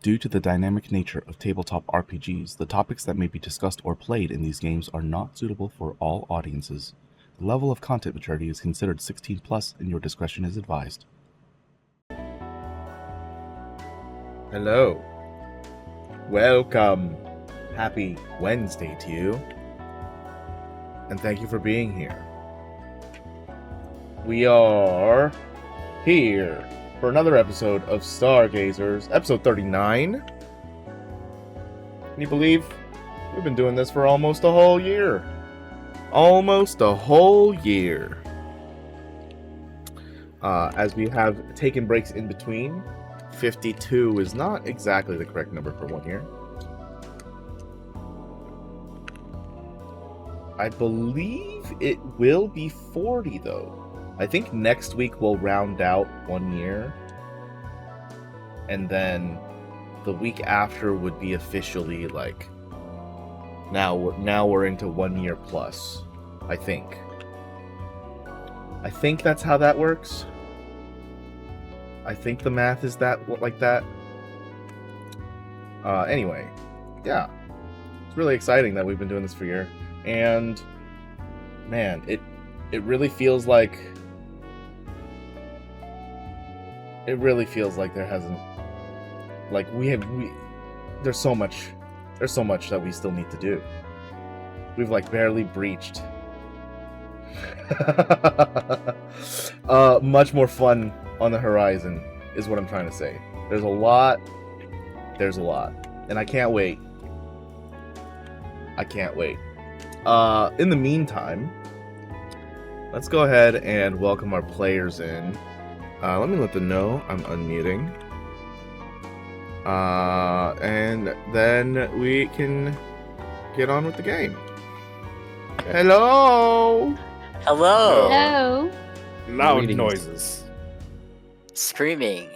Due to the dynamic nature of tabletop RPGs, the topics that may be discussed or played in these games are not suitable for all audiences. The level of content maturity is considered 16 plus and your discretion is advised. Hello. Welcome. Happy Wednesday to you. And thank you for being here. We are here for another episode of Stargazers, episode 39. Can you believe we've been doing this for almost a whole year? Almost a whole year. As we have taken breaks in between, 52 is not exactly the correct number for 1 year. I believe it will be 40 though. I think next week we'll round out 1 year. And then the week after would be officially like now we're into 1 year plus, I think. I think that's how that works. I think the math is like that. Anyway, yeah. It's really exciting that we've been doing this for a year. And man, it really feels like there hasn't, like there's so much that we still need to do. We've like barely breached much more fun on the horizon is what I'm trying to say. There's a lot, and I can't wait. In the meantime, let's go ahead and welcome our players in. Let me let them know I'm unmuting. And then we can get on with the game. Hello! Hello! Hello! Loud Greetings. noises. Screaming,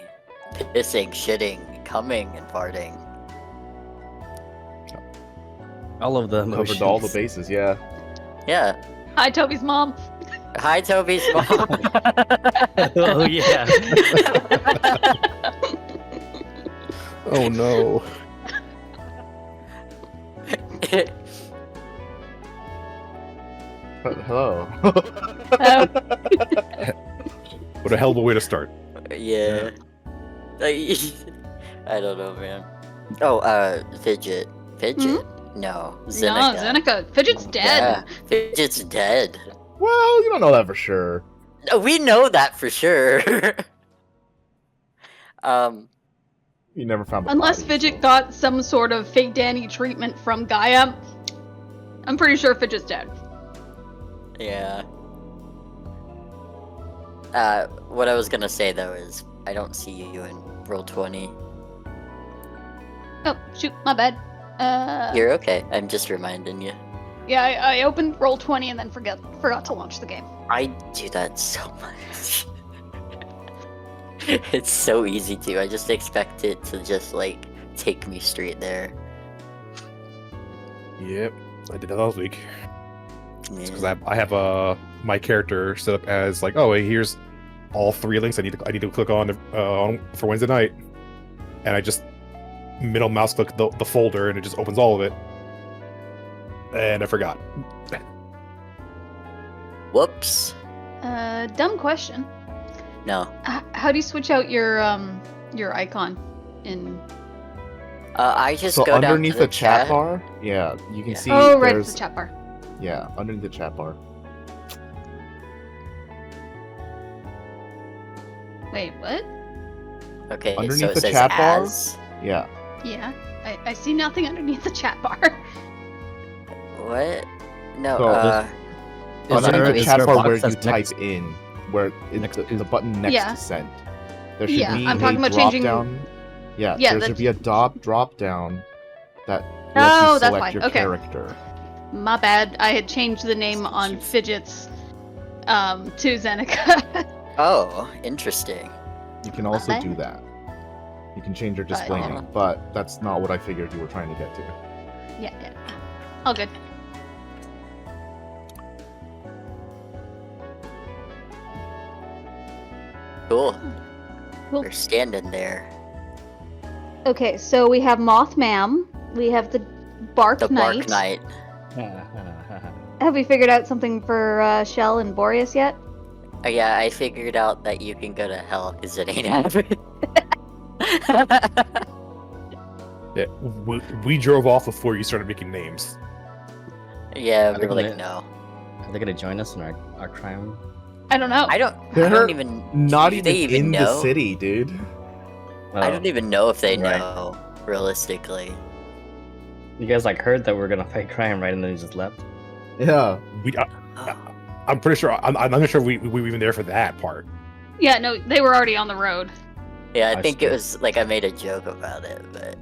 pissing, shitting, coming, and farting. All of the emotions. Covered all the bases, yeah. Yeah. Hi, Toby's mom. Hi, Toby's mom. Oh yeah. Oh no. Hello. What a hell of a way to start. Yeah. I don't know, man. Oh, Fidget. Fidget? No. Xenika. No, Xenika. Fidget's dead. Yeah, Fidget's dead. Well, you don't know that for sure. We know that for sure. You never found the Unless body, Fidget so. got some sort of fake Danny treatment from Gaia, I'm pretty sure Fidget's dead. Yeah. What I was gonna say though is, I don't see you in Roll20. Oh, shoot, my bad. You're okay. I'm just reminding you. Yeah, I opened Roll20 and then forgot to launch the game. I do that so much. It's so easy to. I just expect it to just like take me straight there. Yep, I did that last week. Yeah. Because I have my character set up as like, oh, hey, here's all 3 links I need to click on for Wednesday night, and I just middle mouse click the folder and it just opens all of it, and I forgot. Whoops. Dumb question. No. How do you switch out your icon in... I just So go down to underneath the the chat bar, yeah, you can Yeah. see Oh, right, there's it's the chat bar. yeah, underneath the chat bar. Wait, what? Okay, so Underneath it the says chat bar? as. Yeah. Yeah, I see nothing underneath the chat bar. What? No. So, Is Underneath there- the is chat there a bar box where you that's type next- in, where it's next the to- button next Yeah. to send. There should Yeah, be I'm talking a about drop changing- down. Yeah, Yeah, there that's- should be a drop down that lets Oh, you that's select fine. your Okay. character. My bad. I had changed the name on Fidget's to Xenika. Oh, interesting. You can also bad. do that. You can change your But- display name, but that's not what I figured you were trying to get to. Yeah. All good. Cool. Cool. We're standing there. Okay, so we have Moth Ma'am. We have the Bark The Knight. Bark Knight. Have we figured out something for Shell and Boreas yet? Yeah, I figured out that you can go to hell because it ain't happening. Yeah, we drove off before you started making names. Yeah, Are we they were like, gonna- no. Are they gonna join us in our crime? I don't know. I They're don't even. Not do even they even in know? the city, dude. I don't even know if they right. know, realistically. You guys like heard that we're gonna fight crime, right? And then you just left. Yeah. I'm pretty sure. I'm not sure we were even there for that part. Yeah, no, they were already on the road. Yeah, I I think see. it was like I made a joke about it, but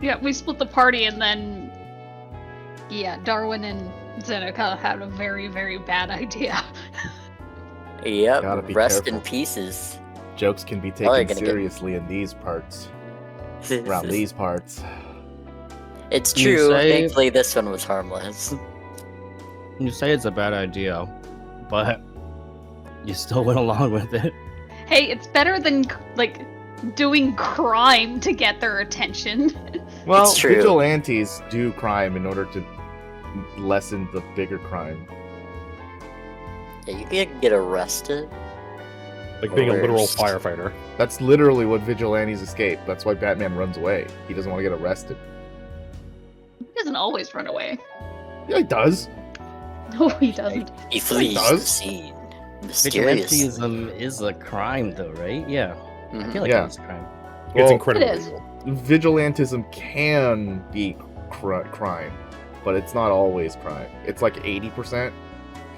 Yeah, we split the party and then... Yeah, Darwin and Xenika had a very, very bad idea. yep, Gotta be rest careful. in pieces. Jokes can be Probably taken gonna get- seriously in these parts. Around these parts. It's You true. say- Thankfully, this one was harmless. You say it's a bad idea, but you still went along with it. Hey, it's better than, like, doing crime to get their attention. Well, It's true. vigilantes do crime in order to lessen the bigger crime. Yeah, you can get arrested. Like being a literal Worst. firefighter. That's literally what vigilantes escape. That's why Batman runs away. He doesn't want to get arrested. He doesn't always run away. Yeah, he does. No, he doesn't. He flees the does. scene. Mysteriously. Vigilantism is a crime, though, right? Yeah. I Mhm. feel like Yeah. it's a crime. It's Well, incredibly It is. legal. Vigilantism can be crime, but it's not always crime. It's like 80%.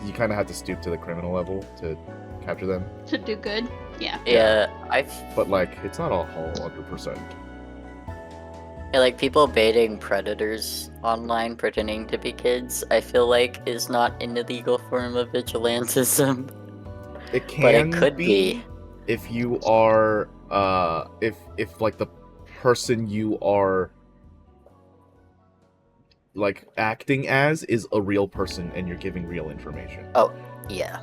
You kind of have to stoop to the criminal level to capture them. To do good. Yeah. Yeah, I've But like, it's not all 100%. yeah, like people baiting predators online pretending to be kids. I feel like is not an illegal form of vigilantism, It can but it could be. if you are if like the person you are like acting as is a real person and you're giving real information. Yeah.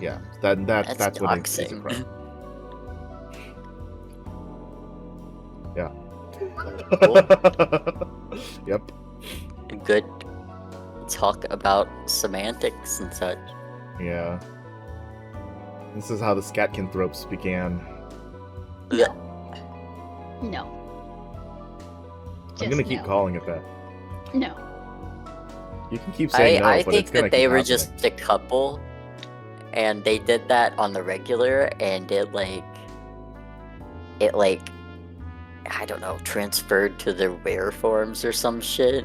Yeah, that's what it is a doxing. crime. Yeah. Yep. Good talk about semantics and such. Yeah. This is how the Scatcanthropes began. Yeah. No. I'm gonna Just keep no. calling it that. No. You can keep saying no, I but think it's gonna that they keep were happening. just a couple, and they did that on the regular, and it I don't know, transferred to their rare forms or some shit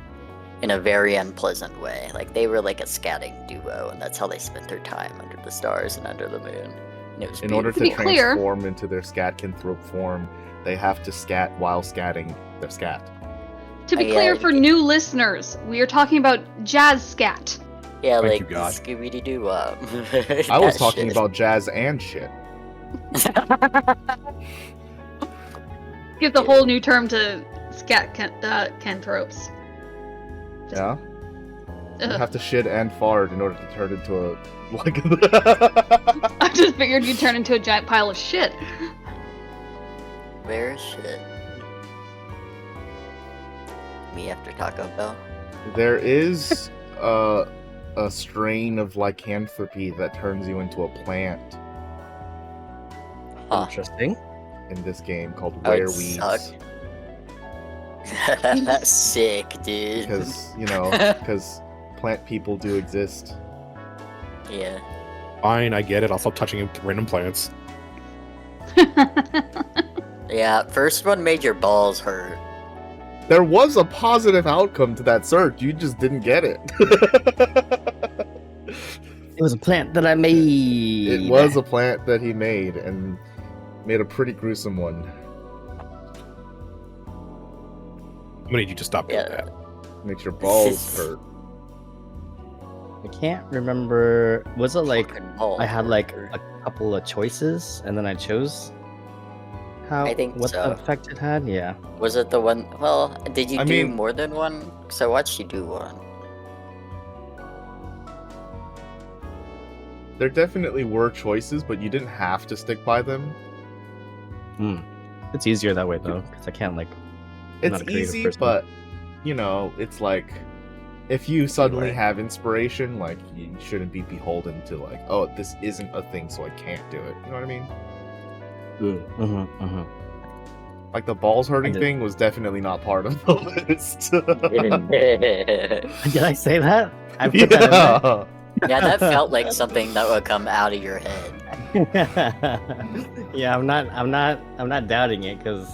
in a very unpleasant way. Like they were like a scatting duo, and that's how they spent their time under the stars and under the moon. And it was In order to be clear- transform into their Scatcanthrope form, they have to scat while scatting their scat. To be Yeah, clear you for can- new listeners, we are talking about jazz scat. yeah, Thank like you, God. Scooby Doo Wop. I was talking about jazz and shit. Gives a whole new term to scat canthropes. Yeah? You Ugh. have to shit and fart in order to turn into a like I just figured you'd turn into a giant pile of shit. Where is shit? Me after Taco Bell. There is a strain of lycanthropy that turns you into a plant Huh. Interesting. in this game called That would wereweeds. suck. Sick, dude. Because, you know, because plant people do exist. Yeah. Fine, I get it. I'll stop touching random plants. Yeah, first one made your balls hurt. There was a positive outcome to that search, you just didn't get it. It was a plant that I made. It was a plant that he made, and made a pretty gruesome one. I'm gonna need you to stop doing Yeah. that. Makes your balls hurt. I can't remember. Was it like Fucking balls I had like hurt. a couple of choices and then I chose how I think what so. effect it had? Yeah. Was it the one? Well, did you I do mean- more than one? Because I watched you do one. There definitely were choices, but you didn't have to stick by them. It's easier that way though, because I can't like It's not a creative easy, person. but you know, it's like if you suddenly Right. have inspiration, like you shouldn't be beholden to like, oh, this isn't a thing, so I can't do it. You know what I mean? Like the balls hurting did. thing was definitely not part of the list. Did I say that? I put that in there. Yeah, that felt like something that would come out of your head. Yeah, I'm not doubting it because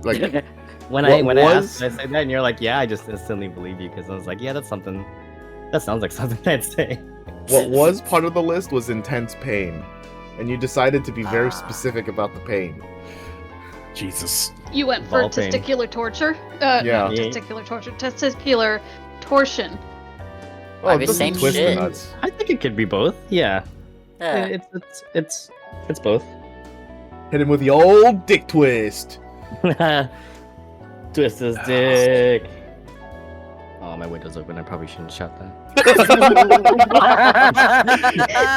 Like when What I was- asked, I said that, and you're like, yeah, I just instantly believe you because I was like, yeah, that's something. That sounds like something I'd say. what was part of the list was intense pain, and you decided to be very Ah. specific about the pain. Jesus. You went for Ball pain. testicular torture? Yeah. Not testicular torture. Testicular torsion. Oh, I it mean, doesn't same twist the shit. nuts. I think it could be both. Yeah, Yeah. it's both. Hit him with the old dick twist. Twist his dick. Oh, my window's open. I probably shouldn't shut that.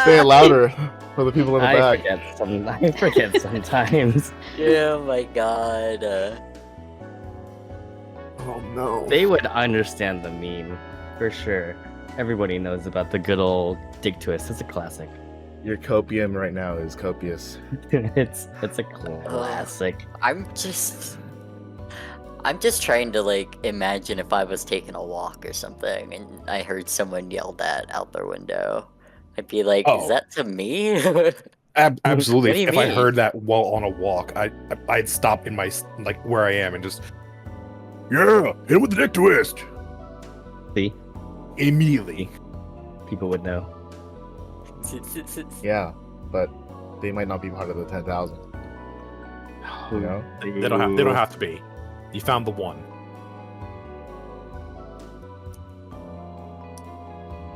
Say it louder for the people in the I back. forget sometimes. Oh my god. Oh no. They would understand the meme for sure. Everybody knows about the good old dick twist. It's a classic. Your copium right now is copious. it's a classic. I'm just trying to like imagine if I was taking a walk or something and I heard someone yell that out their window. I'd be like, Oh. is that to me? Absolutely. What do you If I mean? heard that while on a walk, I'd stop in my like where I am and just hit him with the dick twist See, immediately. people would know. Yeah, but they might not be part of the 10,000. You know? They don't have to be. You found the one.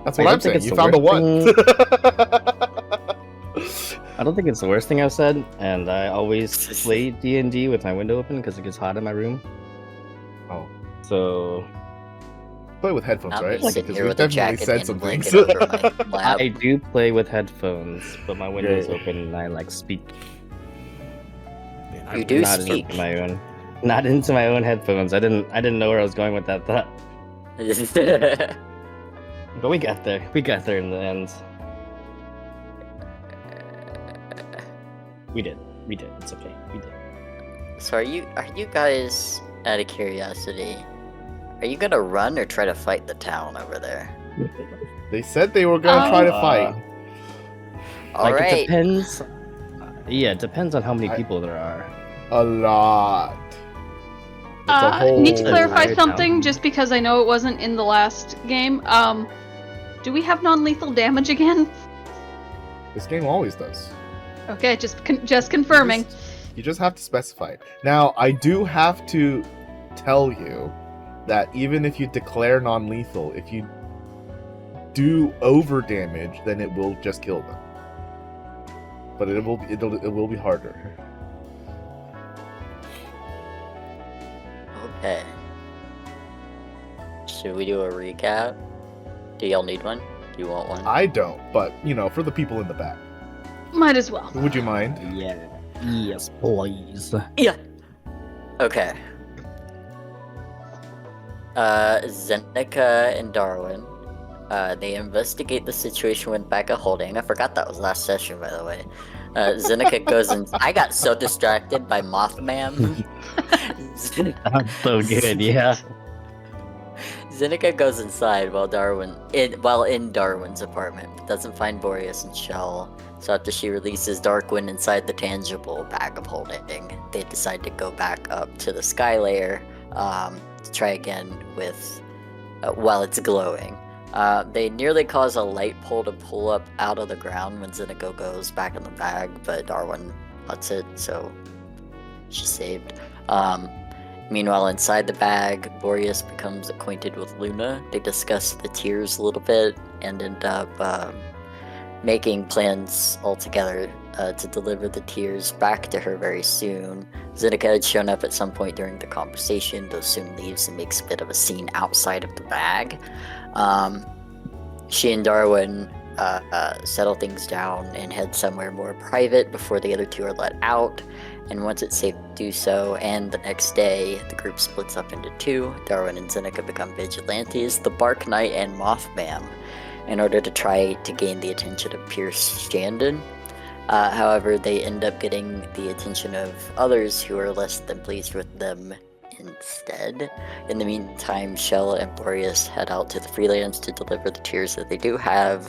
That's I what I'm don't think saying. it's You the found the worst one. I don't think it's the worst thing I've said, and I always play D&D with my window open because it gets hot in my room. Oh. So Play with headphones, I'll right? be sitting Because here we've with a definitely jacket said and some a things. blanket over my lap. I do play with headphones, but my window's Yeah. open and I like speak. Man, You do not speak. into my own, not into my own headphones. I didn't know where I was going with that thought, but we got there. We got there in the end. We did. It's okay. We did. So are you guys, out of curiosity, are you gonna run or try to fight the town over there? They said they were gonna try to fight. All Like, right. it depends. Yeah, it depends on how many I- people there are. A lot. It's a whole... Need to clarify Entire something, town. just because I know it wasn't in the last game. Do we have non-lethal damage again? This game always does. Okay, just confirming. You just have to specify it. Now, I do have to tell you that even if you declare non-lethal, if you do over damage, then it will just kill them. But it will be harder. Okay. Should we do a recap? Do y'all need one? Do you want one? I don't, but you know, for the people in the back, Might as well. would you mind? Yeah. Yes, please. Yeah. Okay. Xenika and Darwin. They investigate the situation with Becca holding. I forgot that was last session, by the way. Xenika goes and I got so distracted by Mothman. That's so good. Yeah. Xenika goes inside while in Darwin's apartment, but doesn't find Boreas and Shell. So after she releases Darkwing inside the tangible bag of holding, they decide to go back up to the sky layer to try again with while it's glowing. They nearly cause a light pole to pull up out of the ground when Xenika goes back in the bag, but Darwin lets it, so she's saved. Meanwhile, inside the bag, Boreas becomes acquainted with Luna. They discuss the tears a little bit and end up making plans altogether to deliver the tears back to her very soon. Xenika had shown up at some point during the conversation, though soon leaves and makes a bit of a scene outside of the bag. She and Darwin settle things down and head somewhere more private before the other two are let out. And once it's safe to do so, and the next day, the group splits up into two. Darwin and Xenika become vigilantes, the Bark Knight and Mothman, in order to try to gain the attention of Pierce Shandon. However, they end up getting the attention of others who are less than pleased with them instead. In the meantime, Shell and Boreas head out to the Freelands to deliver the tears that they do have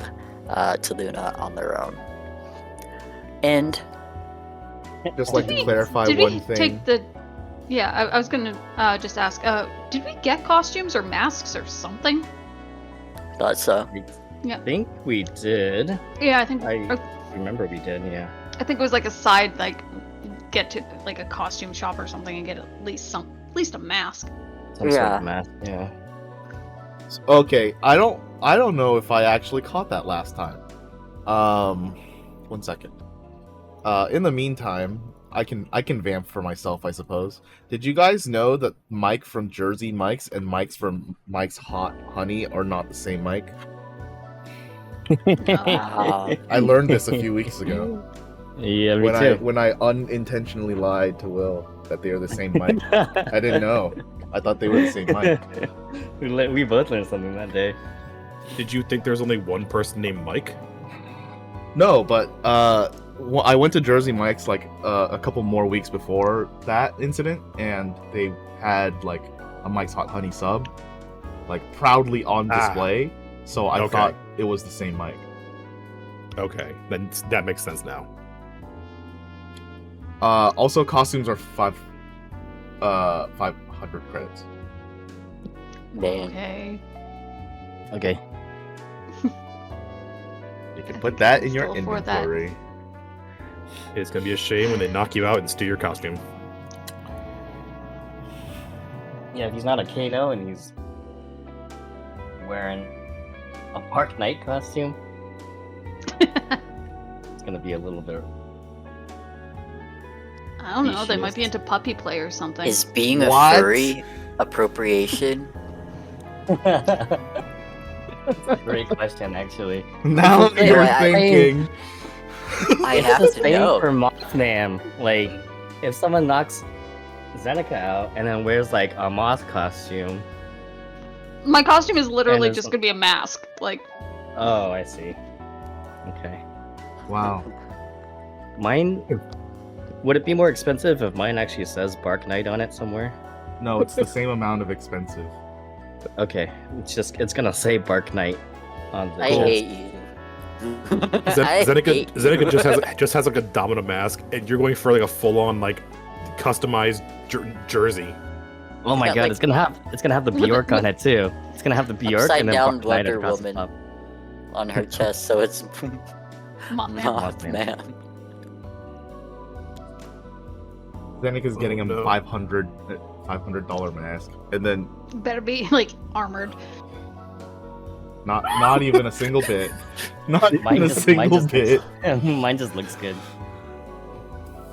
to Luna on their own. And Just like to Did clarify did one we thing. take the? Yeah, I was gonna just ask. Did we get costumes or masks or something? thought so. I think we did. Yeah, I think. I remember we did, yeah. I think it was like a side, like get to like a costume shop or something and get at least a mask. Some sort Yeah. of math, yeah. Okay, I don't know if I actually caught that last time. 1 second. In the meantime, I can vamp for myself, I suppose. Did you guys know that Mike from Jersey Mike's and Mike's from Mike's Hot Honey are not the same Mike? I learned this a few weeks ago Yeah, me too. when I unintentionally lied to Will that they are the same Mike. I didn't know. I thought they were the same Mike. We both learned something that day. Did you think there's only one person named Mike? No, but I went to Jersey Mike's like a couple more weeks before that incident, and they had like a Mike's Hot Honey sub, like proudly on display. So I Okay. thought it was the same Mike. Okay, then that makes sense now. Also, costumes are 500 credits. Damn. Okay. Okay. You can put that in your Still for that. inventory. It's gonna be a shame when they knock you out and steal your costume. Yeah, if he's not a Kano and he's wearing a Park Knight costume, it's gonna be a little bit. I don't know. They might be Issues. into puppy play or something. Is being a What? furry appropriation? That's a great question, actually. Now Hey, you're I- thinking. I It's have the to same know. for Mothman. Like, if someone knocks Xenika out and then wears like a moth costume. My costume is literally And just there's- gonna be a mask. Like, Oh, I see. Okay. Wow. Mine. Would it be more expensive if mine actually says Bark Knight on it somewhere? No, it's the same amount of expensive. Okay, it's gonna say Bark Knight on the I chest. hate you. I Zeneca hate you. just has like a domino mask, and you're going for like a full on like customized jersey. Oh my Yeah, god, like- it's gonna have the Bjork on it too. It's gonna have the Bjork Upside and then down Bark Knight Wonder across the Woman. top. on her chest, so it's Mothman. Mothman. Zenika's getting him no. $500 mask, and then Better be like armored. not even a single bit. Not Mine even a just, single bit. mine just looks good.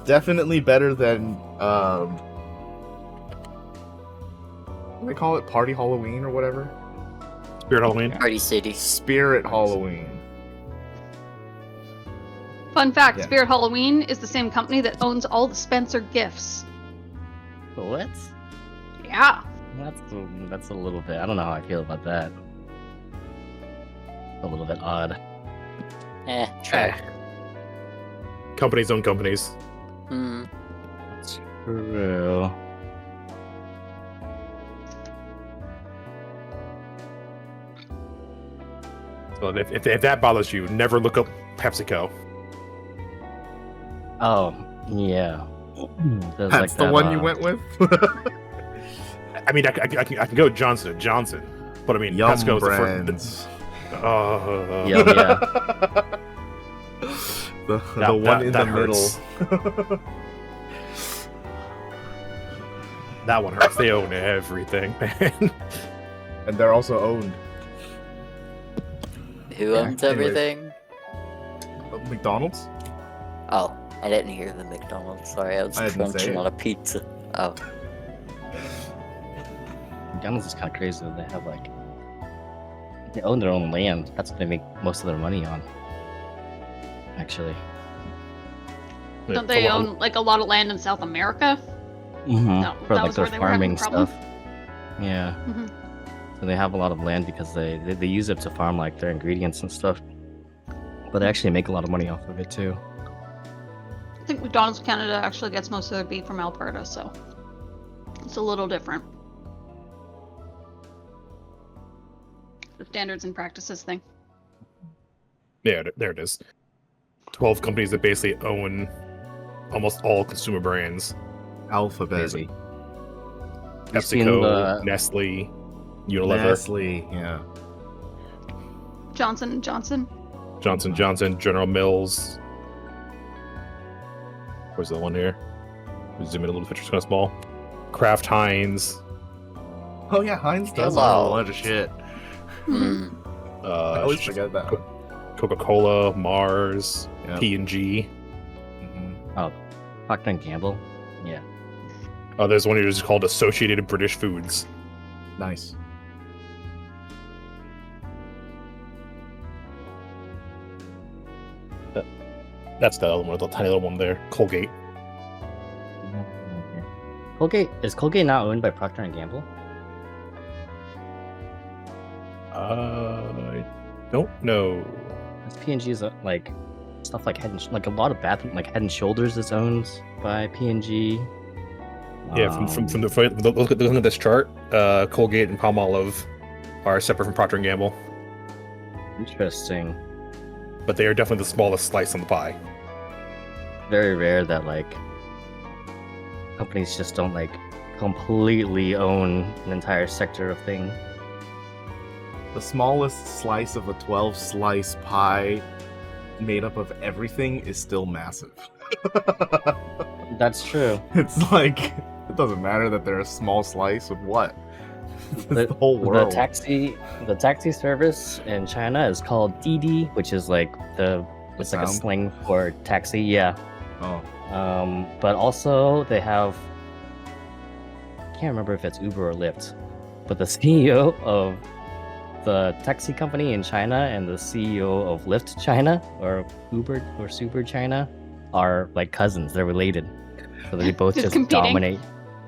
Definitely better than what do they call it? Party Halloween or whatever? Spirit Halloween. Party City. Spirit Halloween. Fun fact: Yeah. Spirit Halloween is the same company that owns all the Spencer gifts. What? Yeah. That's a little bit. I don't know how I feel about that. A little bit odd. True. Companies own companies. Hmm. True. So if that bothers you, never look up PepsiCo. Oh, yeah. There's That's the that, one you went with? I mean, I can go Johnson & Johnson, but I mean, Yum PepsiCo's brands. Yeah, yeah. The That- one in that the hurts. middle. That one hurts. They own everything, man. And they're also owned. Who Yeah, owns anyways. everything? McDonald's? Oh, I didn't hear the McDonald's. Sorry, I was I didn't say crunching it. on a pizza. Oh, McDonald's is kind of crazy. They have like they own their own land. That's what they make most of their money on. Actually, Don't they own like a lot of land in South America? Mm-hmm. No, For that like was their where they were having farming problems. stuff. Yeah. Mhm. So they have a lot of land because they use it to farm like their ingredients and stuff. But they actually make a lot of money off of it too. I think McDonald's Canada actually gets most of their beef from Alberta, so it's a little different. The standards and practices thing. Yeah, there it is. 12 companies that basically own almost all consumer brands. Alphabet. Crazy. You've seen PepsiCo, the- Nestle, Unilever, Nestle, yeah. Johnson & Johnson. Johnson Johnson, General Mills. Where's the one here? Zoom in a little bit, it's kind of small. Kraft Heinz. Oh yeah, Heinz does Hello. own a lot of shit. Hmm. I always forget that. Coca-Cola, Mars, Yeah. P&G. Mhm. Procter and Gamble. Yeah. There's one here just called Associated British Foods. Nice. That's the other one, the tiny little one there. Colgate. Colgate is Colgate not owned by Procter and Gamble? I don't know. P&G is like stuff like like a lot of bathroom like Head and Shoulders is owned by P&G. Yeah, from the look at this chart, Colgate and Palmolive are separate from Procter and Gamble, Interesting. but they are definitely the smallest slice on the pie. Very rare that like companies just don't like completely own an entire sector of thing. The smallest slice of a 12-slice pie made up of everything is still massive. That's true. It's like, it doesn't matter that they're a small slice of what? The, the whole world. The taxi service in China is called Didi, which is like it's like a sound? slang for taxi. Yeah. Oh. But also they have, I can't remember if it's Uber or Lyft, but the CEO of the taxi company in China and the CEO of Lyft China or Uber or Super China are like cousins. They're related, so they both Just just competing? dominate.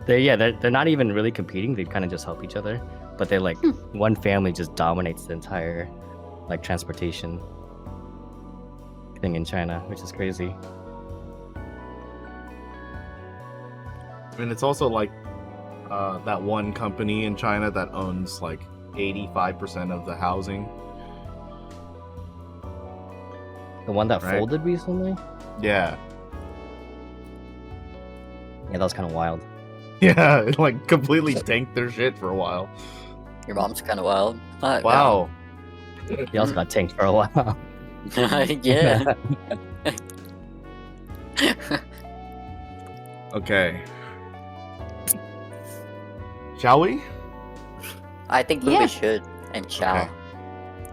They're not even really competing. They kind of just help each other, but they're like one family just dominates the entire like transportation thing in China, which is crazy. And it's also like that one company in China that owns like 85% of the housing. The one that Right. folded recently? Yeah. Yeah, that was kind of wild. Yeah, it like completely tanked their shit for a while. Your mom's kind of wild. Wow. He also got tanked for a while. Yeah. Okay. Shall we? I think Yeah. we should and shall. Okay.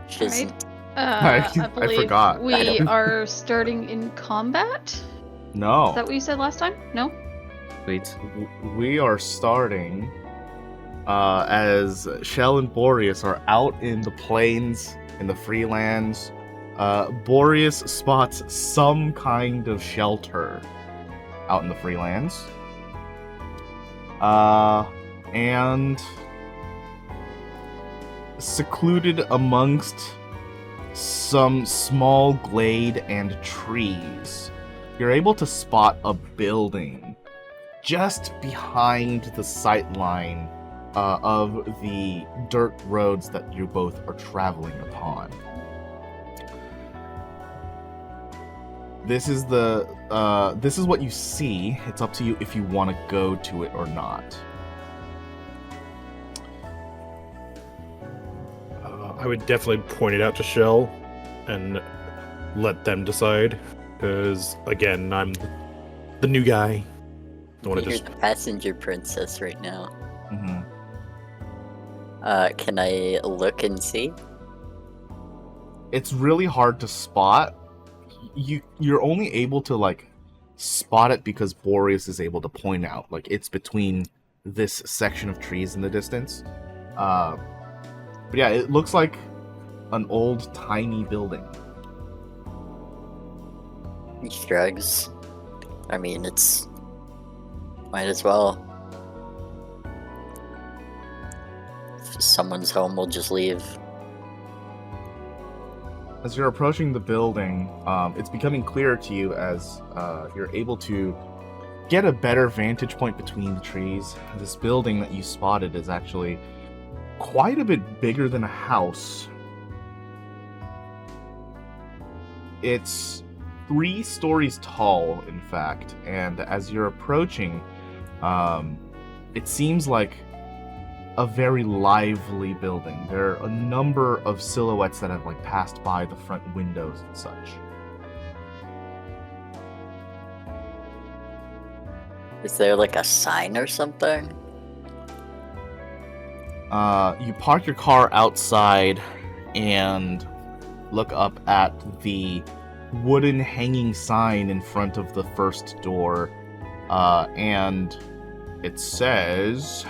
Shiz- I I believe forgot. we are starting in combat. Is No. that what you said last time? No? Sweet. We are starting as Shell and Boreas are out in the plains, in the free lands. Boreas spots some kind of shelter out in the free lands. And secluded amongst some small glade and trees, you're able to spot a building just behind the sightline of the dirt roads that you both are traveling upon. This is this is what you see. It's up to you if you want to go to it or not. I would definitely point it out to Shell and let them decide, because again, I'm the new guy. Don't want to You're just. the passenger princess right now. Mm-hmm. Can I look and see? It's really hard to spot. You're only able to like spot it because Boreas is able to point out like it's between this section of trees in the distance. But yeah, it looks like an old tiny building. He shrugs. I mean, it's... Might as well. If someone's home, we'll just leave. As you're approaching the building, it's becoming clearer to you as you're able to get a better vantage point between the trees. This building that you spotted is actually quite a bit bigger than a house. It's 3 stories tall, in fact, and as you're approaching, it seems like a very lively building. There are a number of silhouettes that have like passed by the front windows and such. Is there like a sign or something? You park your car outside and look up at the wooden hanging sign in front of the first door, and it says...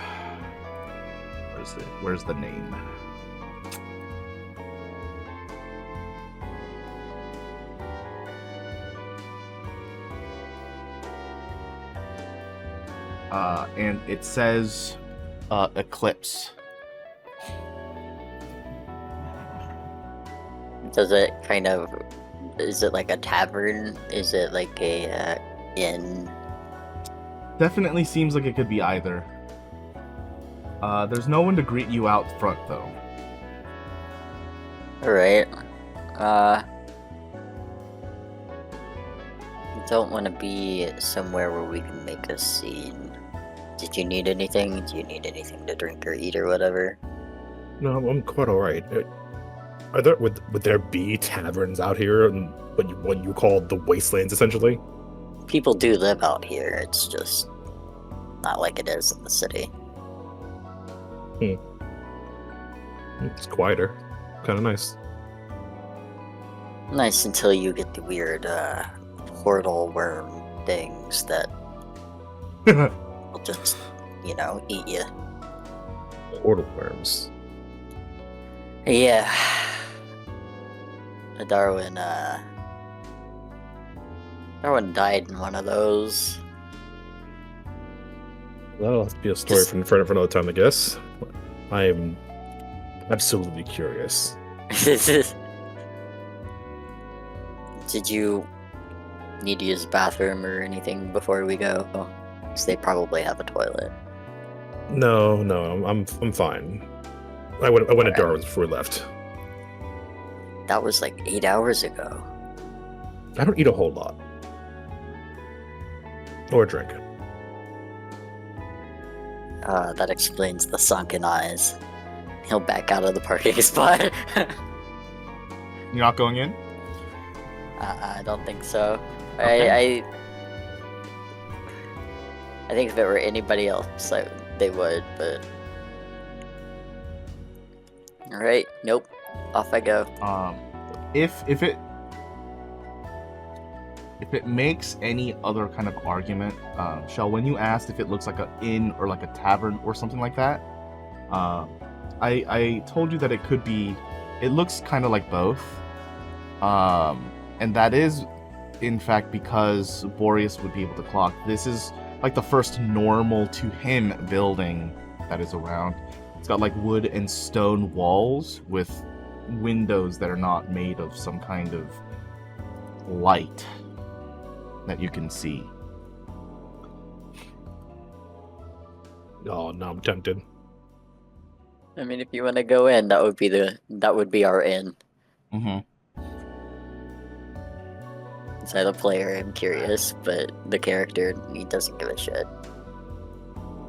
Where's the name? And it says Eclipse. Does it kind of... Is it like a tavern? Is it like a inn? Definitely seems like it could be either. There's no one to greet you out front, though. Alright. Don't want to be somewhere where we can make a scene. Did you need anything? Do you need anything to drink or eat or whatever? No, I'm quite alright. Are there would there be taverns out here, and what you call the wastelands, essentially? People do live out here. It's just not like it is in the city. It's quieter. Kind of nice. Nice until you get the weird portal worm things that will just, eat you. Portal worms. Yeah. Darwin died in one of those. That'll have to be a story for another time, I guess. I am absolutely curious. Did you need to use the bathroom or anything before we go? Because they probably have a toilet. No, I'm fine. I went to Darwin's before we left. That was like 8 hours ago. I don't eat a whole lot. Or drink. That explains the sunken eyes. He'll back out of the parking spot. You're not going in? I don't think so. Okay. I think if it were anybody else, they would, but... Alright, nope. Off I go. If it makes any other kind of argument, Shell, when you asked if it looks like an inn or like a tavern or something like that, I told you that it could be, it looks kind of like both. And that is, in fact, because Boreas would be able to clock. This is like the first normal to him building that is around. It's got like wood and stone walls with windows that are not made of some kind of light that you can see. Oh, no, I'm tempted. I mean, if you want to go in, that would be our inn. Mm-hmm. So the player, I'm curious, but the character, he doesn't give a shit.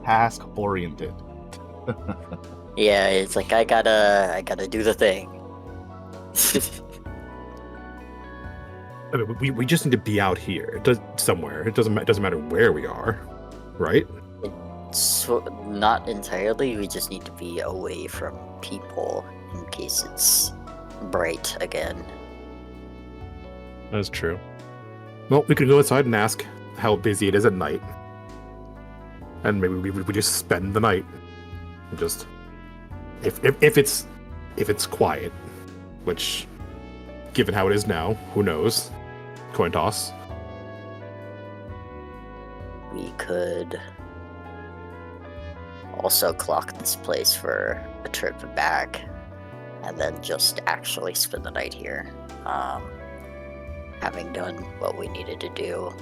Task oriented. Yeah, it's like I gotta do the thing. I mean, we just need to be out here. Somewhere. It doesn't matter where we are, right? So, not entirely. We just need to be away from people in case it's bright again. That's true. Well, we could go inside and ask how busy it is at night, and maybe we just spend the night. Just if it's quiet, which, given how it is now, who knows? Coin toss. we could also clock this place for a trip back and then just actually spend the night here, having done what we needed to do.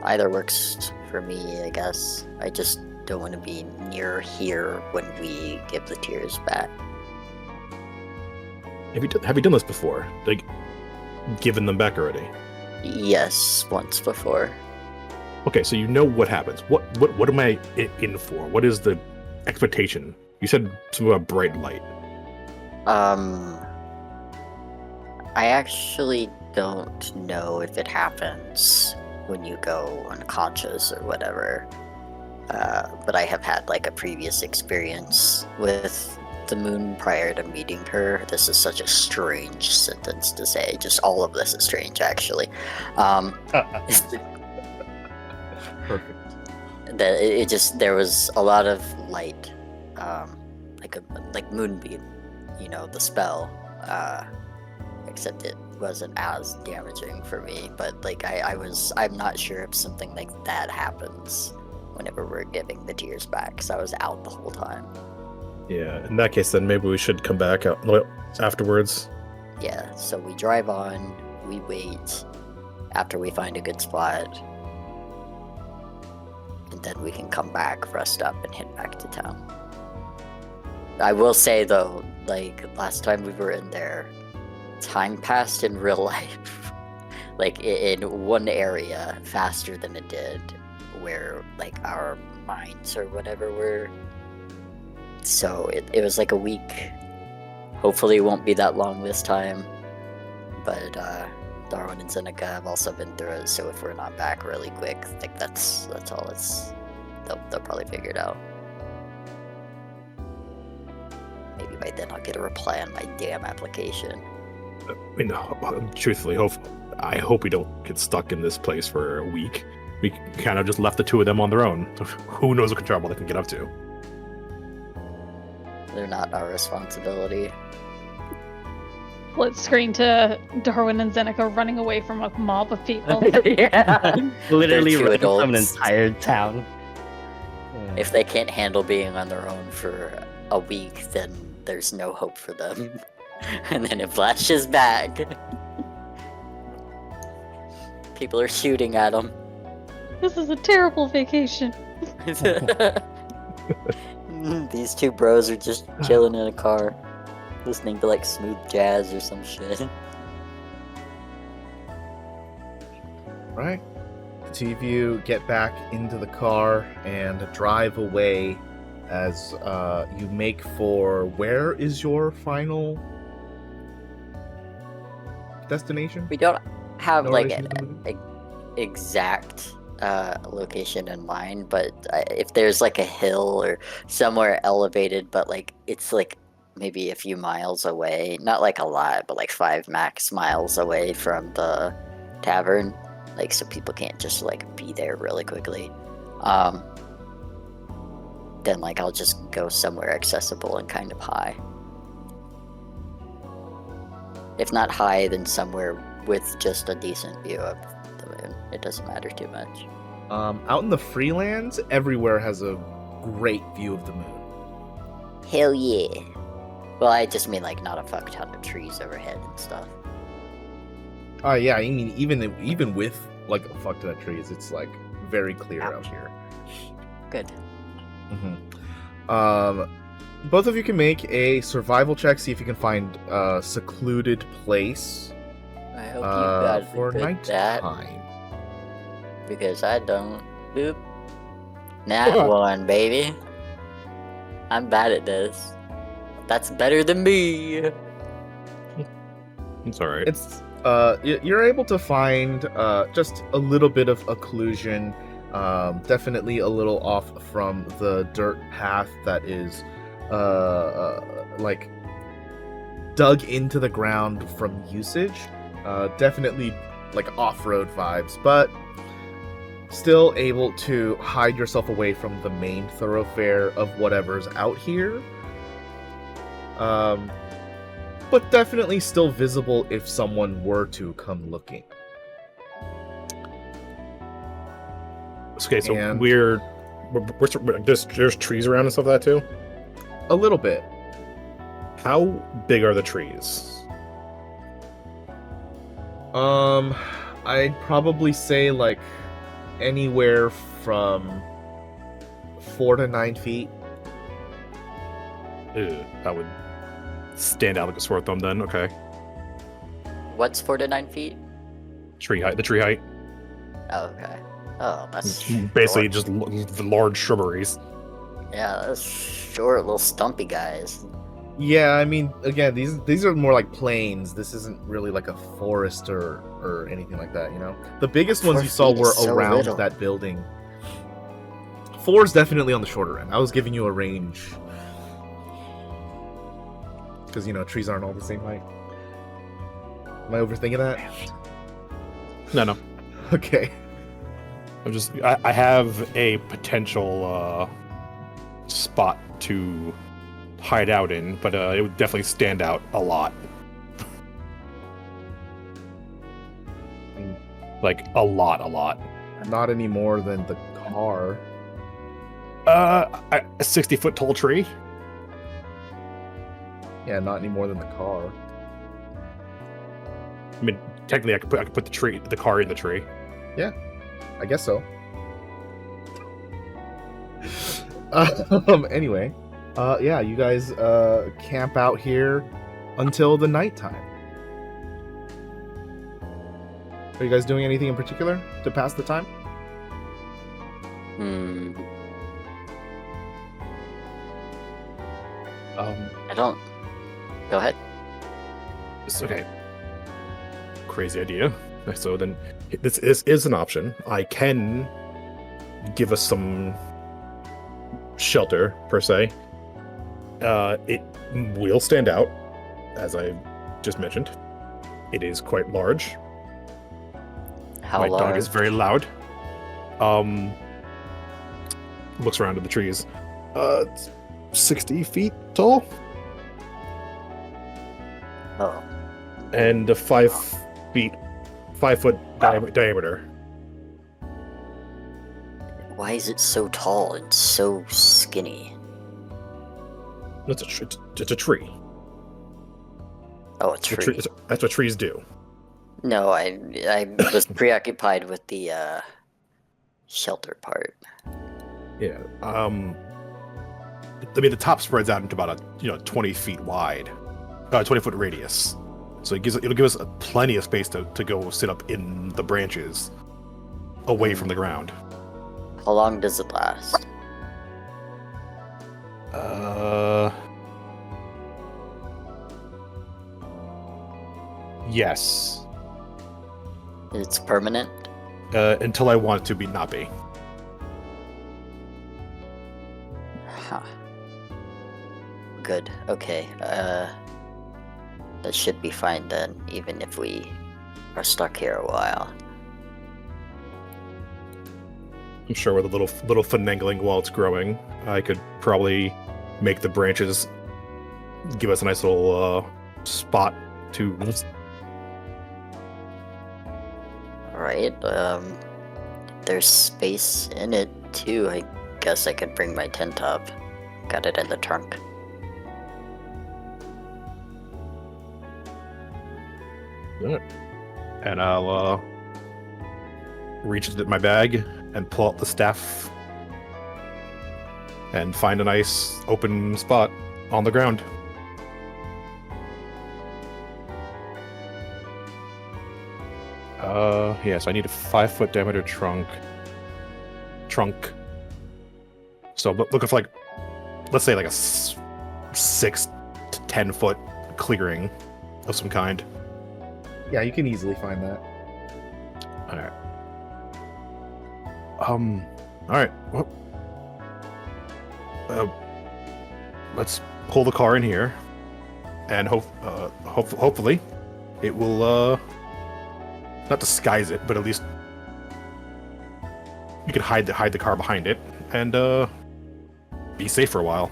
Either works for me, I guess. I just don't want to be near here when we give the tears back. Have you done this before? Like, given them back already? Yes, once before. Okay, so you know what happens. What am I in for? What is the expectation? You said something about bright light. I actually don't know if it happens when you go unconscious or whatever. But I have had like a previous experience with the moon prior to meeting her. This is such a strange sentence to say. Just all of this is strange, actually. Perfect. There was a lot of light, like moonbeam, the spell. Except it wasn't as damaging for me. But like I'm not sure if something like that happens whenever we're giving the tears back, because I was out the whole time. Yeah, in that case, then maybe we should come back out afterwards. Yeah, so we drive on, we wait after we find a good spot, and then we can come back, rest up, and head back to town. I will say though, like last time we were in there, time passed in real life, like in one area faster than it did where like our minds or whatever were. So it was like a week. Hopefully it won't be that long this time. But Darwin and Xenika have also been through it, so if we're not back really quick, I think that's all they'll probably figure it out. Maybe by then I'll get a reply on my damn application. I mean, truthfully, I hope we don't get stuck in this place for a week. We kind of just left the two of them on their own. Who knows what trouble they can get up to? They're not our responsibility. Split screen to Darwin and Xenika running away from a mob of people. Yeah, literally They're two running from an adults. entire town. If they can't handle being on their own for a week, then there's no hope for them. And then it flashes back. People are shooting at them. This is a terrible vacation. These two bros are just chilling in a car, listening to like smooth jazz or some shit. Right. The two of you get back into the car and drive away as you make for, where is your final destination? We don't have No like relation to the movie? an exact location in mind, but if there's like a hill or somewhere elevated, but like it's like maybe a few miles away, not like a lot, but like 5 max miles away from the tavern, like so people can't just like be there really quickly, then like I'll just go somewhere accessible and kind of high. If not high, then somewhere with just a decent view of the moon. It doesn't matter too much. Out in the freelands, everywhere has a great view of the moon. Hell yeah. Well, I just mean like not a fuck ton of trees overhead and stuff. Yeah, I mean even with like a fuck ton of trees, it's like very clear out here. Good. Both of you can make a survival check, see if you can find a secluded place I hope you got for good night that, time. because I don't. Boop. Nat one, baby. I'm bad at this. That's better than me. It's alright. It's you're able to find just a little bit of occlusion, definitely a little off from the dirt path that is like dug into the ground from usage. Definitely like off-road vibes, but still able to hide yourself away from the main thoroughfare of whatever's out here. but definitely still visible if someone were to come looking. Okay, so And- we're there's trees around and stuff like that too. A little bit. How big are the trees? I'd probably say like anywhere from 4 to 9 feet. Ew, that would stand out like a sore thumb then. Okay. What's 4 to 9 feet? Tree height. The tree height. Oh, okay. Oh, that's Basically short. just the large shrubberies. Yeah, that's short, little stumpy guys. Yeah, I mean, again, these are more like plains. This isn't really like a forest or anything like that, you know? The biggest ones 4 you saw feet is were so around little. that building. 4 is definitely on the shorter end. I was giving you a range. Because, you know, trees aren't all the same height. Am I overthinking that? No. Okay. I have a potential spot to hide out in, but it would definitely stand out a lot. Like a lot. Not any more than the car. A 60-foot tall tree. Yeah, not any more than the car. I mean, technically, I could put the car in the tree. I guess so. Anyway, yeah, you guys camp out here until the nighttime. Are you guys doing anything in particular to pass the time? I don't. Go ahead. It's okay. Crazy idea. So then, this is an option. I can give us some shelter per se. It will stand out, as I just mentioned. It is quite large. How My large? dog is very loud. Looks around at the trees. It's 60 feet tall Oh, and a 5 foot diameter. why is it so tall and so skinny? It's a tree. Oh, a It's a tree. That's what trees do. No, I was preoccupied with the shelter part. Yeah. I mean, the top spreads out into about 20 feet wide, 20-foot radius. So it'll give us plenty of space to go sit up in the branches, away from the ground. How long does it last? Yes. It's permanent. Until I want it to not be. Huh. Good. Okay. That should be fine then, even if we are stuck here a while. I'm sure with a little finagling while it's growing, I could probably make the branches give us a nice little spot to. Alright, there's space in it too. I guess I could bring my tent up. Got it in the trunk. And I'll reach into my bag and pull out the staff and find a nice open spot on the ground. Yes, I need a 5-foot diameter trunk. So looking for let's say like a 6 to 10 foot clearing of some kind. Yeah, you can easily find that. All right. All right. Well, let's pull the car in here, and hopefully, it will not disguise it, but at least you can hide the car behind it and be safe for a while.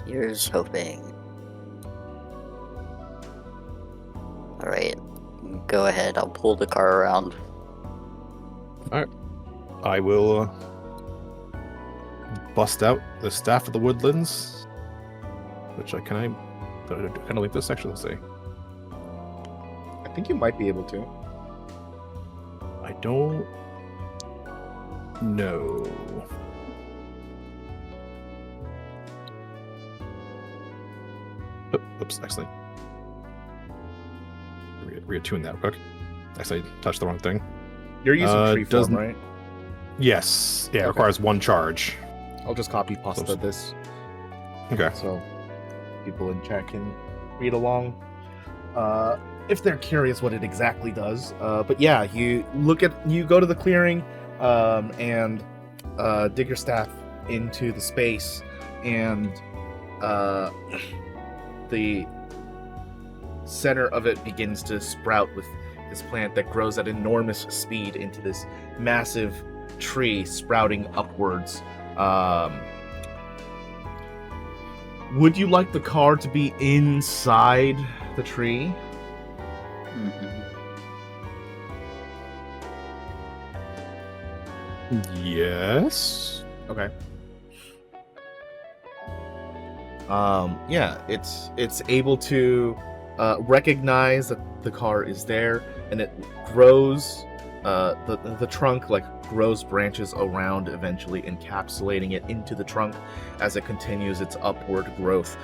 Here's hoping. Alright, go ahead, I'll pull the car around. I will bust out the Staff of the Woodlands, which can I leave this section? Let's see. I think you might be able to. I don't know. Oops, actually. Reattune that quick. Actually, I touched the wrong thing. You're using tree form, right? Yes. Yeah, it Okay. requires one charge. I'll just copy pasta Close. this Okay. so people in chat can read along if they're curious what it exactly does. But yeah, you go to the clearing and dig your staff into the space, and the center of it begins to sprout with this plant that grows at enormous speed into this massive tree sprouting upwards. Would you like the car to be inside the tree? Yes. Okay. Yeah, it's able to recognize that the car is there, and it grows. The trunk grows branches around, eventually encapsulating it into the trunk as it continues its upward growth.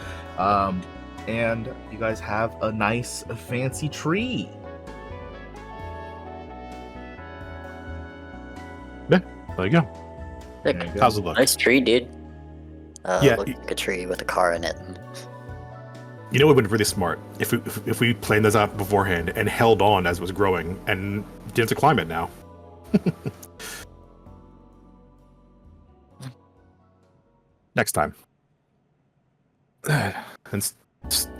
And you guys have a nice, fancy tree. There you go. Sick. There you go. How's it look? Nice tree, dude. Yeah, Look like a tree with a car in it. You know, it would have been really smart if we planned this out beforehand and held on as it was growing and didn't have to climb it now. Next time. And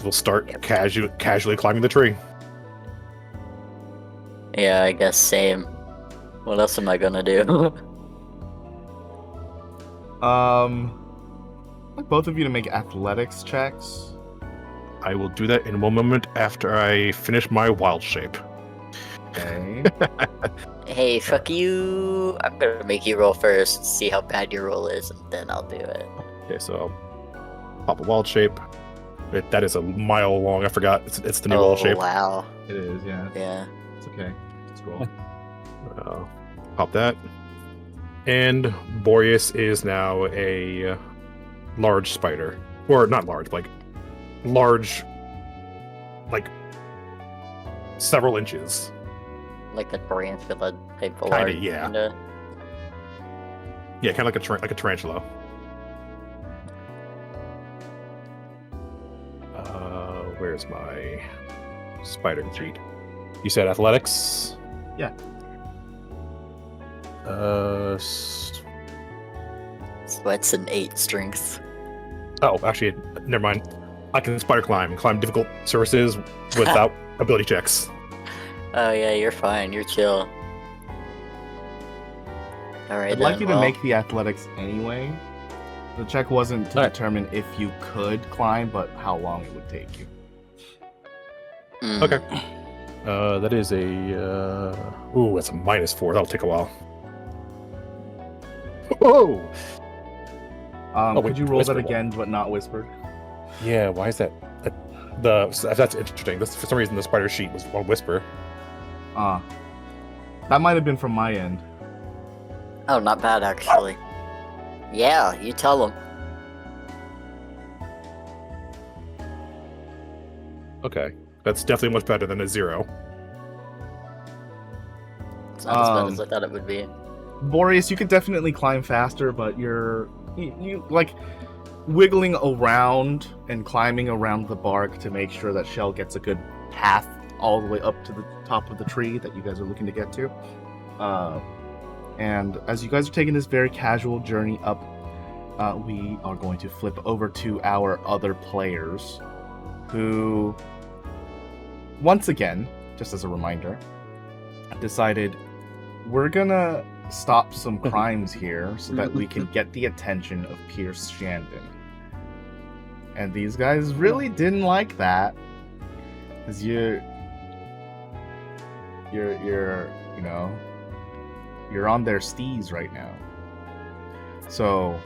we'll start casually climbing the tree. Yeah, I guess same. What else am I gonna do? I'd like both of you to make athletics checks. I will do that in one moment after I finish my wild shape. Okay. Hey, fuck you! I'm gonna make you roll first, see how bad your roll is, and then I'll do it. Okay, so I'll pop a wild shape. That is a mile long. I forgot. It's the new wild shape. Wow. It is, yeah. Yeah. It's okay. Let's roll. Pop that. And Boreas is now a large spider. Or not large, large, several inches. Like a tarantula type of Kinda, large, yeah. kinda. Yeah, kind of like a tarantula. Where's my spider sheet? You said athletics? Yeah. Sweats and 8 strength. Oh, actually, never mind. I can spider climb difficult surfaces without ability checks. Oh yeah, you're fine. You're chill. Alright, I'd like you to make the athletics anyway. The check wasn't to Alright. determine if you could climb, but how long it would take you. Okay. That is a that's a -4. That'll take a while. Whoa! Could wait, you roll that whispered again, but not whispered? Yeah, why is that? That's interesting. For some reason, the spider sheet was on whisper. That might have been from my end. Oh, not bad actually. Yeah, you tell them. Okay, that's definitely much better than a 0. It's not as bad as I thought it would be. Boreas, you could definitely climb faster, but you wiggling around and climbing around the bark to make sure that Shell gets a good path all the way up to the top of the tree that you guys are looking to get to. And as you guys are taking this very casual journey up, we are going to flip over to our other players who, once again, just as a reminder, decided we're gonna stop some crimes here so that we can get the attention of Pierce Shandon. And these guys really didn't like that, because you're you know, you're on their steez right now. So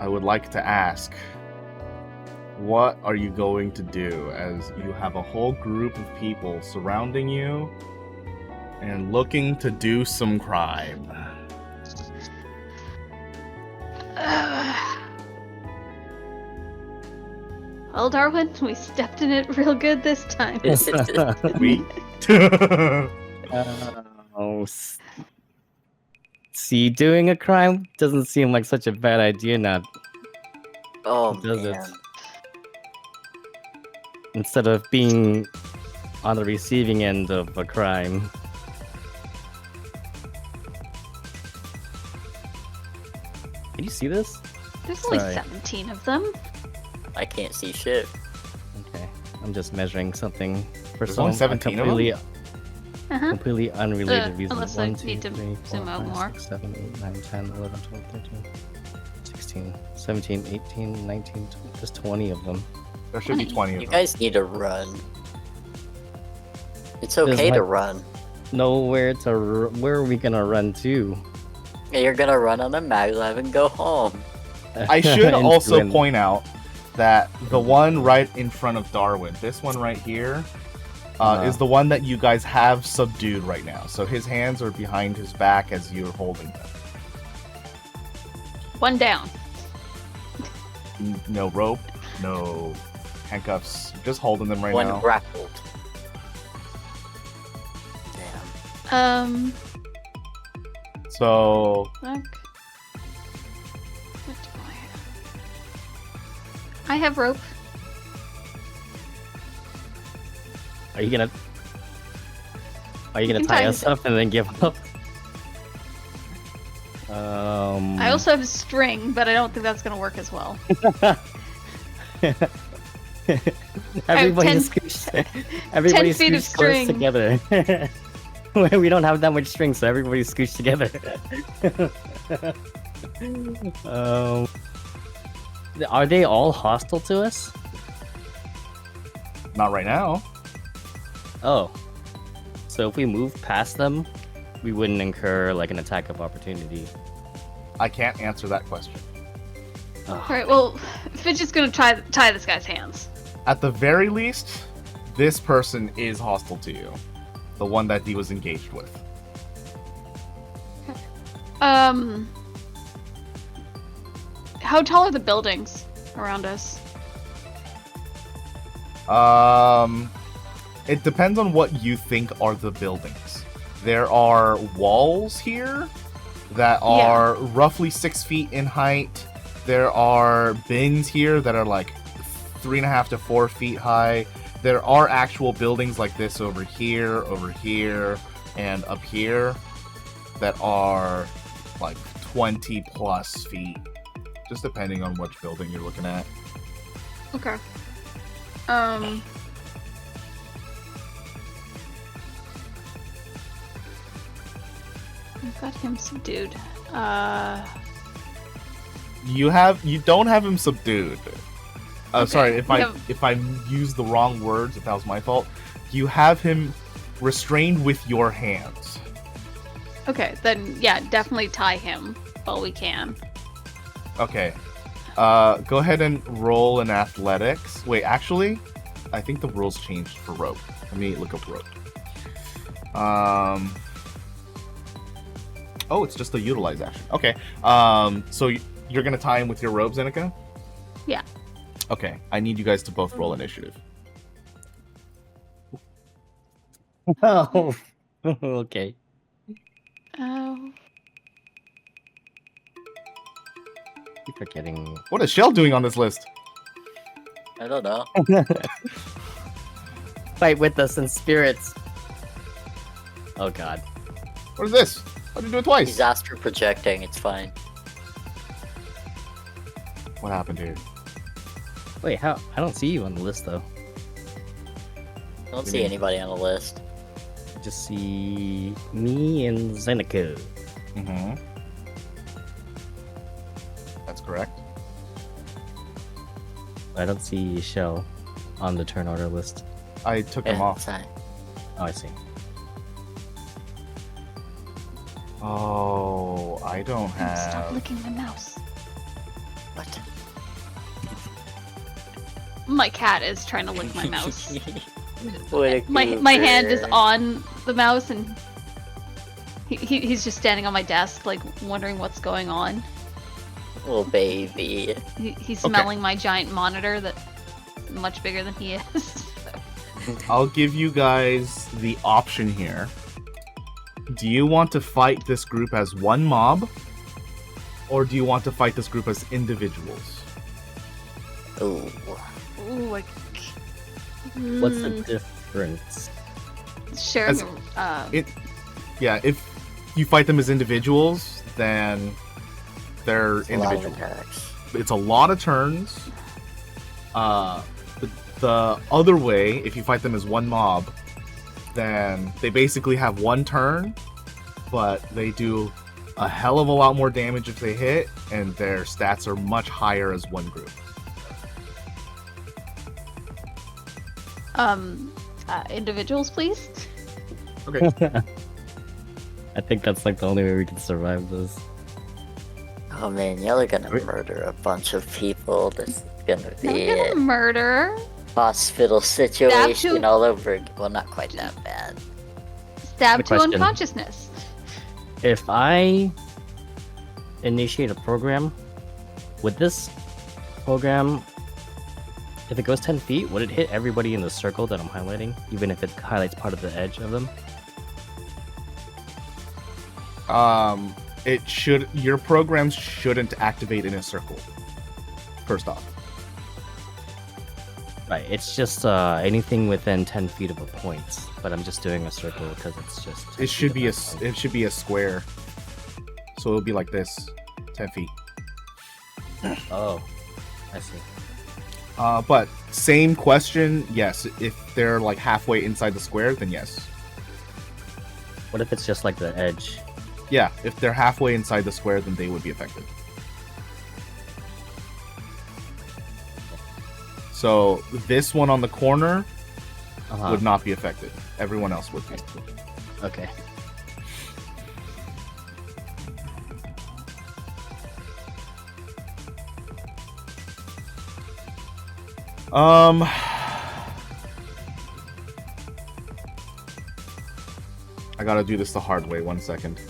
I would like to ask, what are you going to do as you have a whole group of people surrounding you and looking to do some crime? Well, Darwin, we stepped in it real good this time. We See, doing a crime doesn't seem like such a bad idea now, Oh does it? man. Instead of being on the receiving end of a crime. Can you see this? There's only Sorry. 17 of them. I can't see shit. Okay, I'm just measuring something for There's some only 17 of completely, Uh-huh. completely unrelated reason. unless I 1, 2, need to 3, 4, zoom out 5, more. 6, 7, 8, 9, 10, 11, 12, 13, 16, 17, 18, 19, 20. There's 20 of them. there should be 20 of You them. guys need to run. It's There's okay to like- run. Nowhere to. Where are we gonna run to? You're gonna run on the maglev and go home. I should And also win. point out that the one right in front of Darwin, this one right here, is the one that you guys have subdued right now. So his hands are behind his back as you're holding them. One down. No rope, no handcuffs, just holding them right One now. grappled. Damn. So Fuck. What do I have? I have rope. Are you gonna can tie tie us me. up and then give up? I also have string, but I don't think that's gonna work as well. Everybody 10 scooch. Everybody 10 feet of scooch close string. together. We don't have that much string, so everybody scooch together. Are they all hostile to us? not right now. Oh, so if we move past them, we wouldn't incur like an attack of opportunity. I can't answer that question. Oh, Alright, well, Fidget's gonna tie this guy's hands. At the very least, this person is hostile to you. The one that he was engaged with. How tall are the buildings around us? It depends on what you think are the buildings. There are walls here that are roughly 6 feet in height. There are bins here that are like 3.5 to 4 feet high. There are actual buildings like this over here, and up here that are like 20 plus feet, just depending on which building you're looking at. Okay. I've got him subdued. You don't have him subdued. Okay. Sorry if I No. if I used the wrong words, if that was my fault. You have him restrained with your hands. Okay, then yeah, definitely tie him while we can. Okay. Go ahead and roll an athletics. Wait, actually, I think the rules changed for rope. Let me look up rope. Oh, it's just a utilize action. Okay. So you're gonna tie him with your rope, Xenika? Yeah. Okay. I need you guys to both roll initiative. Oh, okay. Oh. Keep forgetting. What is Shell doing on this list? I don't know. Fight with us in spirits. Oh god. What is this? Why did you do it twice? He's astral projecting. It's fine. What happened here? Wait, how? I don't see you on the list though. I don't You see mean- anybody on the list. I just see me and Xenika. Mm-hmm. That's correct. I don't see Shell on the turn order list. I took him Yeah, off. it's fine. Oh, I see. Oh, I don't Stop have. licking my mouse. What? My cat is trying to lick my mouse. What a My hand is goober. on the mouse, and he's just standing on my desk, like wondering what's going on. Oh, baby. He's Okay. smelling my giant monitor that's much bigger than he is. I'll give you guys the option here. Do you want to fight this group as one mob? Or do you want to fight this group as individuals? Ooh. Ooh, like. What's the difference? Sharing. Yeah, if you fight them as individuals, then they're A lot of individuals. attacks. It's a lot of turns. The other way, if you fight them as one mob, then they basically have one turn, but they do a hell of a lot more damage if they hit, and their stats are much higher as one group. Individuals, please. Okay. I think that's like the only way we can survive this. Oh man, y'all are gonna Wait. murder a bunch of people. This is gonna Not be gonna a murder. hospital situation to- all over. Well, not quite that bad. Stab Good to question. unconsciousness. If I initiate a program, would this program, if it goes 10 feet, would it hit everybody in the circle that I'm highlighting, even if it highlights part of the edge of them? Your programs shouldn't activate in a circle. First off. Right, it's just anything within 10 feet of a point, but I'm just doing a circle because it's just... 10 It should feet be of that point. it should be a square. So it'll be like this. 10 feet. Oh, I see. But same question, yes. If they're like halfway inside the square, then yes. What if it's just like the edge? Yeah, if they're halfway inside the square, then they would be affected. So this one on the corner Uh-huh. would not be affected. Everyone else would be. Okay. I gotta do this the hard way. 1 second.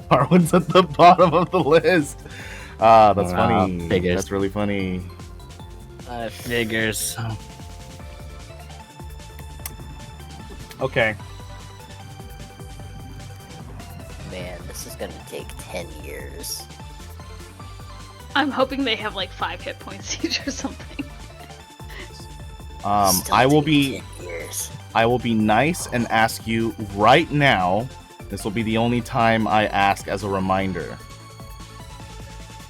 Darwin's at the bottom of the list. Ah, that's Wow, funny. figures. That's really funny. Figures. Okay. Man, this is gonna take 10 years. I'm hoping they have like 5 hit points each or something. Still I will take be 10 years. I will be nice and ask you right now. This will be the only time I ask as a reminder.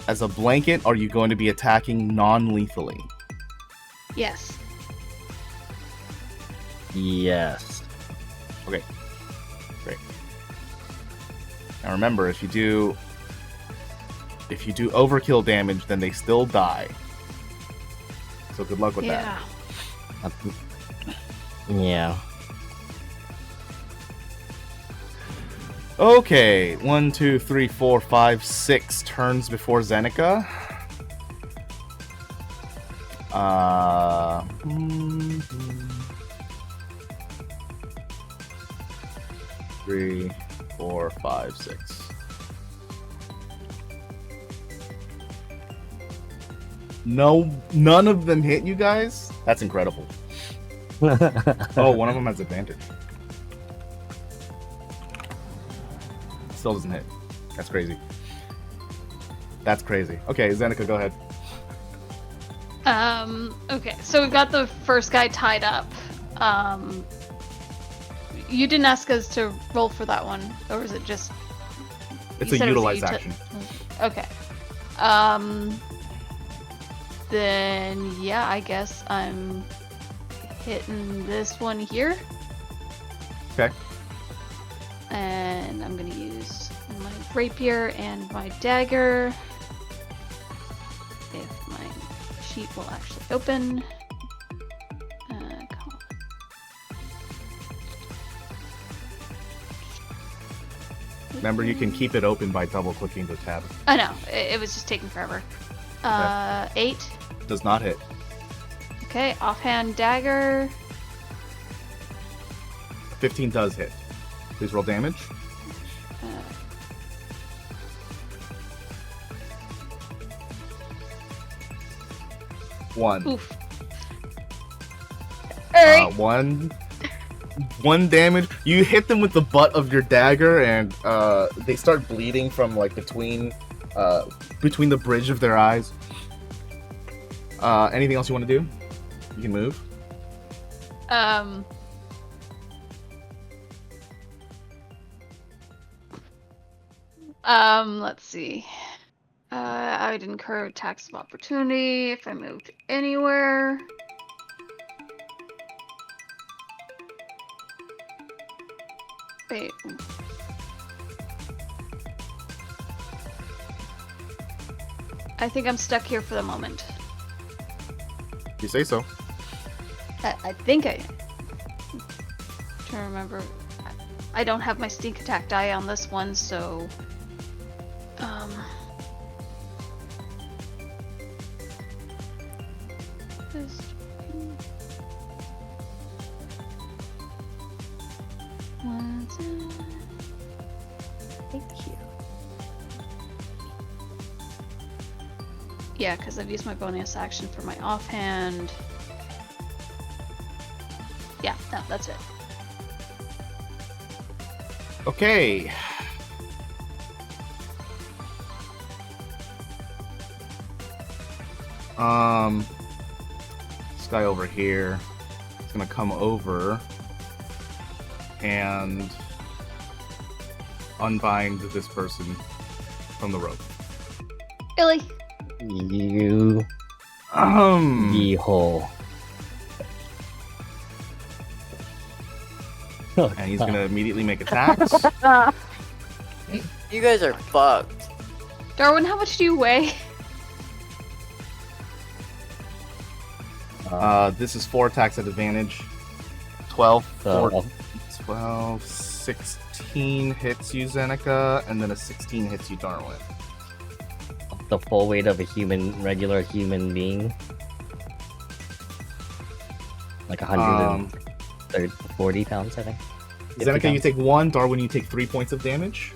As a blanket, are you going to be attacking non-lethally? Yes. Yes. Okay. Great. Now remember, if you do overkill damage, then they still die. So good luck with Yeah. Yeah. Okay, 1, 2, 3, 4, 5, 6 turns before Xenika. 3, 4, 5, 6. No, none of them hit you guys. That's incredible. Oh, one of them has advantage. Still doesn't hit. That's crazy. That's crazy. Okay, Xenika, go ahead. Okay, so we've got the first guy tied up. You didn't ask us to roll for that one, or is it just... It's you a said it was utilize action. Okay. Then, yeah, I guess I'm hitting this one here. Okay. And I'm gonna use my rapier and my dagger. If my sheet will actually open. Come on. Remember, you can keep it open by double-clicking the tab. I know, it was just taking forever. 8. Does not hit. Okay, offhand dagger. 15 does hit. Please roll damage. One. Oof. Alright. One damage. You hit them with the butt of your dagger, and they start bleeding from like between the bridge of their eyes. Anything else you want to do? You can move. Let's see. I would incur attacks of opportunity if I moved anywhere. Wait. I think I'm stuck here for the moment. You say so. I think I am. Trying to remember. I don't have my sneak attack die on this one, so thank you. Yeah, because I've used my bonus action for my offhand. Yeah, no, that's it. Okay. This guy over here is gonna come over and unbind this person from the rope. Really? You Yeehole. And he's gonna immediately make attacks. You guys are fucked. Darwin, how much do you weigh? This is 4 attacks at advantage. 12, 16 hits you, Xenika, and then a 16 hits you, Darwin. The full weight of a regular human being. Like 140 pounds, I think. Xenika, you take 1. Darwin, you take 3 points of damage.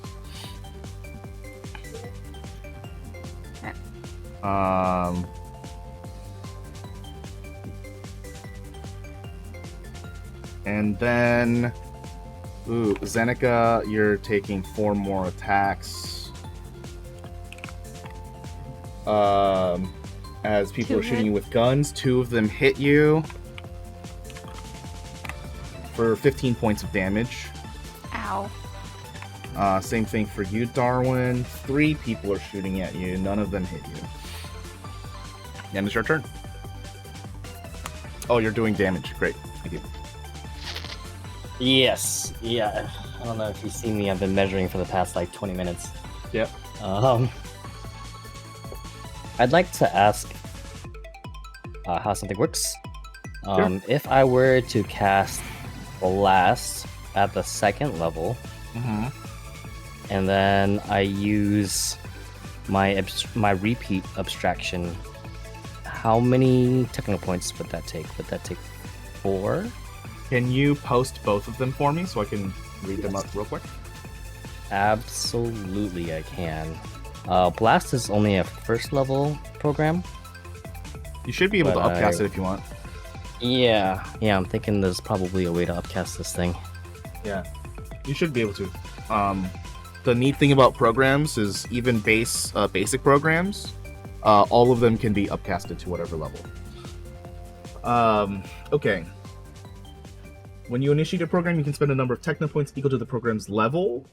And then, Xenika, you're taking 4 more attacks. As people are shooting you with guns, 2 of them hit you for 15 points of damage. Ow. Same thing for you, Darwin. 3 people are shooting at you. None of them hit you. And it's your turn. Oh, you're doing damage. Great. Thank you. Yes. Yeah. I don't know if you see me. I've been measuring for the past like 20 minutes. Yep. I'd like to ask how something works. Sure. If I were to cast Blast at the 2nd level, and then I use my repeat abstraction, how many technical points would that take? Would that take 4? Can you post both of them for me so I can read them up real quick? Absolutely, I can. Blast is only a 1st level program. You should be able to But upcast it if you want. Yeah, I'm thinking there's probably a way to upcast this thing. Yeah, you should be able to. The neat thing about programs is even basic programs, all of them can be upcasted to whatever level. Okay. When you initiate a program, you can spend a number of techno points equal to the program's level.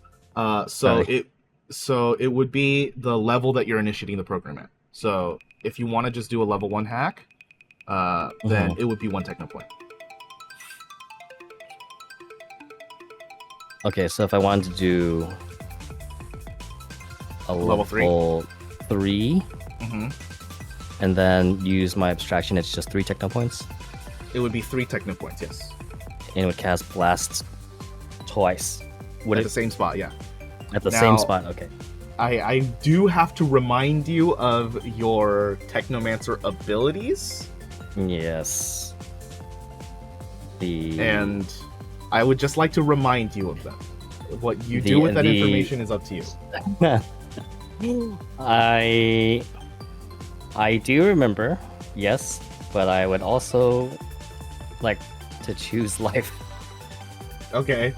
So it would be the level that you're initiating the program at. So if you want to just do a level 1 hack, then it would be 1 techno point. Okay, so if I wanted to do a Level three. 3 Mm-hmm. and then use my abstraction, it's just 3 techno points. It would be 3 techno points, yes. And it would cast blast twice. Would At it the same spot, yeah. at the Now- same spot? Okay. I do have to remind you of your Technomancer abilities, Yes. and I would just like to remind you of them. What you do with that information is up to you. I do remember, yes, but I would also like to choose life. Okay.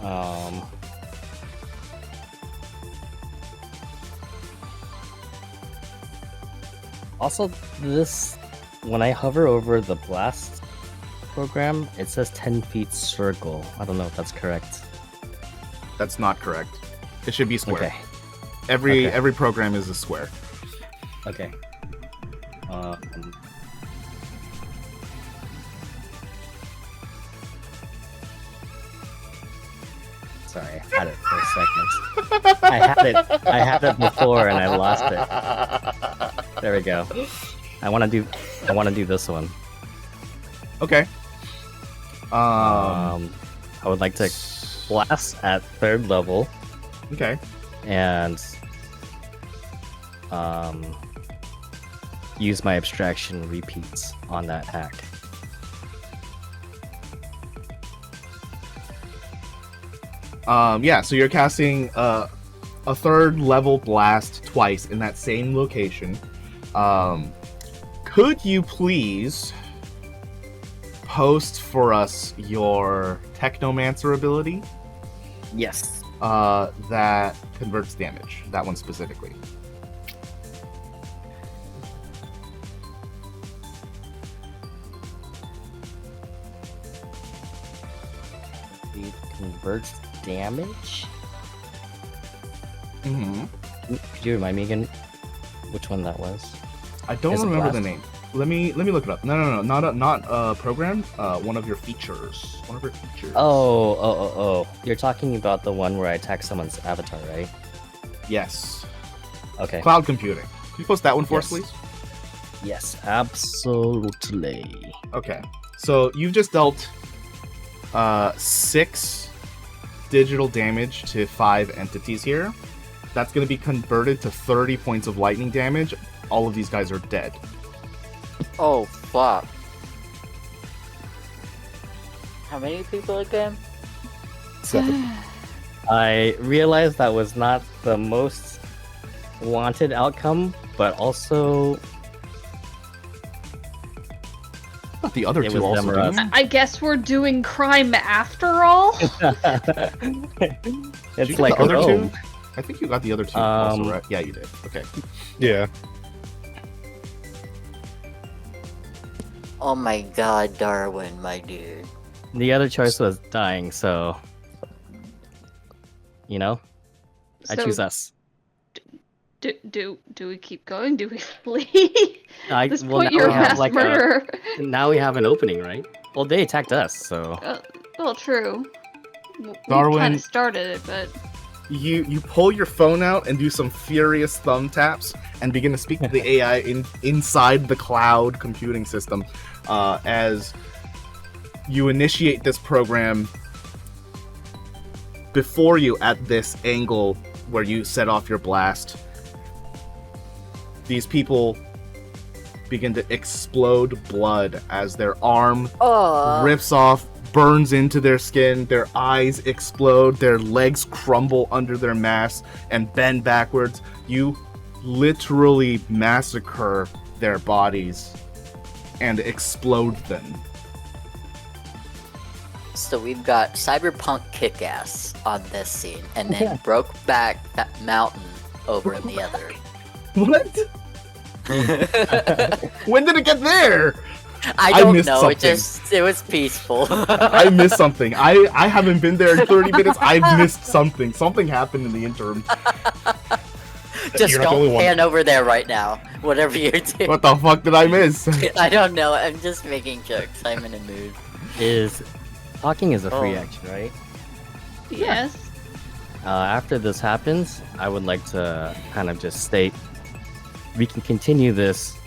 Also, this when I hover over the blast program, it says 10 feet circle. I don't know if that's correct. That's not correct. It should be square. Okay. Every program is a square. Okay. Sorry, I had it for a second. I had it before and I lost it. There we go. I want to do this one. Okay. I would like to blast at 3rd level Okay. and use my abstraction repeats on that hack. Yeah, so you're casting a 3rd level blast twice in that same location. Could you please post for us your Technomancer ability Yes. that converts damage? That one specifically. It converts damage? Mm-hmm. Could you remind me again which one that was? I don't Is it remember the blast? name. Let me look it up. No, not a program. One of your features. One of your features. Oh. You're talking about the one where I attack someone's avatar, right? Yes. Okay. Cloud computing. Can you post that one for us, Yes. please? Yes, absolutely. Okay. So you've just dealt 6 digital damage to 5 entities here. That's going to be converted to 30 points of lightning damage. All of these guys are dead. Oh, fuck. How many people again? 7. I realized that was not the most wanted outcome, but also But the other It 2 was also them or us. didn't. I guess we're doing crime after all. Did it's you like, get the other oh, 2? I think you got the other 2 also, right? Yeah, you did. Okay. Yeah. Oh my god, Darwin, my dude. the other choice was dying, so you know, I So choose us. Do we keep going? Do we flee? I, At this well, point, now you're a we have mass like murderer. now we have an opening, right? Well, they attacked us, so Well, true. We Darwin- kind of started it, but You pull your phone out and do some furious thumb taps and begin to speak to the AI inside the cloud computing system as you initiate this program. Before you, at this angle where you set off your blast, these people begin to explode blood as their arm Oh, rips off, burns into their skin, their eyes explode, their legs crumble under their mass and bend backwards. You literally massacre their bodies and explode them. So we've got Cyberpunk Kick-Ass on this scene, and then Brokeback Mountain over in the other. What? When did it get there? I don't missed know. something. It was peaceful. I missed something. I haven't been there in 30 minutes. I've missed something. Something happened in the interim. Just You're not the only don't one. pan over there right now. Whatever you're doing. What the fuck did I miss? I don't know. I'm just making jokes. I'm in a mood. Talking is a free Oh. action, right? Yes. After this happens, I would like to kind of just state we can continue this,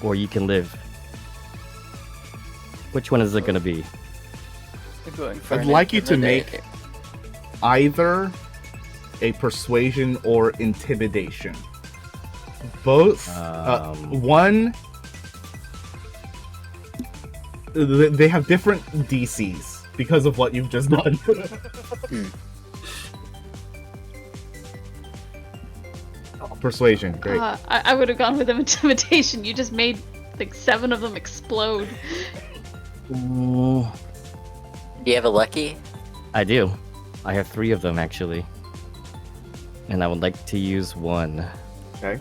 or you can live. Which one is it going to be? We're going for I'd an like you to intimidate. make either a persuasion or intimidation. Both. One. They have different DCs because of what you've just done. Persuasion, great. I would have gone with intimidation. You just made like 7 of them explode. Mm, Do you have a lucky? I do. I have 3 of them actually. And I would like to use one. Okay.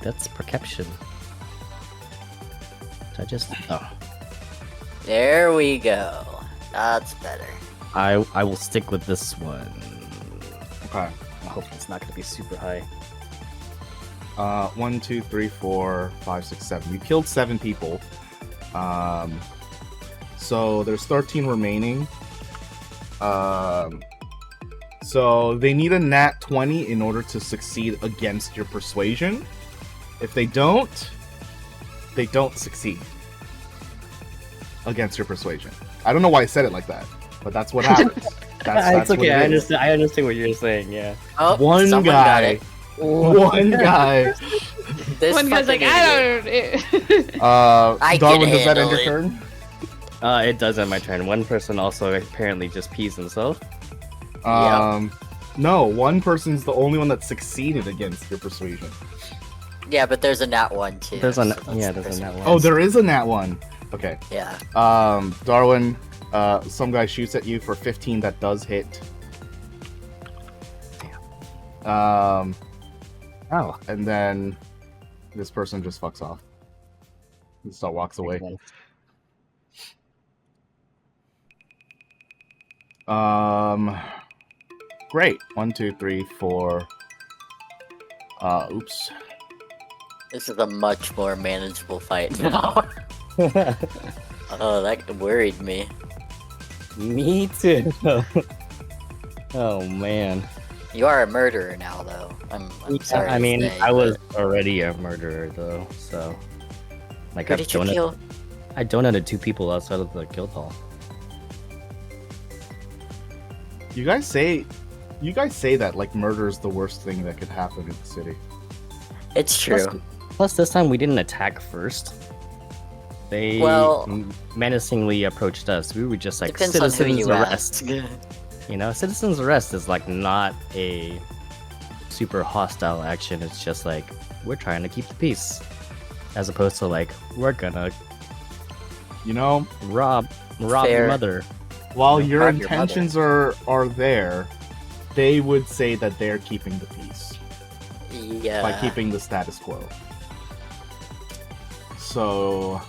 That's perception. So I just There we go. That's better. I will stick with this one. Okay. I hope it's not gonna be super high. 1, 2, 3, 4, 5, 6, 7. You killed 7 people. So there's 13 remaining. So they need a nat 20 in order to succeed against your persuasion. If they don't succeed against your persuasion. I don't know why I said it like that, but that's what happens. That's It's okay. what I it is. understand. I understand what you're saying. Yeah. Oh, One someone got guy. it. One guy. This One guy's like, fucking idiot. I don't. I Darwin, can does that end handle your it. turn? It does end my turn. One person also apparently just pees himself. No, one person's the only one that succeeded against your persuasion. Yeah, but there's a nat 1 too. There's so a that's yeah. the There's a person. nat one. Oh, there is a nat one. Okay. Yeah. Darwin, some guy shoots at you for 15. That does hit. Oh. And then this person just fucks off. And so walks away. Great. 1, 2, 3, 4. Oops. This is a much more manageable fight now. Oh, that worried me. Me too. Oh man. You are a murderer now, though. I'm sorry. I to mean, say, I was but- already a murderer though, so like Who did you kill? I donated 2 people outside of the guild hall. You guys say that like murder is the worst thing that could happen in the city. It's true. Plus, this time we didn't attack first. They Well- menacingly approached us. We were just like Depends on who citizens you arrest. ask. You know, citizens arrest is like not a super hostile action. It's just like we're trying to keep the peace, as opposed to like we're gonna You know, rob Fair. your mother. while Don't your harm your intentions are there, they would say that they're keeping the peace Yeah. by keeping the status quo. So,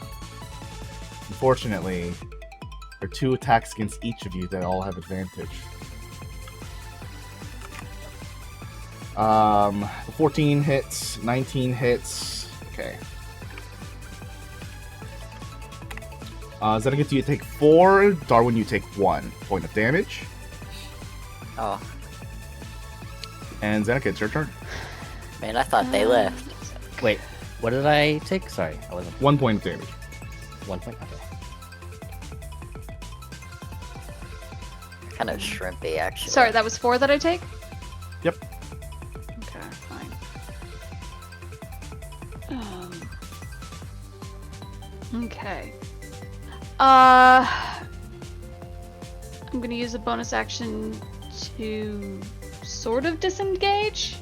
unfortunately, there are 2 attacks against each of you that all have advantage. 14 hits, 19 hits. Okay. Xenika, you take 4. Darwin, you take 1 point of damage. Oh, And Xenika, it's your turn. man, I thought they left. Wait, what did I take? Sorry, I wasn't 1 point of damage. 1 point. Okay. Kind of shrimpy, actually. Sorry, that was 4 that I take? Yep. Okay, fine. Okay. I'm gonna use a bonus action to sort of disengage,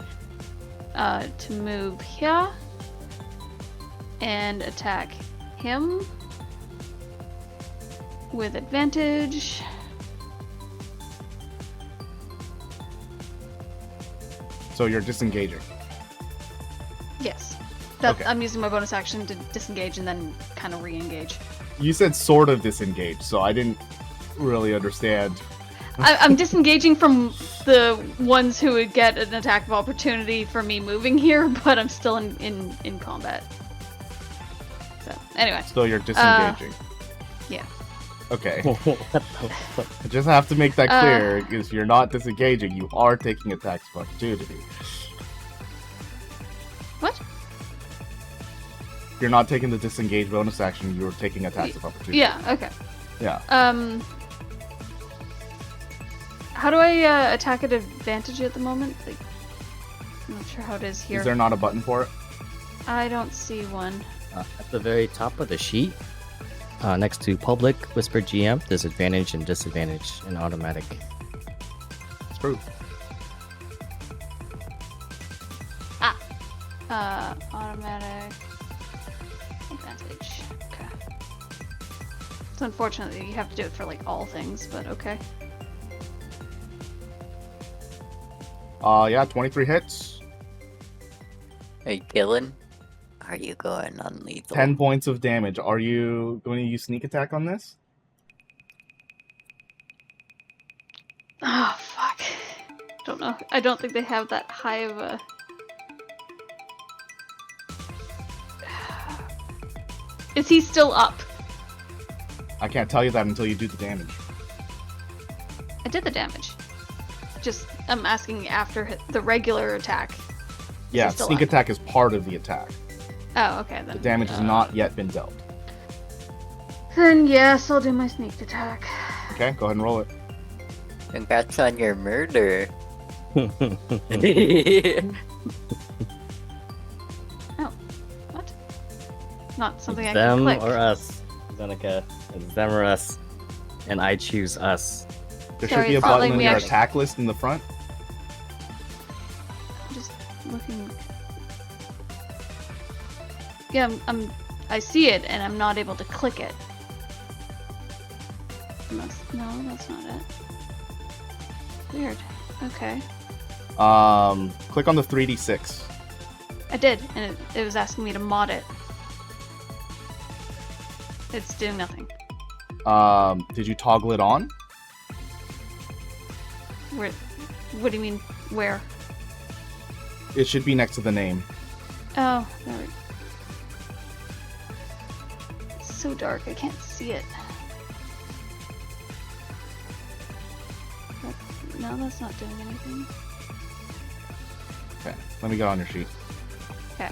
to move here and attack him with advantage. So you're disengaging. Yes. Okay. I'm using my bonus action to disengage and then kind of re-engage. You said sort of disengage, so I didn't really understand. I'm disengaging from the ones who would get an attack of opportunity for me moving here, but I'm still in combat. So, anyway. So you're disengaging. Yeah. Okay. What the fuck? I just have to make that clear, because you're not disengaging, you are taking attacks of opportunity. What? You're not taking the disengage bonus action, you're taking attacks of opportunity. Yeah, okay. Yeah. How do I attack at advantage at the moment? Like, I'm not sure how it is here. Is there not a button for it? I don't see one. At the very top of the sheet, next to public, whisper GM, there's advantage and disadvantage and automatic. It's true. Automatic advantage. Okay. So unfortunately, you have to do it for like all things, but okay. Yeah, 23 hits. Hey, Gillen, are you going on lethal? 10 points of damage. Are you going to use sneak attack on this? Oh, fuck. Don't know. I don't think they have that high of a... Is he still up? I can't tell you that until you do the damage. I did the damage. Just, I'm asking after the regular attack. Yeah, still sneak up? attack is part of the attack. Oh, okay then. The damage has not yet been dealt. Then yes, I'll do my sneak attack. Okay, go ahead and roll it. Congrats on your murder. Oh, what? Not something I can Them click. or us, Xenika. It's them or us. And I choose us. There Sorry, should be a it's not button like in we your actually- attack list in the front. I'm just looking. Yeah, I see it, and I'm not able to click it. No, that's not it. Weird. Okay. Click on the 3d6. I did, and it was asking me to mod it. It's doing nothing. Did you toggle it on? Where? What do you mean? Where? It should be next to the name. Oh, there we go. It's so dark, I can't see it. No, that's not doing anything. Okay, let me get on your sheet. Okay.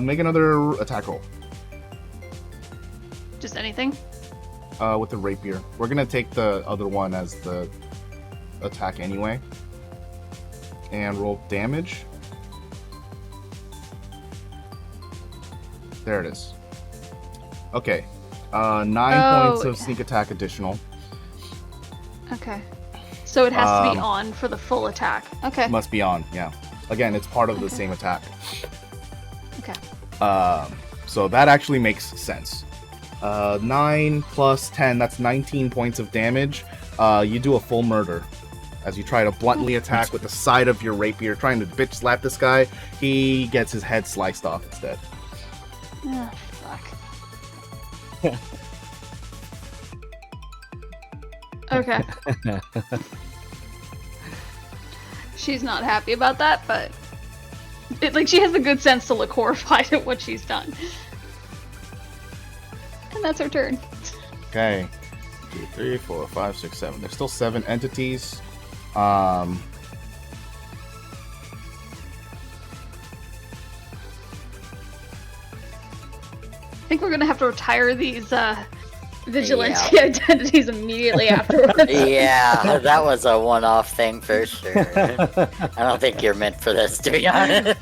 Make another attack roll. Just anything? With the rapier. We're gonna take the other one as the attack anyway. And roll damage. There it is. Okay. 9 points of okay. sneak attack additional. Okay. So it has to be Um, on for the full attack. Okay. Must be on, yeah. Again, it's part of the Okay. same attack. Okay. So that actually makes sense. 9 plus 10, that's 19 points of damage. You do a full murder. As you try to bluntly attack with the side of your rapier, trying to bitch slap this guy, he gets his head sliced off instead. Oh, fuck. Okay. She's not happy about that, but she has the good sense to look horrified at what she's done. And that's her turn. Okay. 2, 3, 4, 5, 6, 7. There's still 7 entities. I think we're gonna have to retire these vigilante identities immediately afterwards. Yeah, that was a one-off thing for sure. I don't think you're meant for this, to be honest.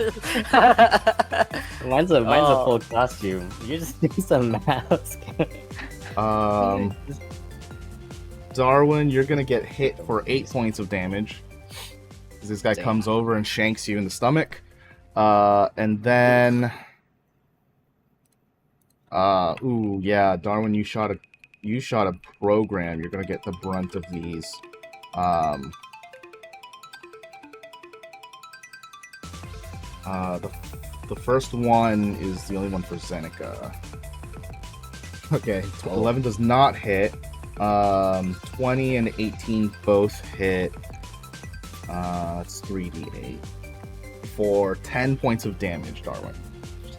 Mine's a full costume. You just use a mask. Darwin, you're gonna get hit for 8 points of damage. This guy comes over and shanks you in the stomach. And then... ooh, yeah, Darwin, you shot a program. You're gonna get the brunt of these. The first one is the only one for Xenika. Okay, 11 does not hit. 20 and 18 both hit. It's 3d8 for 10 points of damage, Darwin.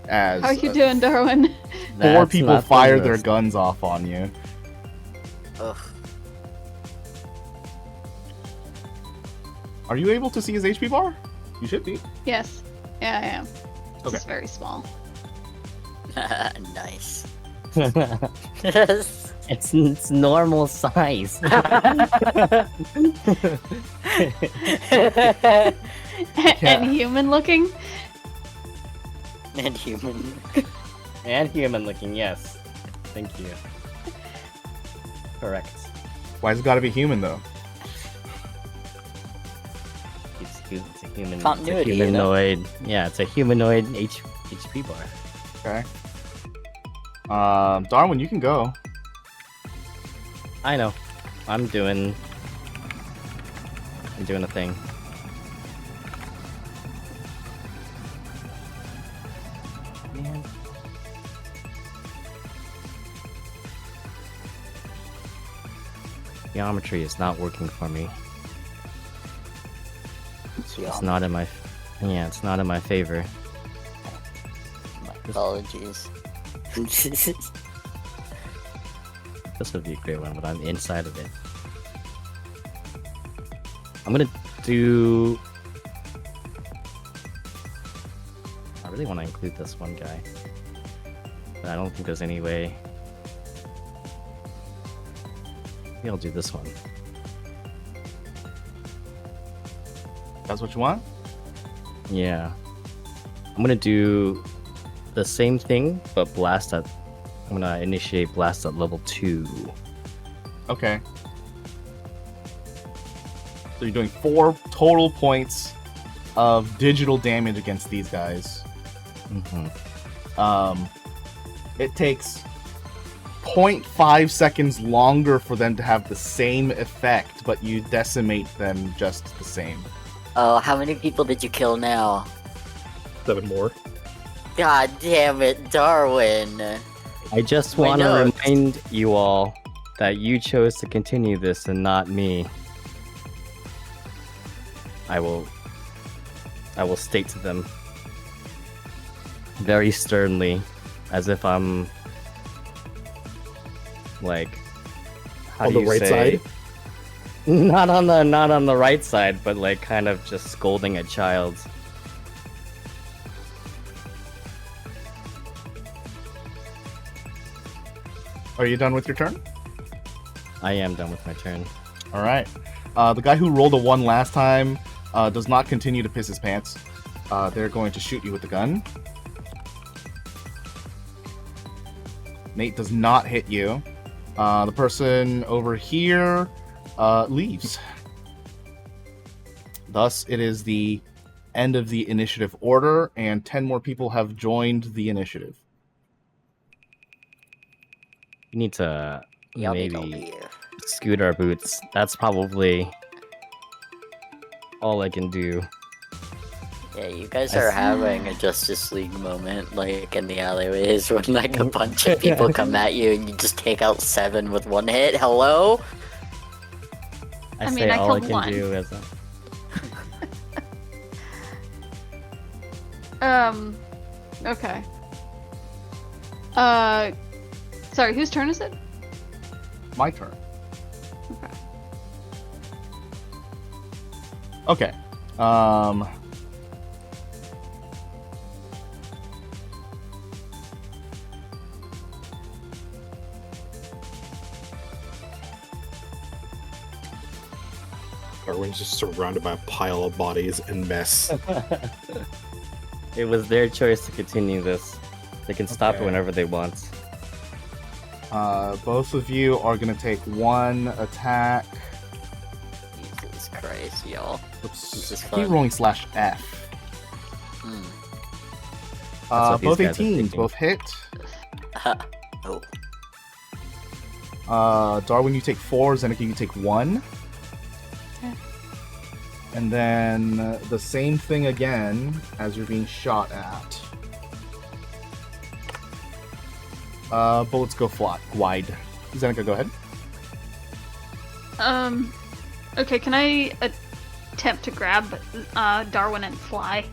As How you doing, Darwin? 4 people not fire the their worst. guns off on you. Ugh. Are you able to see his HP bar? You should be. Yes. Yeah, I am. Okay. It's very small. Nice. It's normal size. And human looking? And human. And human looking, yes. Thank you. Correct. Why's it gotta be human, though? It's a human. Continuity, it's a you know? humanoid. Yeah, it's a humanoid HP bar. Okay. Darwin, you can go. I know. I'm doing a thing. Man. Geometry is not working for me. It's not in my it's not in my favor. My apologies. This would be a great one, but I'm inside of it. I'm gonna do... I really want to include this one guy, but I don't think there's any way. Maybe I'll do this one. That's what you want? Yeah. I'm gonna do the same thing, but blast at... I'm gonna initiate blast at level 2. Okay. So you're doing 4 total points of digital damage against these guys. Mm-hmm. It takes 0.5 seconds longer for them to have the same effect, but you decimate them just the same. Oh, how many people did you kill now? 7 more. God damn it, Darwin. I just My want to notes. remind you all that you chose to continue this and not me. I will state to them very sternly, as if I'm like, how On do the you right say? side? Not on the right side, but like kind of just scolding a child. Are you done with your turn? I am done with my turn. All right. The guy who rolled a 1 last time does not continue to piss his pants. They're going to shoot you with the gun. Nate does not hit you. The person over here leaves. Thus, it is the end of the initiative order, and 10 more people have joined the initiative. We need to Yummy maybe gummy. scoot our boots. That's probably all I can do. Yeah, you guys are having a Justice League moment, like in the alleyways, when like a bunch of people come at you and you just take out 7 with 1 hit. Hello? I I say mean, I all I killed can one. do is Okay. Sorry, whose turn is it? My turn. Okay. Okay. Darwin's just surrounded by a pile of bodies and mess. It was their choice to continue this. They can stop it Okay. whenever they want. Both of you are gonna take 1 attack. Jesus Christ, y'all. Oops. This is Keep fun. rolling /F. Hmm. what these Both guys are 18s, thinking. both hit. Oh. Darwin, you take 4. Xenika, you take 1. Okay. And then the same thing again as you're being shot at. Bullets go wide. Xenika, go ahead. Okay, can I attempt to grab Darwin and fly?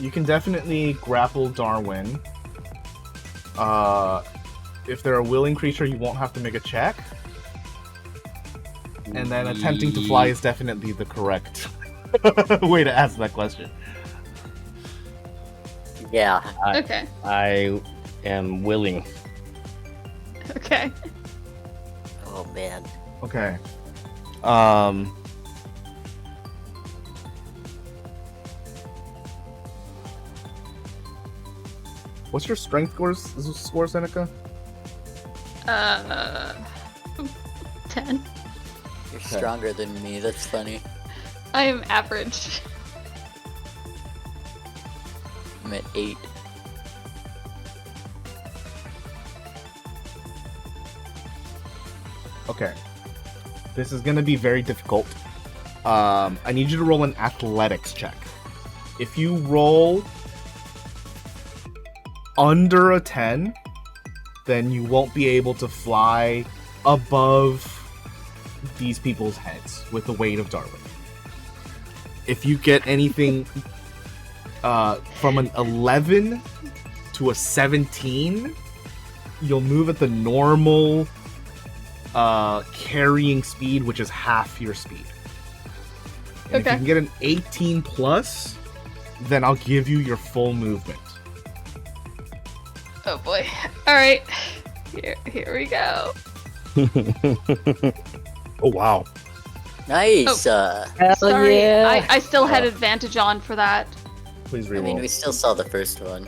You can definitely grapple Darwin. If they're a willing creature, you won't have to make a check. And then attempting to fly is definitely the correct way to ask that question. Yeah. Okay. I am willing. Okay. Oh man. Okay. What's your strength score, Xenika? 10. You're stronger than me. That's funny. I am average. I'm at 8. Okay. This is gonna be very difficult. I need you to roll an athletics check. If you roll under a 10, then you won't be able to fly above these people's heads with the weight of Darwin. If you get anything from an 11 to a 17, you'll move at the normal carrying speed, which is half your speed. And if Okay. you can get an 18 plus, then I'll give you your full movement. Oh boy. Alright. Here we go. Oh wow. Nice. Hell Sorry, yeah! I still had advantage on for that. Please I reroll. mean, we still saw the first one.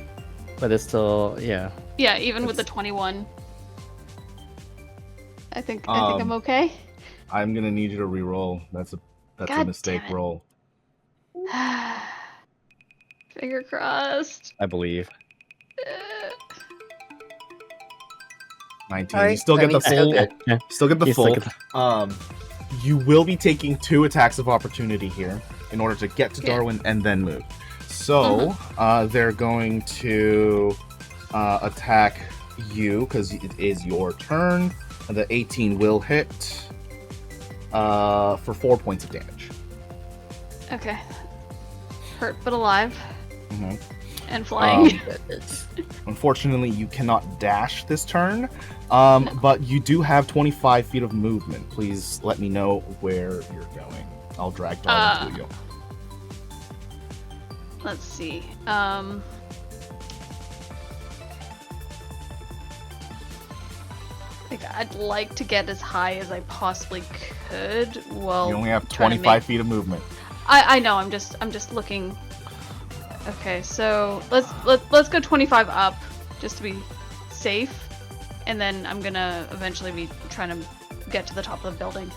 But it's still, yeah. Yeah, even with the 21. I think Um, I'm okay. I'm gonna need you to reroll. That's a God mistake damn it. roll. Finger crossed. I believe. 19. Alright, You still I get mean, the still full. good. Yeah. Still get the You still full. get the- You will be taking 2 attacks of opportunity here in order to get to Yeah. Darwin and then move. So they're going to attack you because it is your turn. And the 18 will hit for 4 points of damage. Okay. Hurt but alive. Mhm. And flying. It's Unfortunately, you cannot dash this turn, but you do have 25 feet of movement. Please let me know where you're going. I'll drag Darwin to you. Let's see. Like, I'd like to get as high as I possibly could. Well, You only have trying to 25 make- feet of movement. I know. I'm just looking. Okay, so let's go 25 up, just to be safe, and then I'm gonna eventually be trying to get to the top of the building.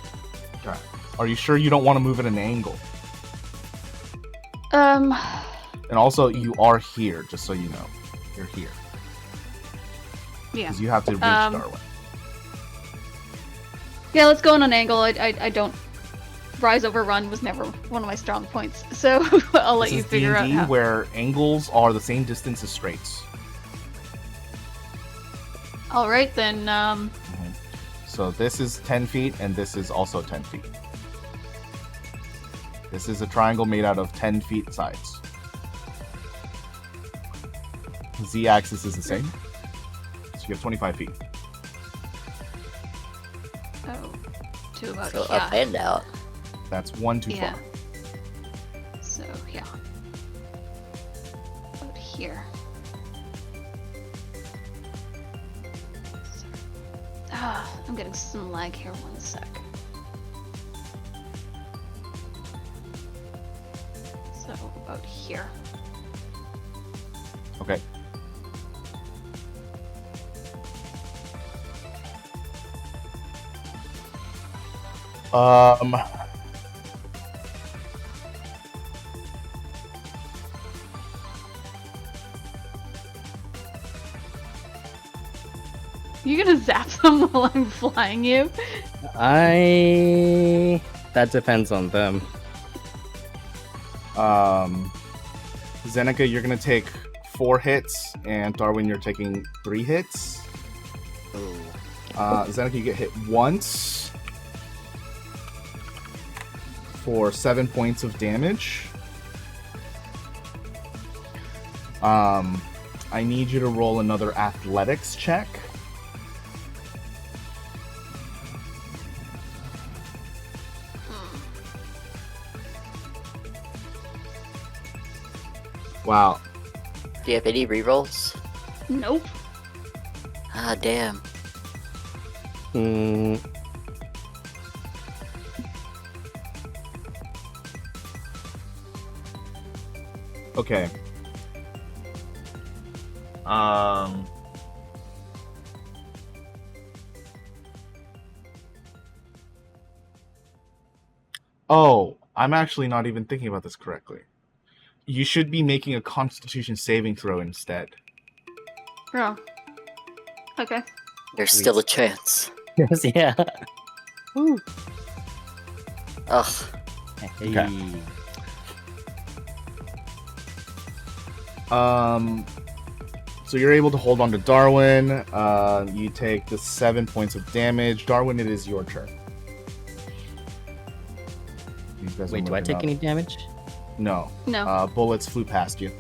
Okay. Are you sure you don't want to move at an angle? Um, And also, you are here, just so you know. You're here. yeah, Because you have to reach Um, Darwin. yeah. Let's go on an angle. I don't. Rise over run was never one of my strong points, so I'll let This you is figure out D&D how. where angles are the same distance as straights. All right then. So this is 10 feet, and this is also 10 feet. This is a triangle made out of 10 feet sides. Z-axis is the same. So you have 25 feet. Oh, to about so here. up and out. That's one too Yeah. far. So yeah, about here. I'm getting some lag here. 1 sec. So about here. Okay. You gonna zap them while I'm flying you? That depends on them. Xenika, you're gonna take 4 hits, and Darwin, you're taking 3 hits. Ooh. Xenika, you get hit once for 7 points of damage. I need you to roll another athletics check. Wow. Do you have any rerolls? Nope. Ah, damn. Mm, Okay. Oh, I'm actually not even thinking about this correctly. You should be making a Constitution saving throw instead. Oh. Okay. There's still a chance. yes, yeah. Woo. Ugh. Okay. So you're able to hold on to Darwin. You take the 7 points of damage. Darwin, it is your turn. You guys are Wait, do I moving take up. any damage? No. No. Bullets flew past you.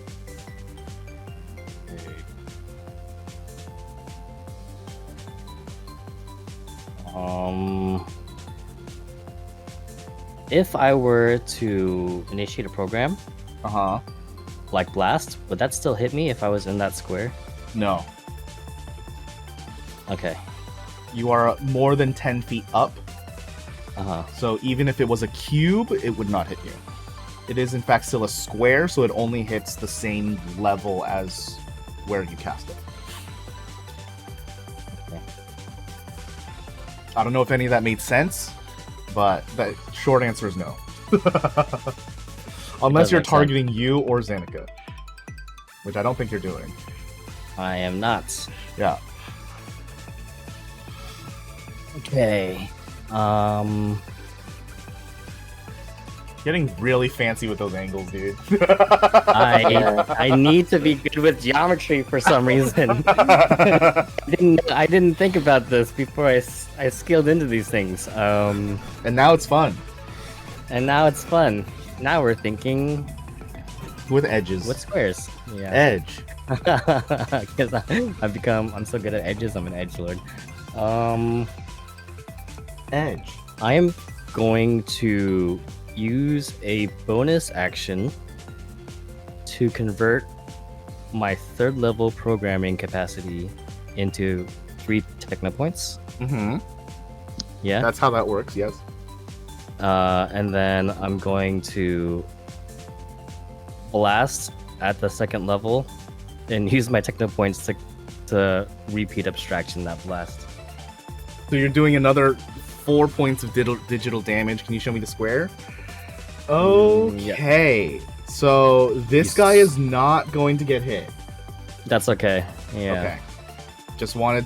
If I were to initiate a program, Uh-huh. like Blast, would that still hit me if I was in that square? No. Okay. You are more than 10 feet up, Uh-huh. so even if it was a cube, it would not hit you. It is in fact still a square, so it only hits the same level as where you cast it. Okay. I don't know if any of that made sense, but the short answer is no. Unless does you're make sense. targeting you or Xenika, which I don't think you're doing. I am not. Yeah. Okay. Getting really fancy with those angles, dude. I need to be good with geometry for some reason. I didn't think about this before I skilled into these things. And now it's fun. And now it's fun. Now we're thinking With edges. with squares. Yeah. edge? Because I'm so good at edges. I'm an edge lord. Edge. I am going to use a bonus action to convert my 3rd level programming capacity into 3 techno points. Mm-hmm. Yeah. That's how that works, yes. And then I'm going to blast at the 2nd level and use my techno points to repeat abstraction that blast. So you're doing another 4 points of digital damage. Can you show me the square? Yeah. Okay. So this guy is not going to get hit. That's okay. Yeah. Okay. Just wanted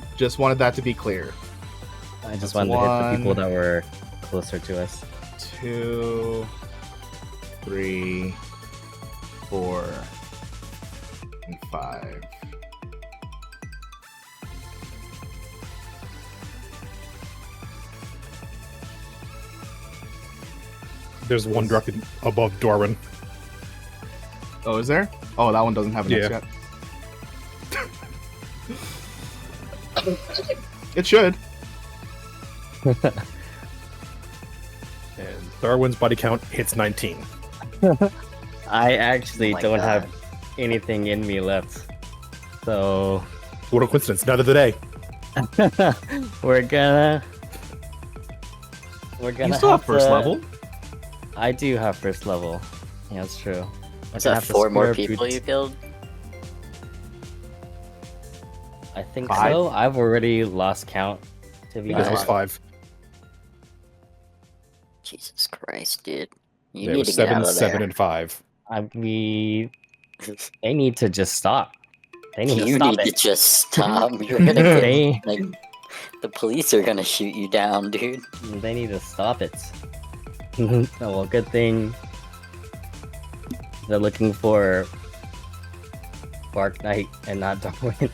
that to be clear. I just That's wanted to hit the people 1, that were closer to us. 2, 3, 4, and 5. There's one directed above Darwin. Oh, is there? Oh, that one doesn't have an X Yeah. yet. It should. And Darwin's body count hits 19. I actually Oh my don't God. have anything in me left. So What a coincidence. Neither did I. We're gonna. You still have first level. I do have first level. Yeah, that's true. Is that 4 more people you killed? I think 5? so. I've already lost count. To be Because it was honest. 5. Jesus Christ, dude. You There need was to get 7, out of 7, there. and 5. They need to just stop. They need to You stop need to it. just stop. You're gonna get, They, like, the police are gonna shoot you down, dude. they need to stop it. Oh, well, good thing they're looking for Dark Knight and not Darwin.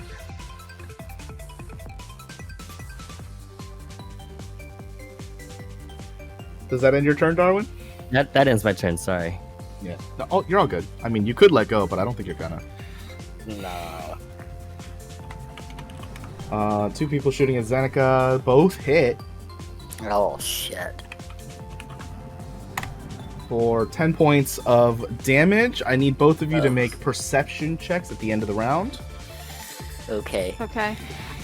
Does that end your turn, Darwin? That ends my turn. Sorry. Yeah. No, oh, you're all good. I mean, you could let go, but I don't think you're gonna. No. 2 people shooting at Xenika. Both hit Oh, shit. for 10 points of damage. I need both of you to make perception checks at the end of the round. Okay. Okay.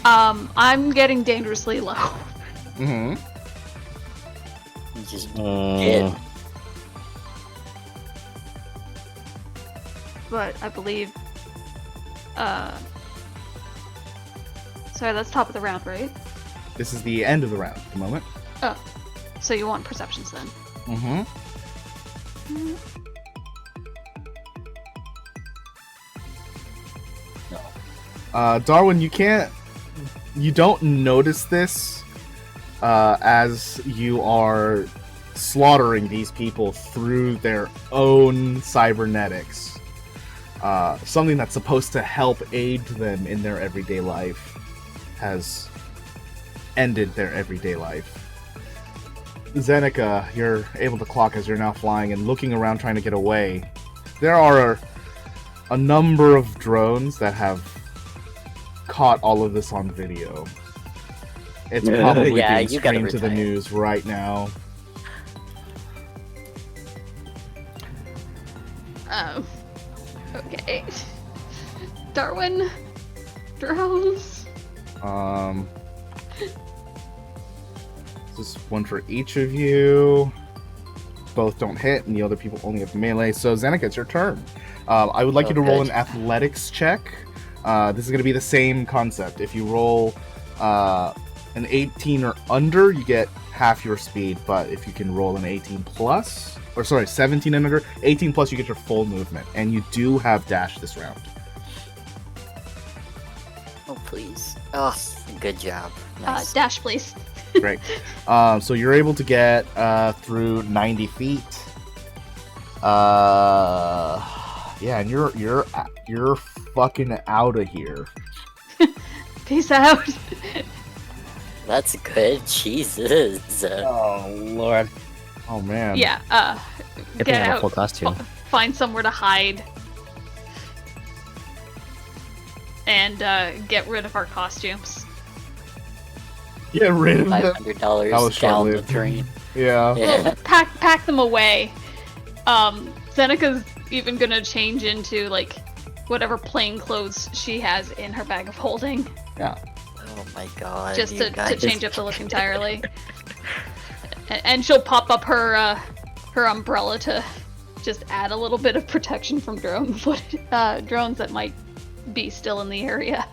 I'm getting dangerously low. Mm-hmm. Just Mm, hit. But I believe. Sorry, that's top of the round, right? This is the end of the round at the moment. Oh. So you want perceptions then? Mm-hmm. Darwin, you don't notice this as you are slaughtering these people through their own cybernetics. Something that's supposed to help aid them in their everyday life has ended their everyday life. Xenika, you're able to clock as you're now flying and looking around trying to get away. There are a number of drones that have caught all of this on video. It's probably Yeah, being you gotta streamed to the retire. news right now. Okay. Darwin. Drones. Just one for each of you. Both don't hit, and the other people only have melee. So Xenika, it's your turn. I would like you to roll good. an athletics check. This is going to be the same concept. If you roll an 18 or under, you get half your speed. But if you can roll an 18 plus, or sorry, 17 and under, 18 plus, you get your full movement. And you do have dash this round. Oh, please. Oh, good job. Nice. Dash, please. Great. So you're able to get through 90 feet. Yeah, and you're fucking out of here. Peace out. That's good. Jesus. Oh lord. Oh man. Yeah. Good thing Get I have a full out. costume. Find somewhere to hide. And get rid of our costumes. Get rid of them. $500 That was down the short-lived. drain. Yeah. Yeah. Pack them away. Zenika's even gonna change into like whatever plain clothes she has in her bag of holding, Yeah. Oh my god. just you to guys. change up the look entirely. And she'll pop up her her umbrella to just add a little bit of protection from drones that might be still in the area.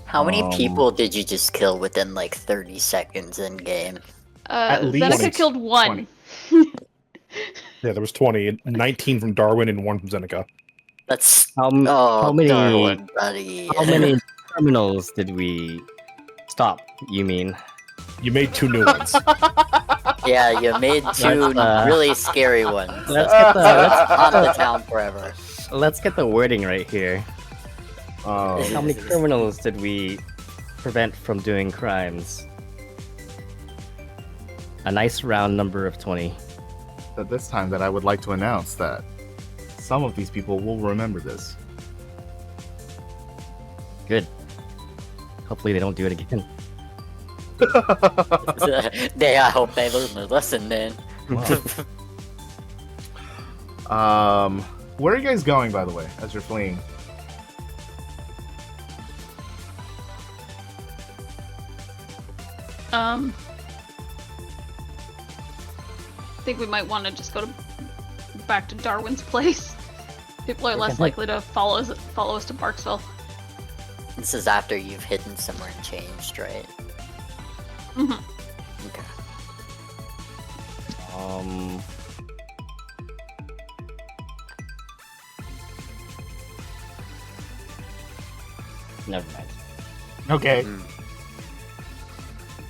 How many people did you just kill within like 30 seconds in game? At least Zenika 20. killed one. Yeah, there was 20, 19 from Darwin and 1 from Xenika. That's How oh, many Darwin, buddy. how many terminals did we stop? You mean? You made 2 new ones. Yeah, you made 2 Let's, really scary ones. Let's get the Haunt the town forever. let's get the wording right here. Oh. How many criminals did we prevent from doing crimes? A nice round number of 20. At this time, that I would like to announce that some of these people will remember this. Good. Hopefully they don't do it again. I hope they learn the lesson, man. Where are you guys going, by the way, as you're fleeing? I think we might want to just go back to Darwin's place. People are less likely to follow us to Barksville. This is after you've hidden somewhere and changed, right? Mm-hmm. Okay. Never mind. Okay.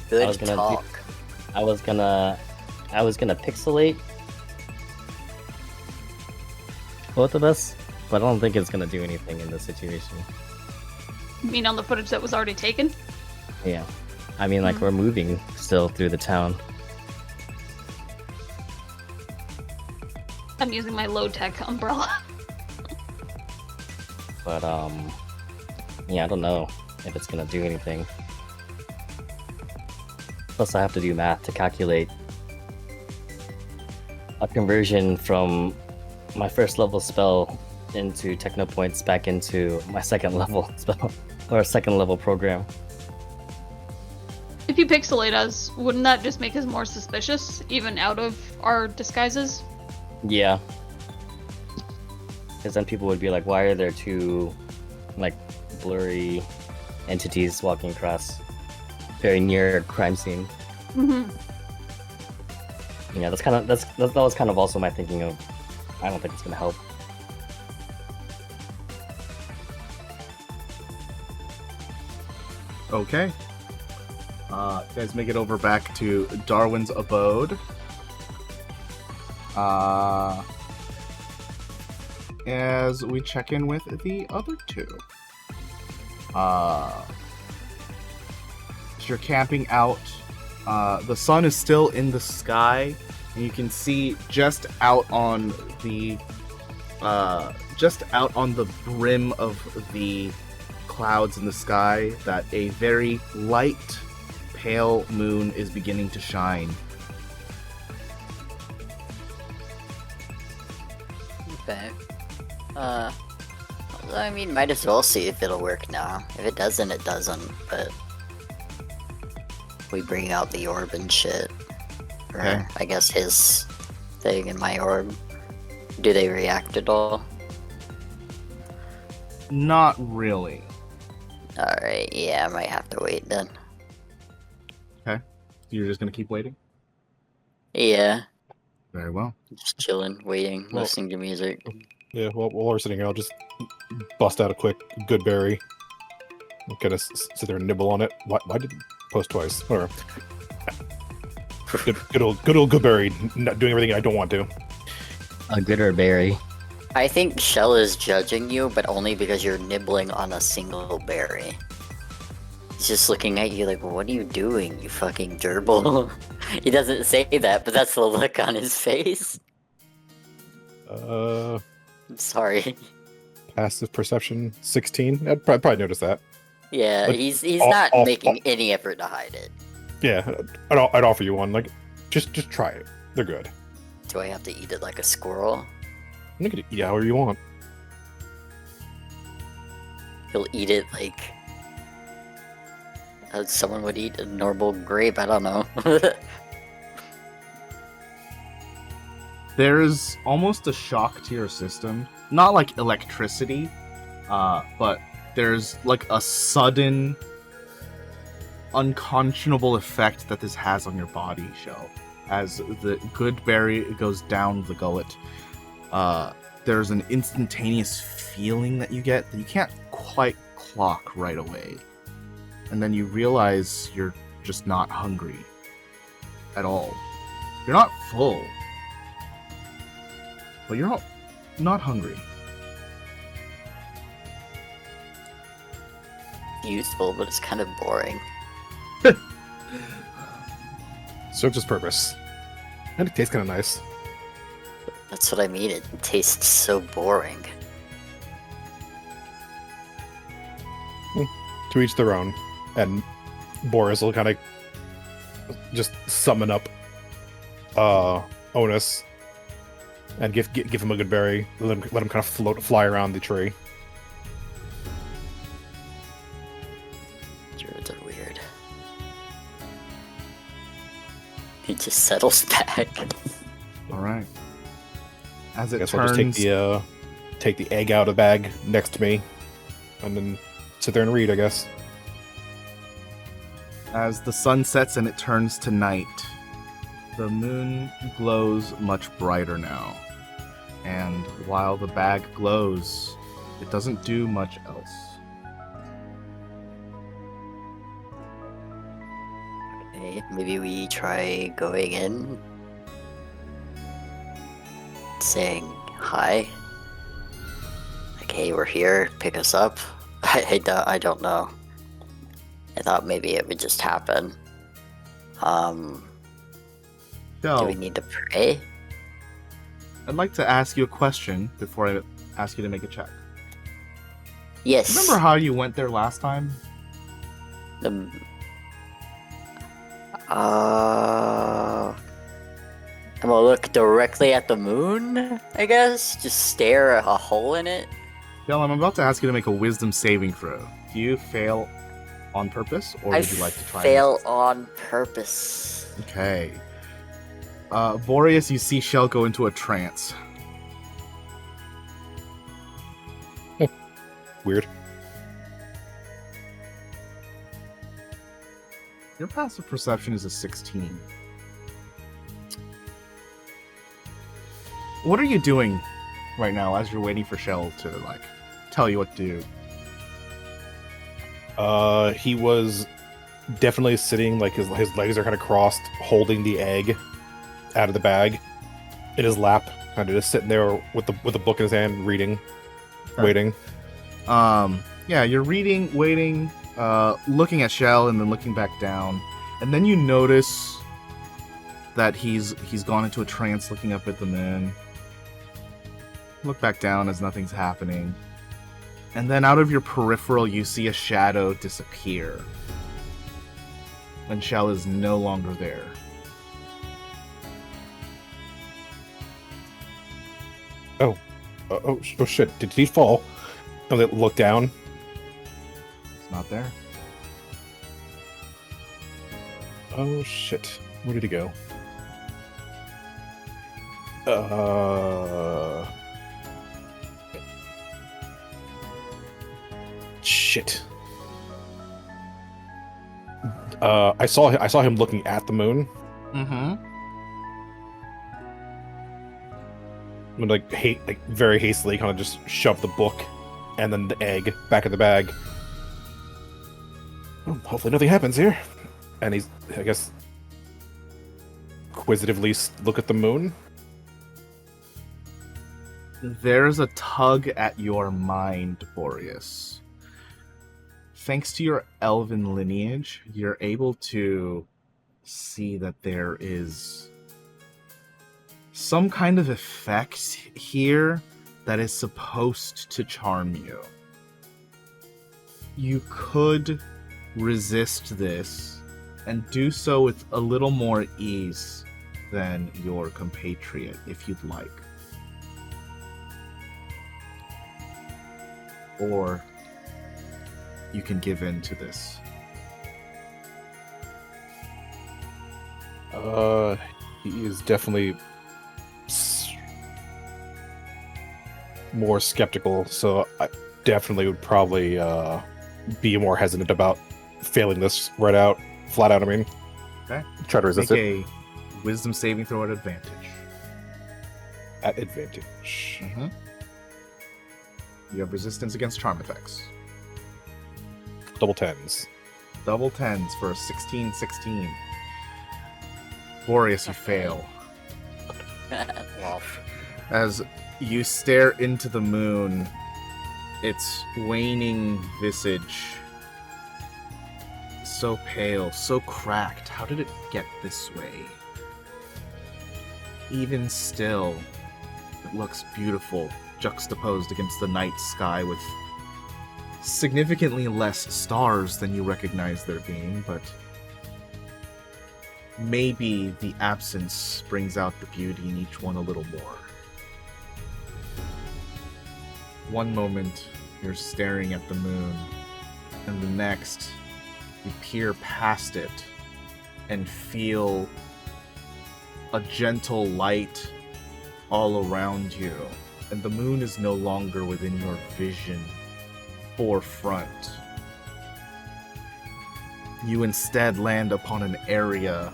Good was gonna talk. I was gonna pixelate both of us, but I don't think it's gonna do anything in this situation. You mean on the footage that was already taken? Yeah. I mean, like, we're moving still through the town. I'm using my low-tech umbrella. But, yeah, I don't know if it's gonna do anything. Plus, I have to do math to calculate a conversion from my first level spell into techno points back into my second level spell, or second level program. If you pixelate us, wouldn't that just make us more suspicious, even out of our disguises? Yeah. Because then people would be like, why are there two, like, blurry entities walking across very near a crime scene? Mm-hmm. Yeah, that was kind of also my thinking of, I don't think it's gonna help. Okay. You guys make it over back to Darwin's abode. As we check in with the other two. As you're camping out, the sun is still in the sky, and you can see just out on the brim of the clouds in the sky that a very light, pale moon is beginning to shine. Okay. I mean, might as well see if it'll work now. If it doesn't, it doesn't, but we bring out the orb and shit. Or, Okay. I guess his thing and my orb. Do they react at all? Not really. Alright, yeah, I might have to wait then. You're just gonna keep waiting? Yeah, Very well. just chilling, waiting, Well- listening to music. Yeah, while we're sitting here, I'll just bust out a quick good berry. Kind of sit there and nibble on it. Why did you post twice? Or good old good berry, not doing everything I don't want to. A gooder berry. I think Shell is judging you, but only because you're nibbling on a single berry. He's just looking at you like, what are you doing, you fucking gerbil? He doesn't say that, but that's the look on his face. I'm sorry. Passive perception 16. I'd probably notice that. Yeah, But he's all- not all- making any effort to hide it. Yeah, I'd offer you one. Like, just try it. They're good. Do I have to eat it like a squirrel? You can eat however you want. He'll eat it like someone would eat a normal grape. I don't know. There's almost a shock to your system. Not like electricity, but there's like a sudden, unconscionable effect that this has on your body, Shell. As the good berry goes down the gullet, there's an instantaneous feeling that you get that you can't quite clock right away. And then you realize you're just not hungry at all. You're not full, but you're not hungry. Useful, but it's kind of boring. Serves its purpose. And it tastes kind of nice. That's what I mean. It tastes so boring. To each their own. And Boreas will kind of just summon up Onus and give him a good berry. Let him kind of fly around the tree. Druids are weird. He just settles back. All right. As it Guess turns, I'll just take the egg out of the bag next to me, and then sit there and read, I guess. as the sun sets and it turns to night, the moon glows much brighter now. And while the bag glows, it doesn't do much else. Okay, maybe we try going in, saying hi. Like, hey, we're here. Pick us up. I don't know. I thought maybe it would just happen. Do So, we need to pray? I'd like to ask you a question before I ask you to make a check. Yes. Remember how you went there last time? I'm gonna look directly at the moon, I guess. Just stare at a hole in it. Del, I'm about to ask you to make a wisdom saving throw. Do you fail on purpose, or would you like to try? Fail on purpose. Okay. Boreas, you see Shell go into a trance. Weird. Your passive perception is a 16. What are you doing right now as you're waiting for Shell to, like, tell you what to do? He was definitely sitting, like his legs are kind of crossed, holding the egg out of the bag in his lap, kind of just sitting there with the book in his hand, reading, waiting. Yeah, you're reading, waiting, looking at Shell, and then looking back down, and then you notice that he's gone into a trance, looking up at the moon. Look back down as nothing's happening, and then out of your peripheral, you see a shadow disappear, and Shell is no longer there. Oh shit! Did he fall? And they look down. It's not there. Oh shit! Where did he go? Shit. I saw him looking at the moon. Mm-hmm. Like very hastily, kind of just shoved the book and then the egg back in the bag. Well, hopefully nothing happens here. And he's, I guess, inquisitively look at the moon. There's a tug at your mind, Boreas. Thanks to your elven lineage, you're able to see that there is some kind of effect here that is supposed to charm you. You could resist this and do so with a little more ease than your compatriot, if you'd like. Or you can give in to this. He is definitely more skeptical, so I definitely would probably be more hesitant about failing this flat out. I mean, Okay. Try to resist Make it a wisdom saving throw at advantage. at advantage. Mm-hmm. You have resistance against charm effects. Double tens. Double tens for a 16-16. Boreas, you fail. Well, As you stare into the moon, its waning visage, so pale, so cracked. How did it get this way? Even still, it looks beautiful, juxtaposed against the night sky with significantly less stars than you recognize there being, but maybe the absence brings out the beauty in each one a little more. One moment, you're staring at the moon, and the next, you peer past it and feel a gentle light all around you, and the moon is no longer within your vision forefront. You instead land upon an area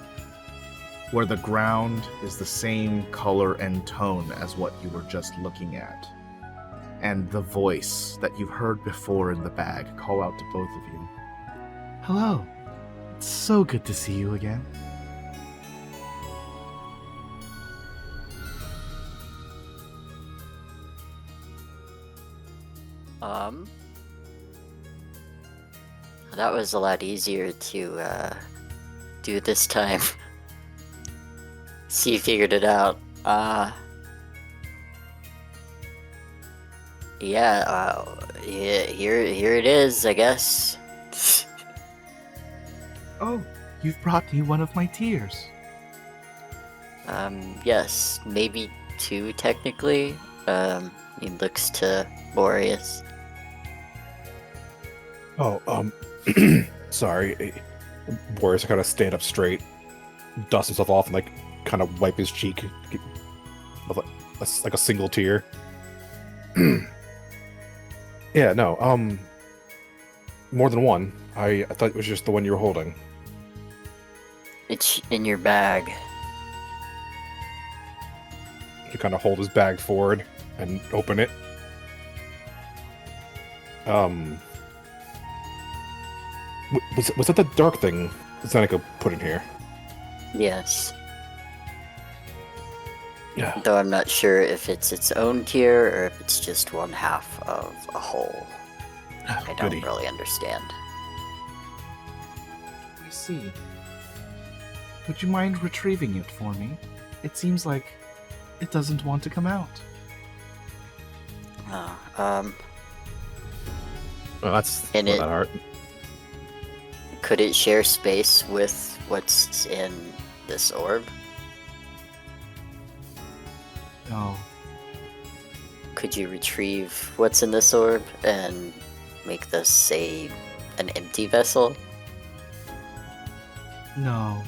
where the ground is the same color and tone as what you were just looking at. And the voice that you've heard before in the bag call out to both of you. Hello. It's so good to see you again. That was a lot easier to do this time. So you figured it out. Yeah, here it is, I guess. Oh, you've brought me one of my tears. Yes, maybe two technically. He looks to Boreas. Oh, sorry. Boris kind of stand up straight, dust himself off, and like kind of wipe his cheek with like a single tear. Yeah, no. More than one. I thought it was just the one you were holding. It's in your bag. You kind of hold his bag forward and open it. Was that the dark thing Xenika put in here? Yes. Yeah. Though I'm not sure if it's its own tier or if it's just one half of a whole. I don't Goody. really understand. I see. Would you mind retrieving it for me? It seems like it doesn't want to come out. Oh, Well, that's And not it- that hard. could it share space with what's in this orb? No. Could you retrieve what's in this orb and make this, say, an empty vessel? No.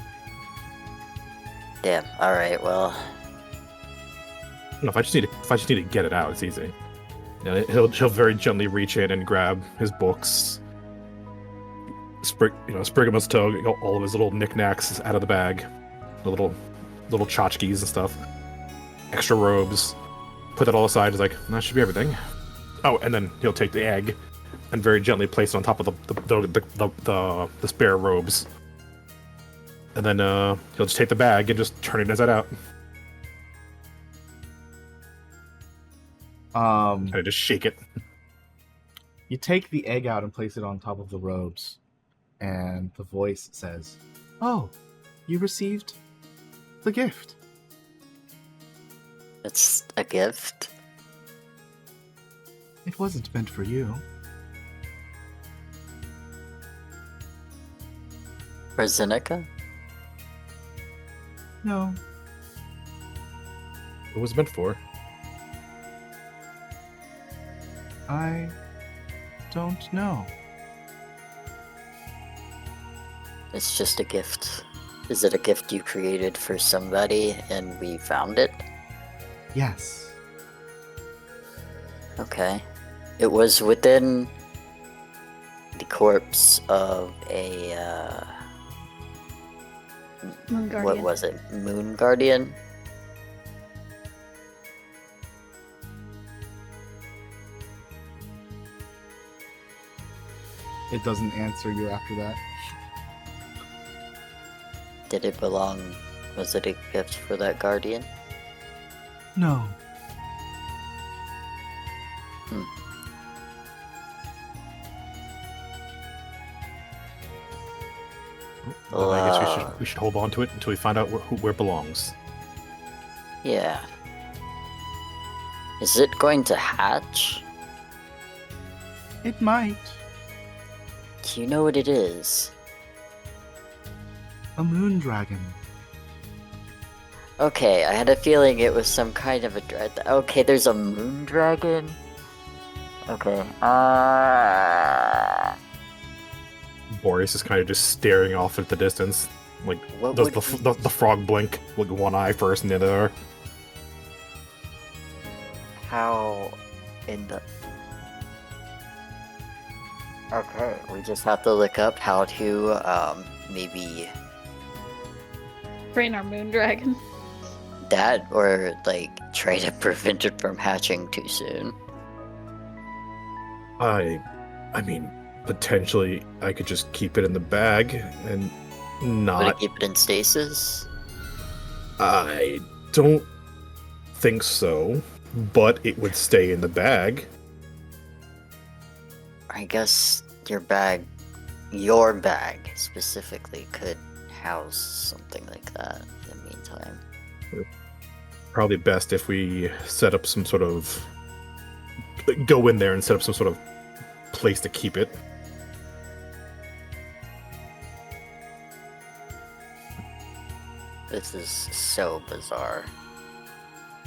Damn, alright, well, No, if I just need to get it out, it's easy. You know, he'll very gently reach in and grab his books, sprig him his toe, get all of his little knickknacks out of the bag, the little tchotchkes and stuff, extra robes, put that all aside. He's like, that should be everything. Oh, and then he'll take the egg and very gently place it on top of the spare robes, and then he'll just take the bag and just turn it inside out. Kind of just shake it. You take the egg out and place it on top of the robes, and the voice says, "Oh, you received the gift." it's a gift. It wasn't meant for you. For Xenika? No. What was it meant for? I don't know. It's just a gift. Is it a gift you created for somebody and we found it? Yes. Okay. It was within the corpse of a, Moon Guardian. what was it? Moon Guardian? It doesn't answer you after that. Did it belong? Was it a gift for that guardian? No. Then I guess we should hold on to it until we find out where it belongs. Yeah. Is it going to hatch? It might. Do you know what it is? A moon dragon. Okay, I had a feeling it was some kind of a okay, there's a moon dragon? Okay, Boreas is kind of just staring off at the distance. Like, What does would the frog blink like one eye first and the other? How in the... Okay, we just have to look up how to, maybe Train our moon dragon. that, or, like, try to prevent it from hatching too soon. I mean, potentially I could just keep it in the bag and Would not. it keep it in stasis? I don't think so, but it would stay in the bag. I guess your bag specifically could house something like that in the meantime. Probably best if we set up some sort of go in there and set up some sort of place to keep it. This is so bizarre.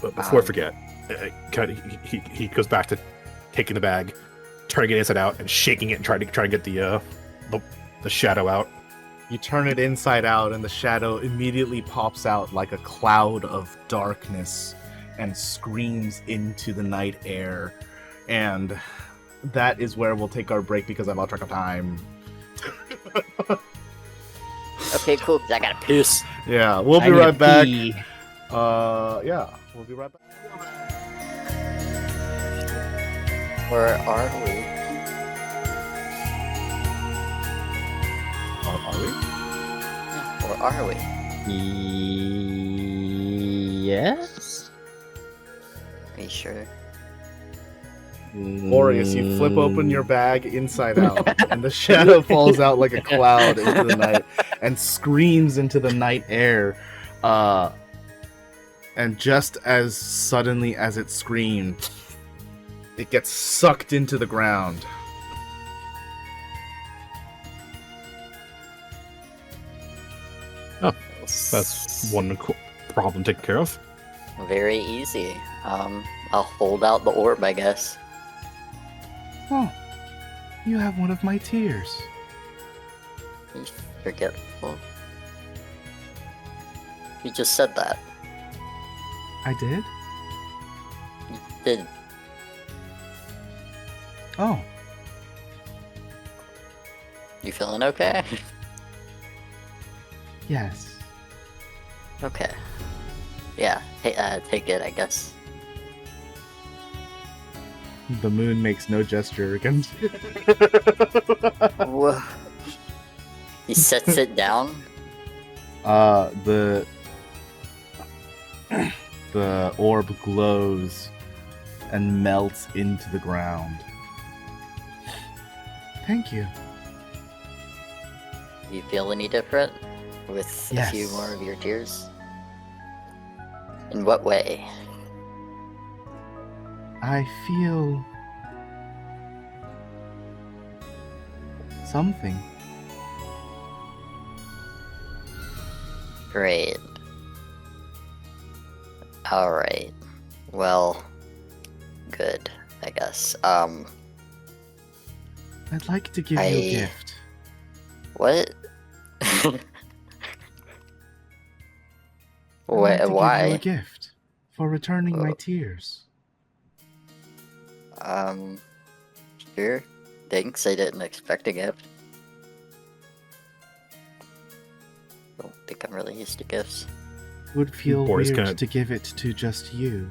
But before I forget, he goes back to taking the bag, turning it inside out, and shaking it and trying to get the shadow out. You turn it inside out, and the shadow immediately pops out like a cloud of darkness and screams into the night air. And that is where we'll take our break because I've lost track of time. Okay, cool, 'cause I gotta piss. Yeah, we'll I be need right to back. pee. Yeah, we'll be right back. Where are we? Are we? Where are we? Yes. Are you sure? Boreas, you flip open your bag inside out, and the shadow falls out like a cloud into the night and screams into the night air. And just as suddenly as it screamed, it gets sucked into the ground. That's one problem taken care of. Very easy. I'll hold out the orb, I guess. Oh, you have one of my tears. You forgetful. You just said that. I did? You did. Oh, You feeling okay? yes. Okay. Yeah, take it, I guess. The moon makes no gesture against Whoa. He sets it down. the orb glows and melts into the ground. Thank you. You feel any different with a few Yes. more of your tears? In what way? I feel something. Great. Alright. Well, good, I guess. I'd like to give you a I- gift. What? I'd like to give you Why? a gift for returning my Oh. tears. Sure. Thanks, I didn't expect a gift. Don't think I'm really used to gifts. Would feel Boris weird kinda- to give it to just you.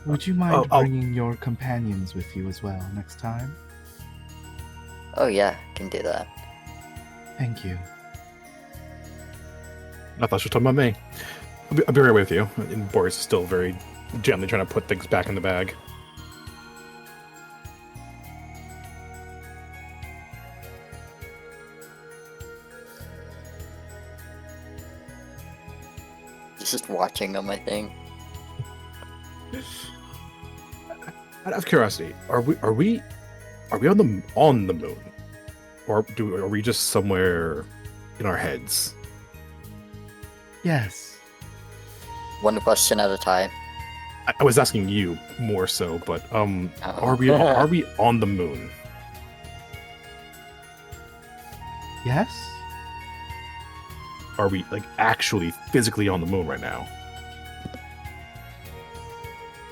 Would you mind I'll- bringing your companions with you as well next time? Oh yeah, can do that. Thank you. I thought she was talking about me. I'll be right with you. And Boris is still very gently trying to put things back in the bag. Just watching on my thing. Out of curiosity, are we on the moon, or are we just somewhere in our heads? Yes. One question at a time. I was asking you more so, but Oh. are we on the moon? Yes? are we like actually physically on the moon right now?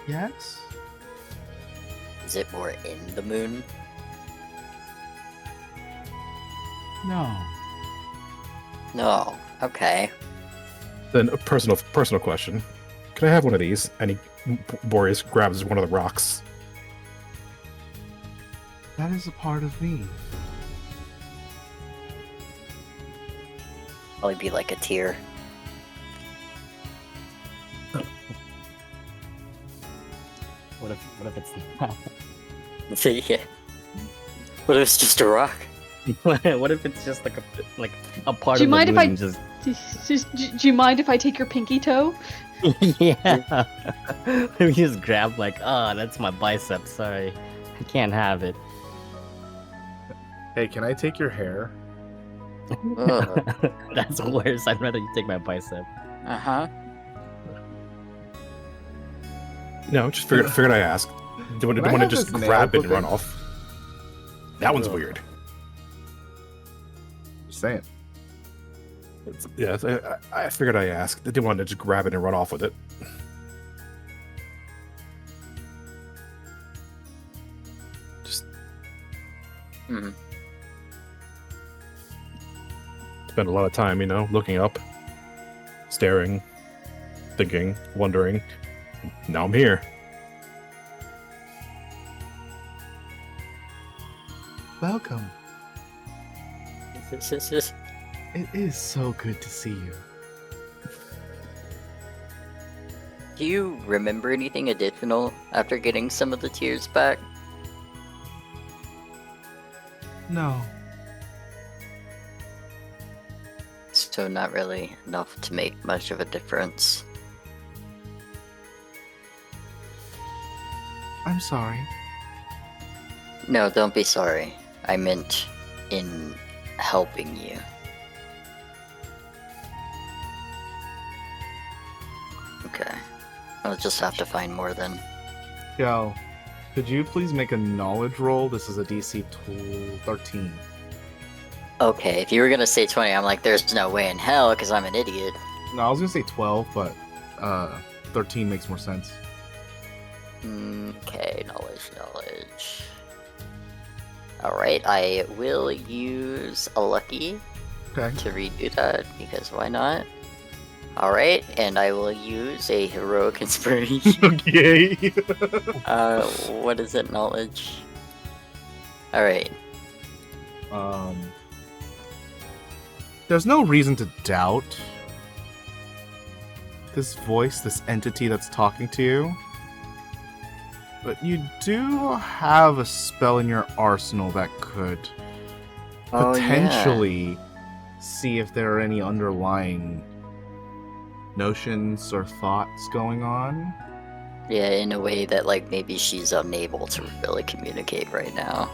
Yes? Is it more in the moon? No. No. Okay. Then a personal question. Can I have one of these? And Boreas grabs one of the rocks. That is a part of me. Probably be like a tear. What if it's not? Yeah. What if it's just a rock? What if it's just like a part Do you of the mind if moon I- just Do you mind if I take your pinky toe? yeah. We just grab like, oh, that's my bicep. Sorry, I can't have it. Hey, can I take your hair? Ugh. That's worse. I'd rather you take my bicep. Uh-huh. No, just figured I ask. Do you Can I want to have just this nail grab it and clipping? run off? That one's Ugh. weird. Just saying. Yes, I figured I asked. Did you want to just grab it and run off with it? Just Mhm. spend a lot of time, looking up, staring, thinking, wondering. Now I'm here. Welcome. This. It is so good to see you. Do you remember anything additional after getting some of the tears back? No. So not really enough to make much of a difference. I'm sorry. No, don't be sorry. I meant in helping you. Okay. I'll just have to find more then. Yo, could you please make a knowledge roll? This is a DC 13. Okay, if you were gonna say 20, I'm like, there's no way in hell, because I'm an idiot. No, I was gonna say 12, but 13 makes more sense. Okay, knowledge. Alright, I will use a lucky Okay. to redo that, because why not? Alright, and I will use a heroic inspiration. Okay. What is it, knowledge? Alright. There's no reason to doubt this voice, this entity that's talking to you. But you do have a spell in your arsenal that could Oh, potentially see if there are any underlying notions or thoughts going on. Yeah, in a way that, like, maybe she's unable to really communicate right now.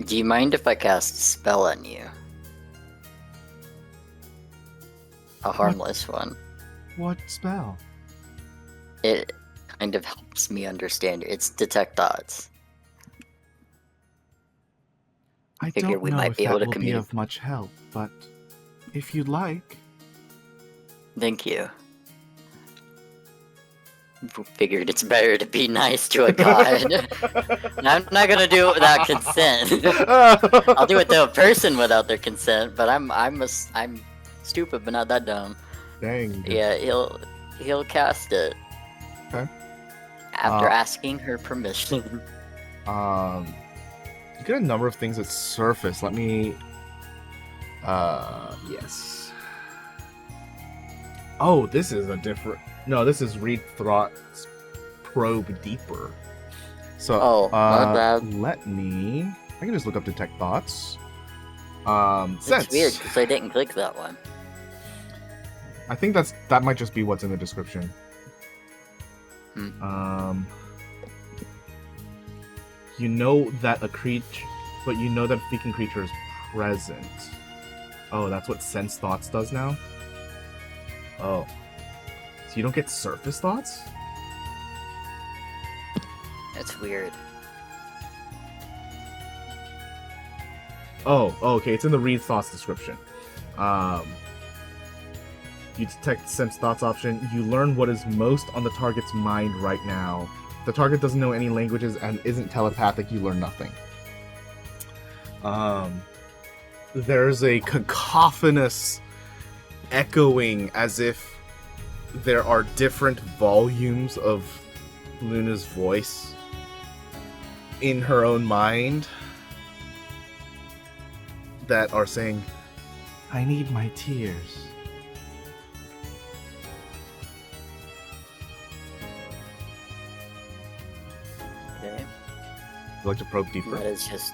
Do you mind if I cast a spell on you? A harmless one. What spell? It kind of helps me understand you. It's detect thoughts. I Figure don't we know might if be that able to will be commute. of much help, but if you'd like. Thank you. Figured it's better to be nice to a god. I'm not gonna do it without consent. I'll do it to a person without their consent, but I'm stupid, but not that dumb. Dang. dude. Yeah, he'll cast it. Okay. After asking her permission. You get a number of things that surface. Let me. Yes. Oh, this is a different. No, this is read thoughts, probe deeper. So, Oh, my bad. let me. I can just look up detect thoughts. It's Sense. weird because I didn't click that one. I think that might just be what's in the description. You know that a creature, but you know that a speaking creature is present. Oh, that's what sense thoughts does now? Oh. So you don't get surface thoughts? That's weird. Okay. It's in the read thoughts description. You detect sense thoughts option. You learn what is most on the target's mind right now. If the target doesn't know any languages and isn't telepathic, you learn nothing. There's a cacophonous echoing as if there are different volumes of Luna's voice in her own mind that are saying, I need my tears. Okay. Would you like to probe deeper? That is just.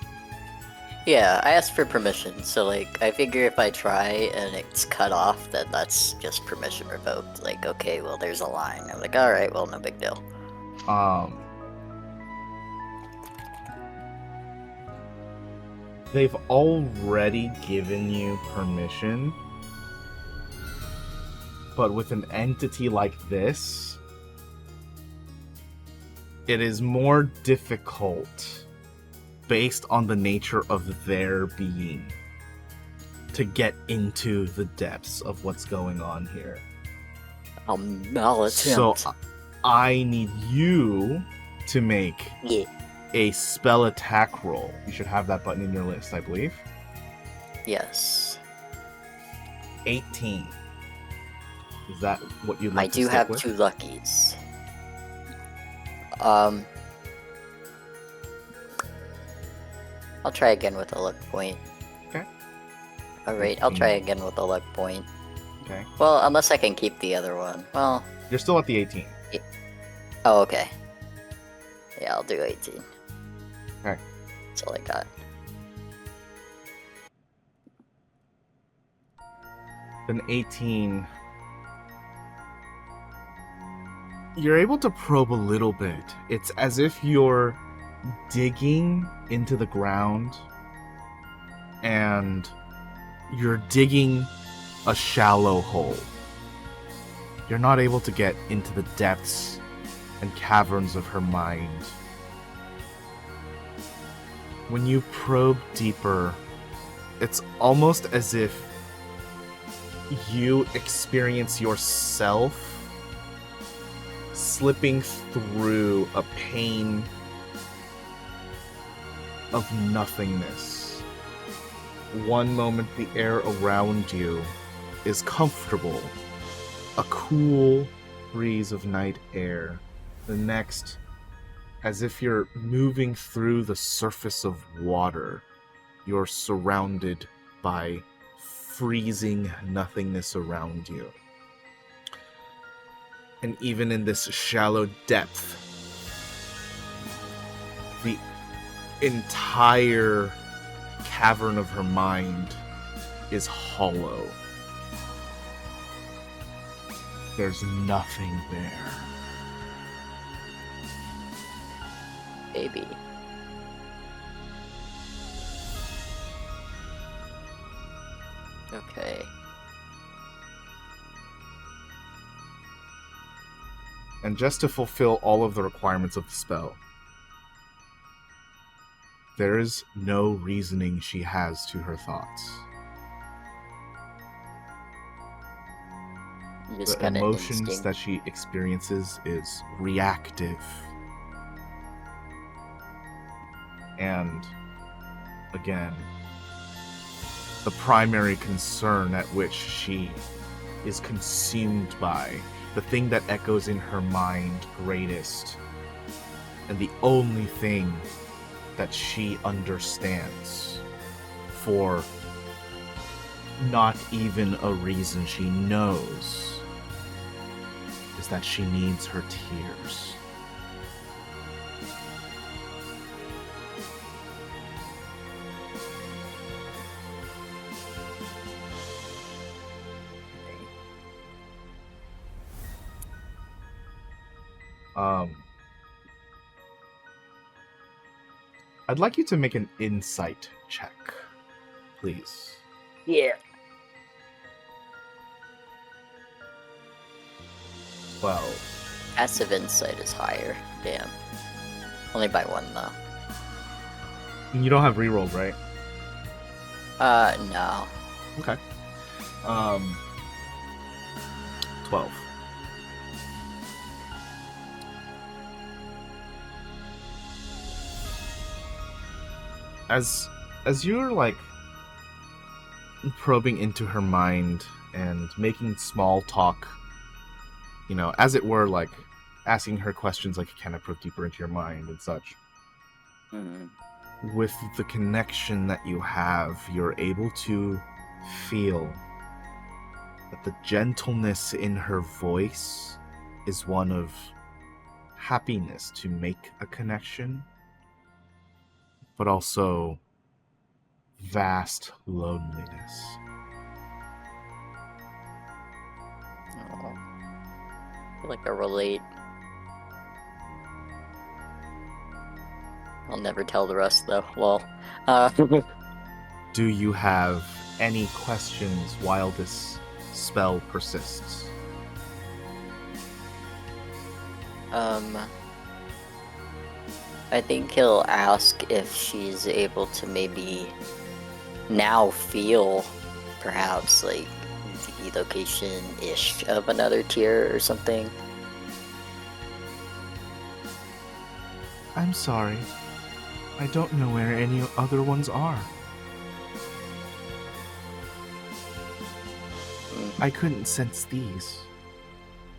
Yeah, I asked for permission, so like I figure if I try and it's cut off, then that's just permission revoked. Like, okay, well there's a line. I'm like, alright, well no big deal. They've already given you permission, but with an entity like this, it is more difficult based on the nature of their being to get into the depths of what's going on here. I'll So attempt. I need you to make Yeah. a spell attack roll. You should have that button in your list, I believe. Yes. 18. Is that what you'd like I to do stick have with? 2 luckies. I'll try again with a luck point. Okay. Alright, I'll try again with a luck point. Okay. Well, unless I can keep the other one. Well, You're still at the 18. oh, okay. Yeah, I'll do 18. Okay. That's all I got. An 18. You're able to probe a little bit. It's as if you're digging into the ground and you're digging a shallow hole. You're not able to get into the depths and caverns of her mind. When you probe deeper, it's almost as if you experience yourself slipping through a pain of nothingness. One moment the air around you is comfortable, a cool breeze of night air. The next, as if you're moving through the surface of water, you're surrounded by freezing nothingness around you. And even in this shallow depth, the entire cavern of her mind is hollow. There's nothing there. Baby. Okay. And just to fulfill all of the requirements of the spell, there is no reasoning she has to her thoughts. Just The kind of emotions instinct. that she experiences is reactive. And again, the primary concern at which she is consumed by, the thing that echoes in her mind greatest, and the only thing that she understands for not even a reason she knows, is that she needs her tears. I'd like you to make an insight check, please. Yeah. 12. Passive insight is higher. Damn. Only by 1 though. You don't have rerolled, right? No. Okay. 12. As you're like probing into her mind and making small talk, you know, as it were, like asking her questions like you kind of probe deeper into your mind and such. Hmm. With the connection that you have, you're able to feel that the gentleness in her voice is one of happiness to make a connection, but also vast loneliness. Oh. I feel like I relate. I'll never tell the rest though. Well, Do you have any questions while this spell persists? I think he'll ask if she's able to maybe now feel perhaps like the location-ish of another tier or something. I'm sorry. I don't know where any other ones are. I couldn't sense these.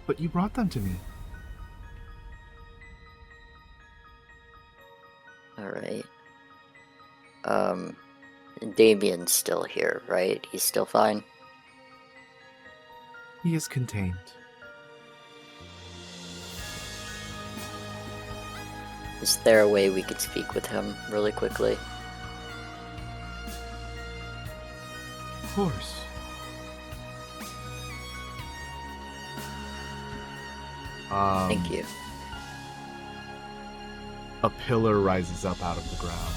But you brought them to me. Alright. Damien's still here, right? He's still fine? He is contained. Is there a way we could speak with him really quickly? Of course. Thank you. A pillar rises up out of the ground.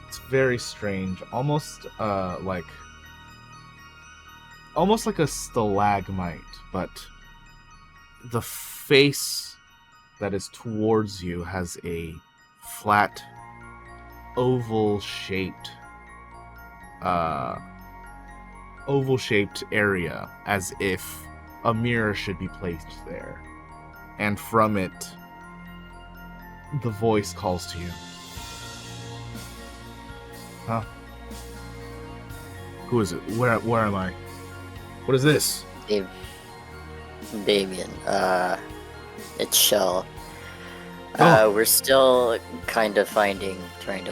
It's very strange, almost like a stalagmite, but the face that is towards you has a flat, oval-shaped area, as if a mirror should be placed there. And from it, the voice calls to you. Huh? Who is it? Where am I? What is this? Damien, it's Shell. Oh. We're still kind of trying to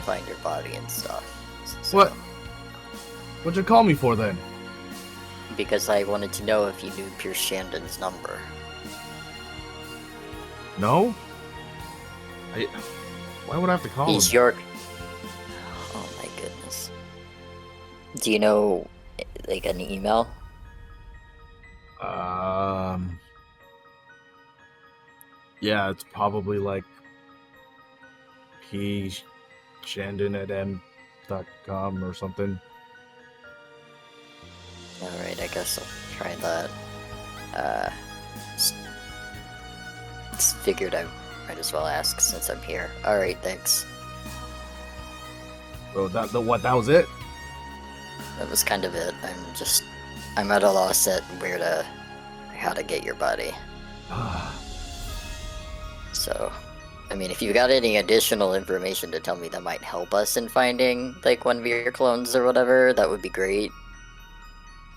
find your body and stuff. So, What? What'd you call me for then? Because I wanted to know if you knew Pierce Shandon's number. No? Why would I have to call He's him? your... Oh my goodness. Do you know, like, an email? Yeah, it's probably like pshandon@m.com or something. Alright, I guess I'll try that. Figured I might as well ask since I'm here. Alright, thanks. Bro, that was it? That was kind of it. I'm at a loss at how to get your body. So, I mean, if you got any additional information to tell me that might help us in finding, like, one of your clones or whatever, that would be great.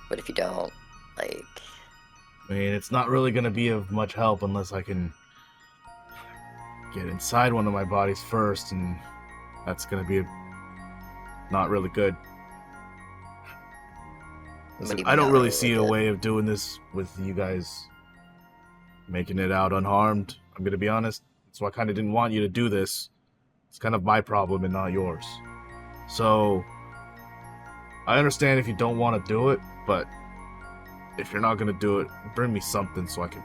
But if you don't, like... I mean, it's not really gonna be of much help unless I can get inside one of my bodies first, and that's gonna be not really good. What do you I mean don't not really see a good? way of doing this with you guys making it out unharmed. I'm gonna be honest. So I kind of didn't want you to do this. It's kind of my problem and not yours. So I understand if you don't want to do it, but if you're not gonna do it, bring me something so I can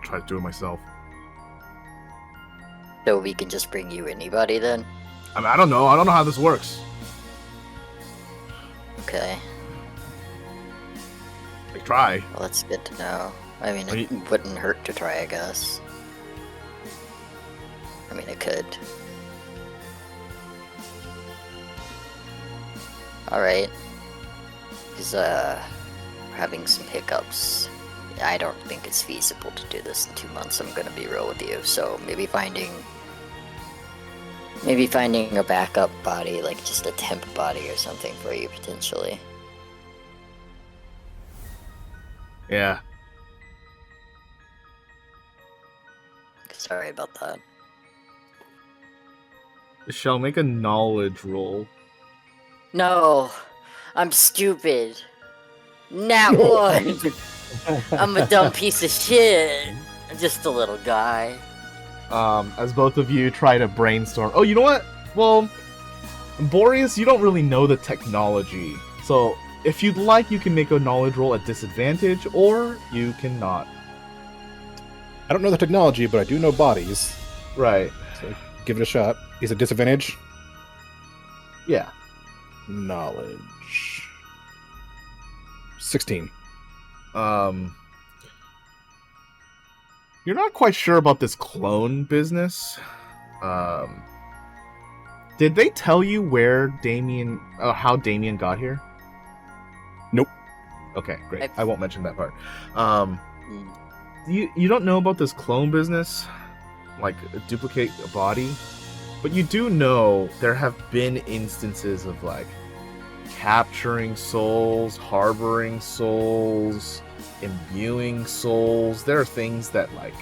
try to do it myself. So we can just bring you anybody then? I mean, I don't know how this works. Okay. Like, try. Well, that's good to know. I mean, it Wait. wouldn't hurt to try, I guess. I mean, it could. Alright. He's we're having some hiccups. I don't think it's feasible to do this in 2 months, I'm gonna be real with you. So maybe finding a backup body, like just a temp body or something for you potentially. Yeah. Sorry about that. Shall make a knowledge roll. No, I'm stupid. Nat one. I'm a dumb piece of shit. I'm just a little guy. As both of you try to brainstorm. Oh, you know what? Well, Boreas, you don't really know the technology. So, if you'd like, you can make a knowledge roll at disadvantage, or you cannot. I don't know the technology, but I do know bodies. Right. So give it a shot. Is it disadvantage? Yeah. Knowledge. 16. You're not quite sure about this clone business. Did they tell you where Damien, how Damien got here? Nope. Okay, great. I've- I won't mention that part. You don't know about this clone business, like duplicate a body, but you do know there have been instances of like capturing souls, harboring souls, imbuing souls. There are things that like,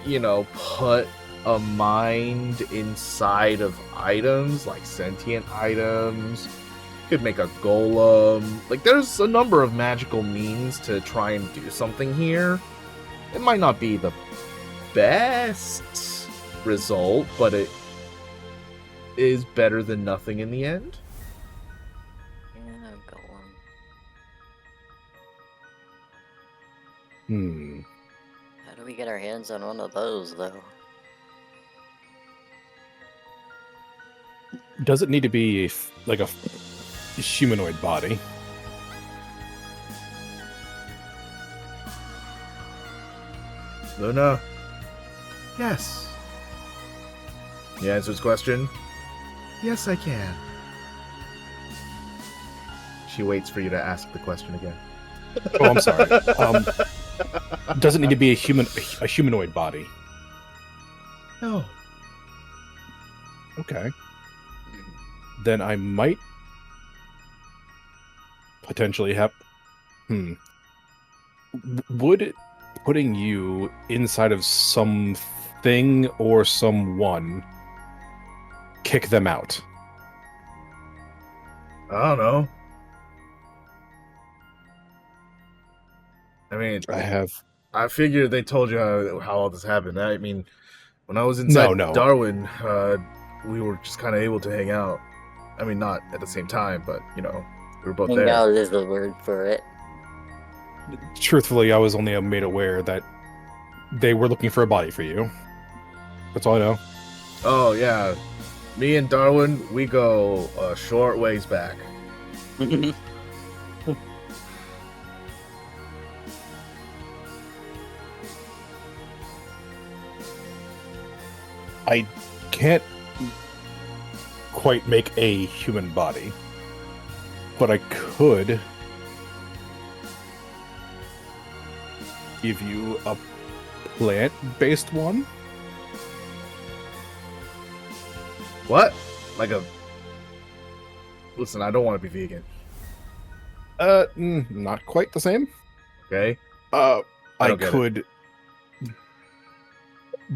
you know, put a mind inside of items, like sentient items. You could make a golem. Like, there's a number of magical means to try and do something here. It might not be the best result, but it is better than nothing in the end. Yeah, golem. How do we get our hands on one of those, though? Does it need to be like a humanoid body? Luna? Yes. The answer's question? Yes, I can. She waits for you to ask the question again. Oh, I'm sorry. Does it need to be a humanoid body? No. Okay. Then I might potentially have. Would putting you inside of something or someone kick them out? I don't know. I mean, I figured they told you how all this happened. I mean, when I was inside No. Darwin, we were just kind of able to hang out. I mean, not at the same time, but, you know, we were both Hang there. out is the word for it. Truthfully, I was only made aware that they were looking for a body for you. That's all I know. Oh, yeah. Me and Darwin, we go a short ways back. I can't quite make a human body, but I could give you a plant-based one. What? Like a... Listen, I don't want to be vegan, Not quite the same. okay? I don't get it. could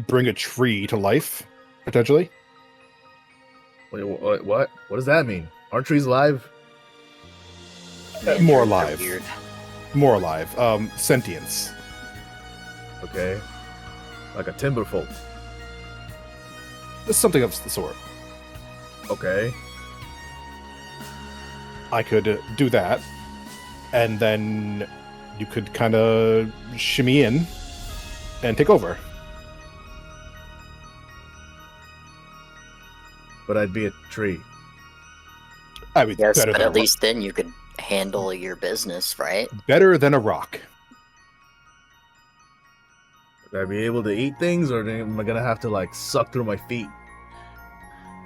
bring a tree to life, potentially. Wait, what? What does that mean? Aren't trees alive? More They're alive. weird. More alive. Sentience. Okay. Like a timberfolk. Something of the sort. Okay. I could do that, and then you could kind of shimmy in and take over. But I'd be a tree. I mean, Yes, better but than at least then you could handle your business, right? better than a rock. Would I be able to eat things, or am I gonna have to, like, suck through my feet?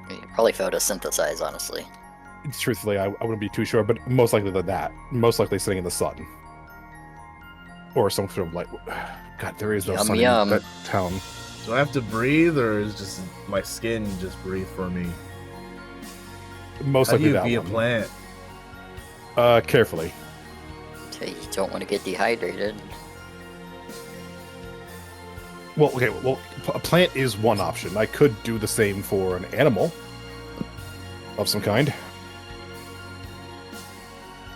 You could probably photosynthesize, honestly. truthfully, I wouldn't be too sure, but most likely than that. Most likely sitting in the sun. Or some sort of like... God, there is no Yum, sun yum. in that town. Do I have to breathe, or is just my skin just breathe for me? Most How do likely you that be a one. plant? Carefully. So you don't want to get dehydrated. Well, okay, well, a plant is one option. I could do the same for an animal of some kind.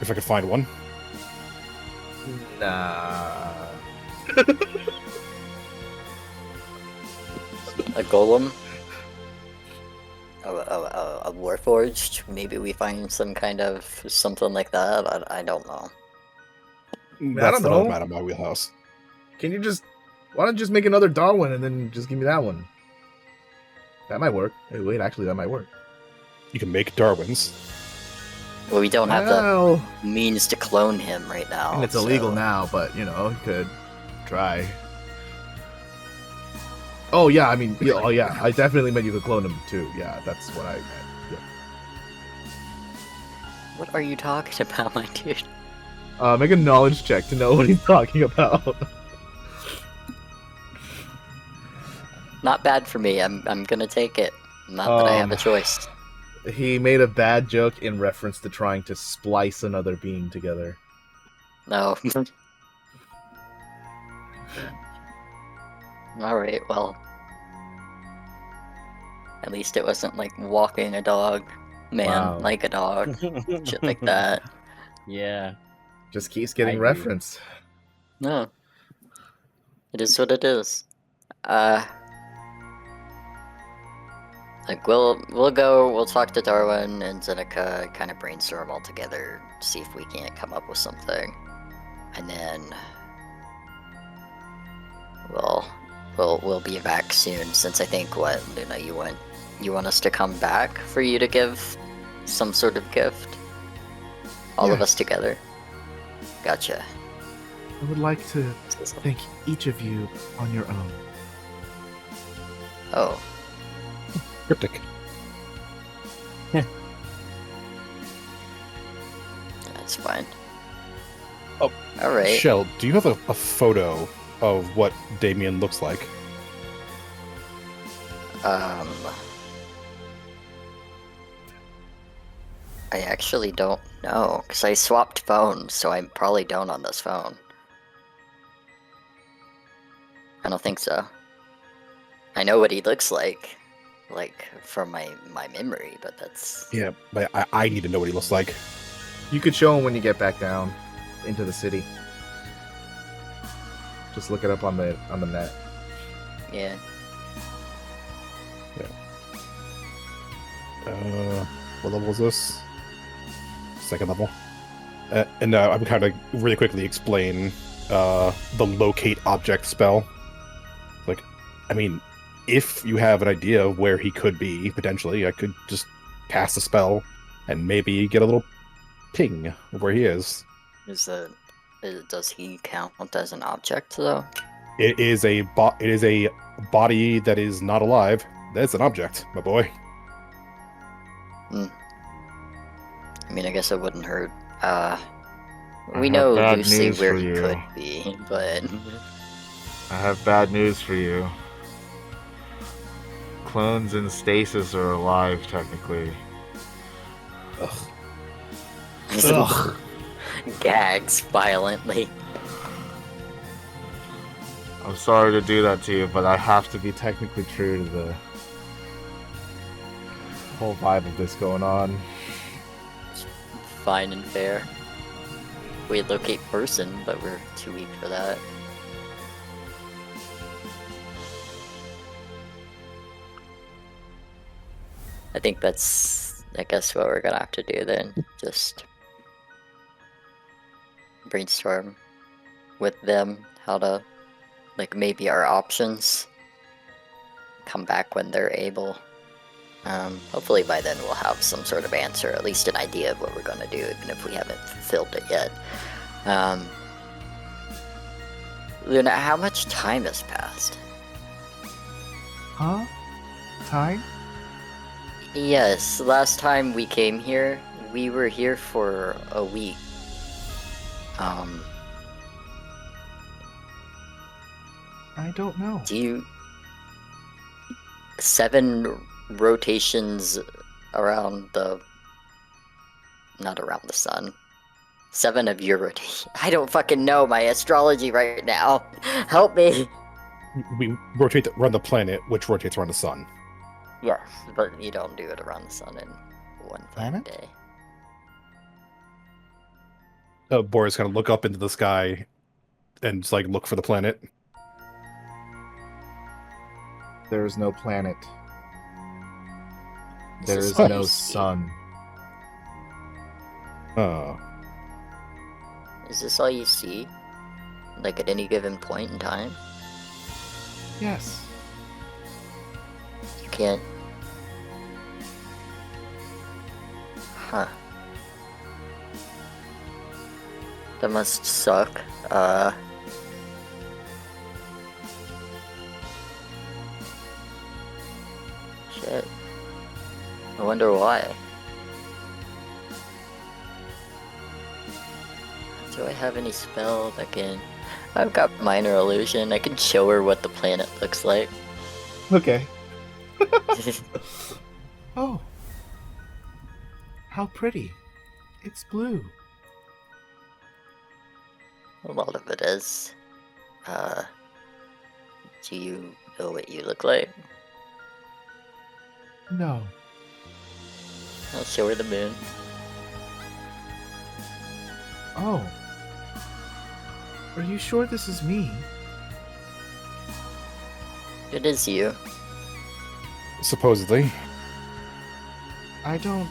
If I could find one. Nah. A golem? A warforged? Maybe we find some kind of something like that. I don't know. That's don't not know. out of my wheelhouse. Can you just... Why don't you just make another Darwin and then just give me that one? That might work. Hey, wait, actually, that might work. You can make Darwins. Well, we don't have the Well, means to clone him right now. and it's illegal so- now, but, you know, you could try. Oh, yeah, I mean, yeah, oh, yeah, I definitely meant you could clone him, too. Yeah, that's what I meant. Yeah. What are you talking about, my dude? Make a knowledge check to know what he's talking about. Not bad for me. I'm gonna take it. Not that I have a choice. He made a bad joke in reference to trying to splice another being together. No. Alright, well. At least it wasn't like walking a dog. Man, Wow. like a dog. Shit like that. Yeah. Just keeps I getting agree. referenced. No. It is what it is. Like we'll talk to Darwin and Xenika, kind of brainstorm all together, see if we can't come up with something. And then we'll be back soon, since I think Luna, you want us to come back for you to give some sort of gift? All of us Yes. together. Gotcha. I would like to thank each of you on your own. Oh, Cryptic. that's fine. Oh, Alright. Shell, do you have a photo of what Damien looks like? I actually don't know, because I swapped phones, so I probably don't on this phone. I don't think so. I know what he looks like from my memory, but that's... Yeah, but I need to know what he looks like. You could show him when you get back down into the city. Just look it up on the net. Yeah. What level is this? Second level. And I'm kind of really quickly explain the locate object spell. Like, I mean, if you have an idea of where he could be, potentially, I could just cast a spell and maybe get a little ping of where he is. Does he count as an object, though? It is a body that is not alive. That's an object, my boy. I mean, I guess it wouldn't hurt. We have know bad loosely news where for he you. could be, but... I have bad news for you. Clones in stasis are alive, technically. Ugh. Gags violently. I'm sorry to do that to you, but I have to be technically true to the Whole vibe of this going on. Fine and fair. We locate person, but we're too weak for that. I think that's, I guess, what we're gonna have to do then. Just brainstorm with them how to, like, maybe our options. Come back when they're able. Hopefully by then we'll have some sort of answer, at least an idea of what we're gonna do, even if we haven't fulfilled it yet. Luna, how much time has passed? Huh? Time? Yes, last time we came here, We were here for a week. I don't know. Do you... 7 rotations around the... Not around the sun. 7 of your rotations. I don't fucking know my astrology right now. Help me. We rotate around the planet, which rotates around the sun. Yes, but you don't do it around the sun in one Planet? day. Boreas kind of look up into the sky and just like look for the planet. There is no planet. Is There this is all no you see? sun. Is this all you see? Like at any given point in time? Yes. You can't... Huh. That must suck. Shit. I wonder why. Do I have any spell that can... I've got minor illusion. I can show her what the planet looks like. Okay. Oh. How pretty. It's blue. A lot of it is. Do you know what you look like? No. I'll show her the moon. Oh. Are you sure this is me? It is you. Supposedly. I don't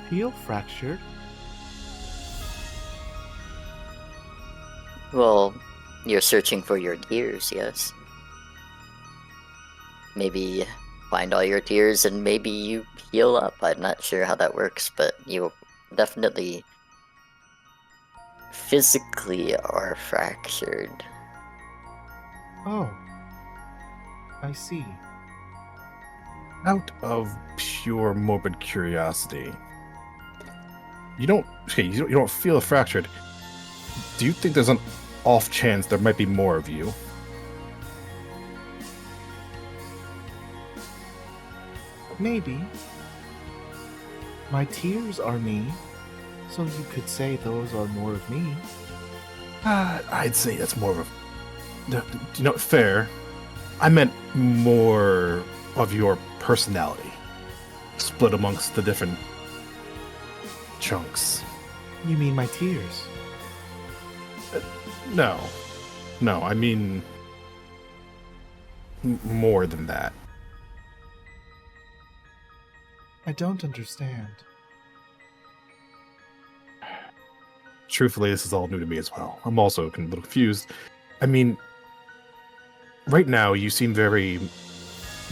feel fractured. Well, you're searching for your tears, yes. Maybe find all your tears and maybe you heal up. I'm not sure how that works, but you definitely physically are fractured. Oh. I see. Out of pure morbid curiosity, you don't feel fractured. Do you think there's an off chance there might be more of you? Maybe. My tears are me, so you could say those are more of me. I'd say that's more of a... fair. I meant more of your personality, split amongst the different chunks. You mean my tears? No, I mean more than that. I don't understand. Truthfully, this is all new to me as well. I'm also a little confused. I mean, right now you seem very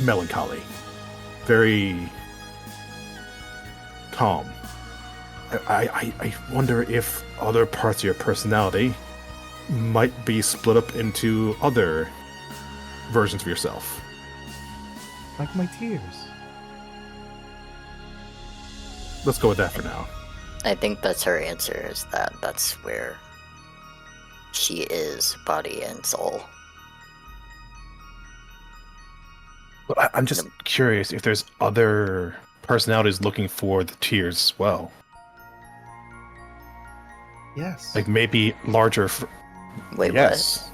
melancholy, very calm. I wonder if other parts of your personality might be split up into other versions of yourself. Like my tears. Let's go with that for now. I think that's her answer, is that that's where she is, body and soul. But I'm just curious if there's other personalities looking for the tears as well. Yes. Like maybe larger... Wait, yes.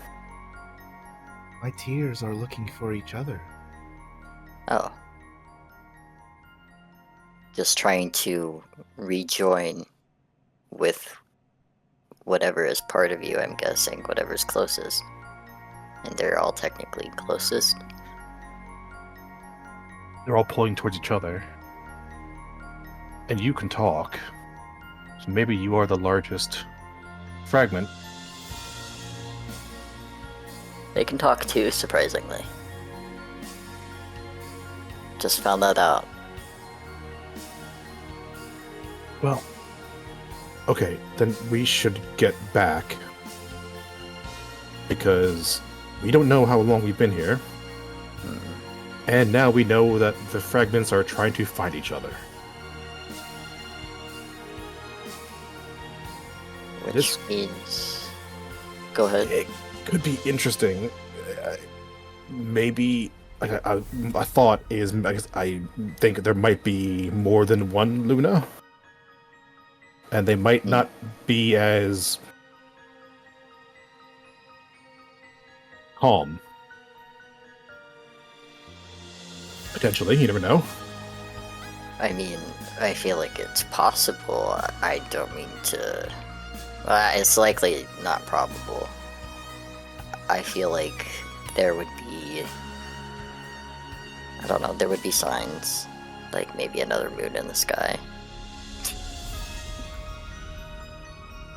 My tears are looking for each other. what? Oh. Just trying to rejoin with whatever is part of you, I'm guessing, whatever's closest. And they're all technically closest. They're all pulling towards each other. And you can talk. So maybe you are the largest fragment. They can talk too, surprisingly. Just found that out. Well, okay, then we should get back. Because we don't know how long we've been here. And now we know that the fragments are trying to find each other. Which This- means... Go ahead. It could be interesting. Maybe a thought is I think there might be more than one Luna, and they might not be as calm. Potentially, you never know. I mean, I feel like it's possible. I don't mean to... it's likely not probable. I feel like there would be... I don't know, there would be signs. Like maybe another moon in the sky.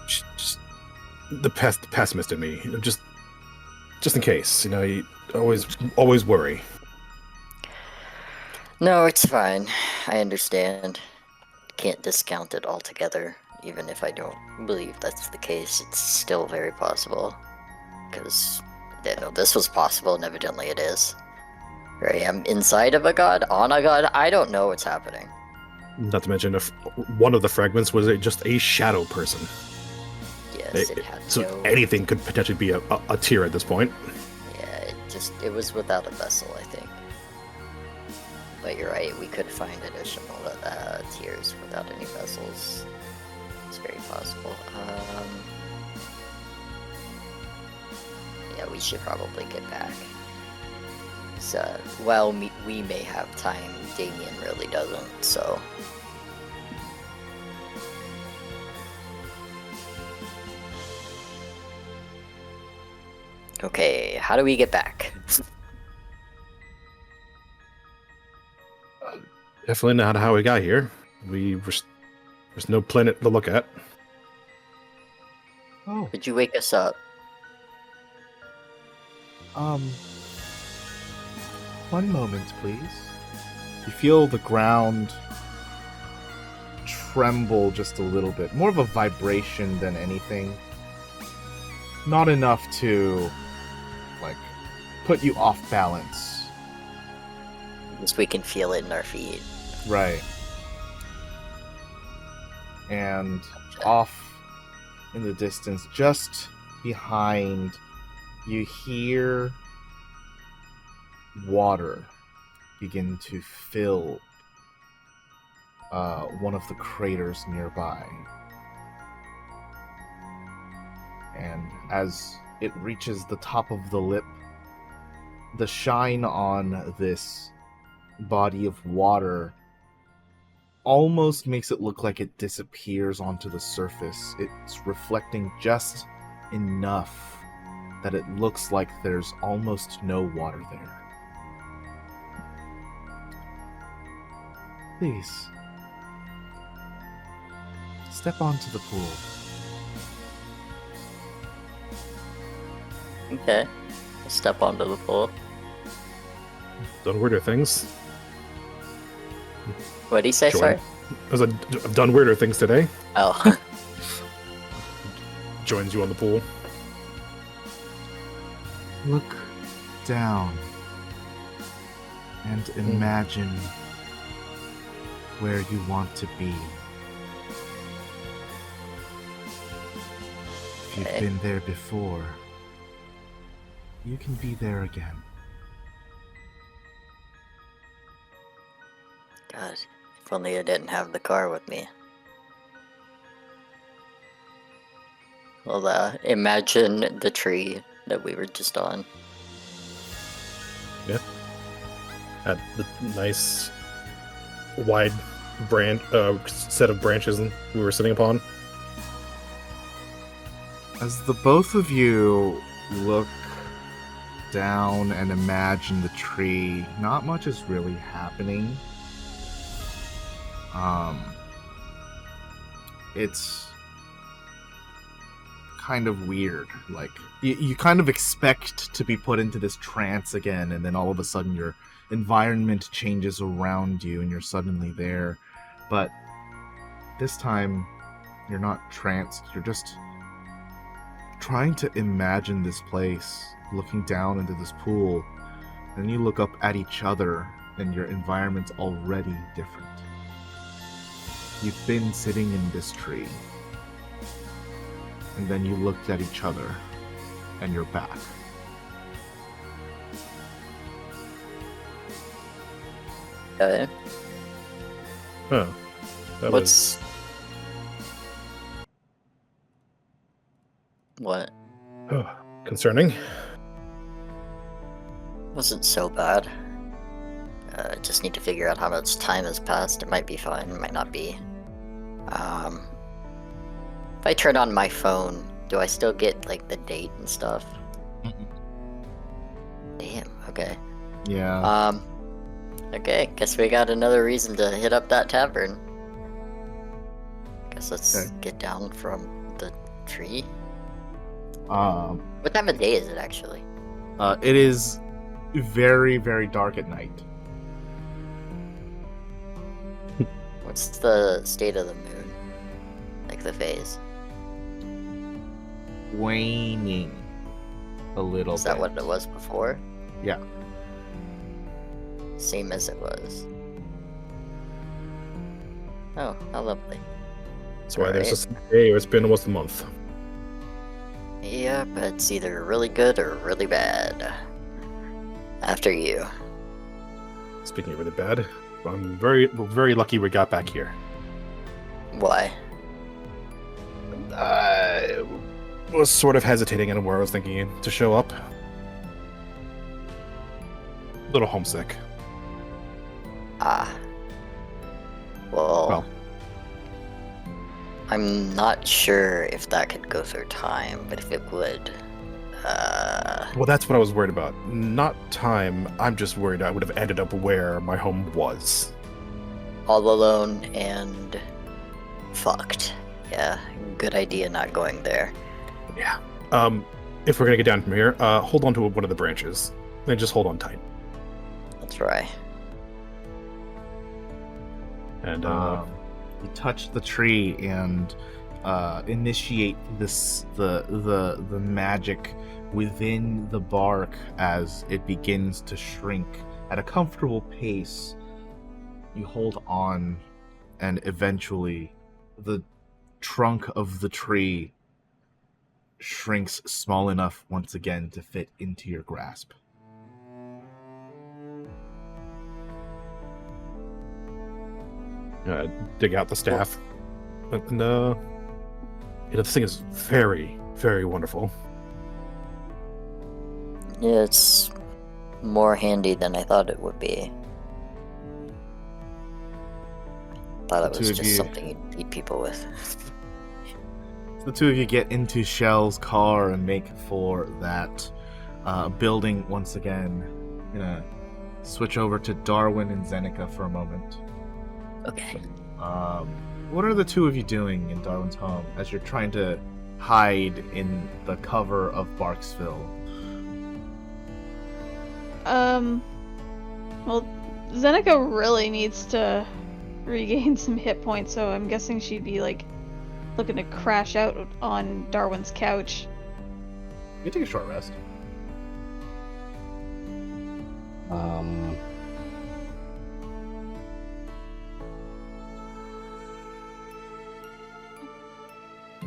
Just the pessimist in me. Just in case, you always worry. No, it's fine. I understand. Can't discount it altogether. Even if I don't believe that's the case, it's still very possible. Because, this was possible, and evidently it is. Here I am inside of a god, on a god, I don't know what's happening. Not to mention, if one of the fragments was just a shadow person. Yes, it had So no... anything could potentially be a tier at this point. Yeah, it was without a vessel, I think. But you're right, we could find additional tiers without any vessels. It's very possible. Yeah, we should probably get back. So, while we may have time, Damien really doesn't, so... Okay, how do we get back? Definitely not how we got here. There's no planet to look at. Oh, Did you wake us up? One moment, please. You feel the ground tremble just a little bit. More of a vibration than anything. Not enough to, put you off balance. Because we can feel it in our feet. Right. And off in the distance, just behind, you hear water begin to fill one of the craters nearby. And as it reaches the top of the lip, the shine on this body of water almost makes it look like it disappears onto the surface. It's reflecting just enough that it looks like there's almost no water there. Please, step onto the pool. Okay. We'll step onto the pool. Done weirder things. What'd he say, Join. sorry? I've done weirder things today. Oh. Joins you on the pool. Look down and imagine where you want to be. If you've Okay. been there before, you can be there again. God, if only I didn't have the car with me. Well, imagine the tree that we were just on. Had the nice wide set of branches we were sitting upon. As the both of you look down and imagine the tree, not much is really happening. It's kind of weird. Like, you kind of expect to be put into this trance again, and then all of a sudden your environment changes around you and you're suddenly there. But this time, you're not tranced, you're just trying to imagine this place, looking down into this pool. Then you look up at each other, and your environment's already different. You've been sitting in this tree and then you looked at each other, and you're back. Okay. Huh. That What's what? was concerning. Wasn't so bad. Just need to figure out how much time has passed. It might be fine, it might not be. If I turn on my phone, do I still get like the date and stuff? Damn. Okay. Yeah. Okay. Guess we got another reason to hit up that tavern. Guess let's Okay. get down from the tree. It What time of day is it actually? is very, very dark at night. What's the state of the moon? Like the phase? Waning a little Is that bit. what it was before? Yeah. Same as it was. Oh, how lovely. That's why there's Alright. a day, or it's been almost a month. Yeah, but it's either really good or really bad. After you. Speaking of really bad, I'm very lucky we got back here. Why? I was sort of hesitating on where I was thinking to show up. A little homesick. Ah. Well, I'm not sure if that could go through time, but if it would, Well, that's what I was worried about. Not time. I'm just worried I would have ended up where my home was. all alone and fucked. Yeah, good idea not going there. Yeah. If we're gonna get down from here, hold on to one of the branches. Then just hold on tight. That's right. And You touch the tree and initiate the magic within the bark as it begins to shrink at a comfortable pace. You hold on, and eventually the trunk of the tree shrinks small enough once again to fit into your grasp. dig out the staff. And this thing is very, very wonderful. Yeah, it's more handy than I thought it would be. Thought it The was two of just you- something you'd beat people with. The two of you get into Shell's car and make for that building once again. Gonna switch over to Darwin and Xenika for a moment. Okay. What are the two of you doing in Darwin's home as you're trying to hide in the cover of Barksville? Well, Xenika really needs to regain some hit points, so I'm guessing she'd be like looking to crash out on Darwin's couch. You take a short rest.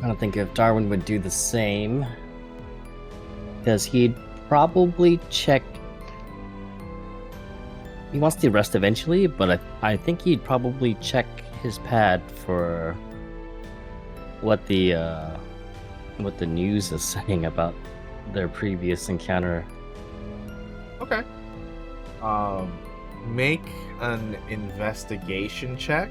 I don't think if Darwin would do the same, because he'd probably check. He wants to rest eventually, but I think he'd probably check his pad for what the news is saying about their previous encounter. Okay. Make an investigation check.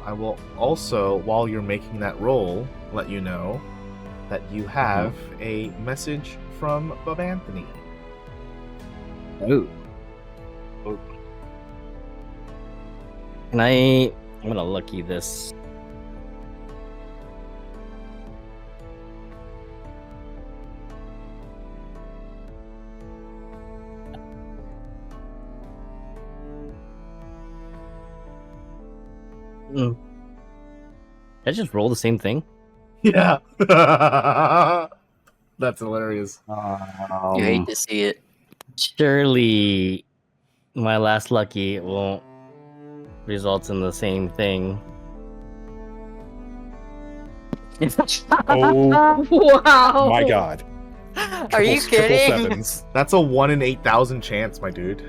I will also, while you're making that roll, let you know that you have a message from Bob Anthony. Ooh. I'm gonna lucky this. Did I just roll the same thing? Yeah. That's hilarious. You hate to see it. Surely my last lucky won't result in the same thing. Oh Wow. my god. Are you Triple kidding? sevens. That's a 1 in 8,000 chance, my dude.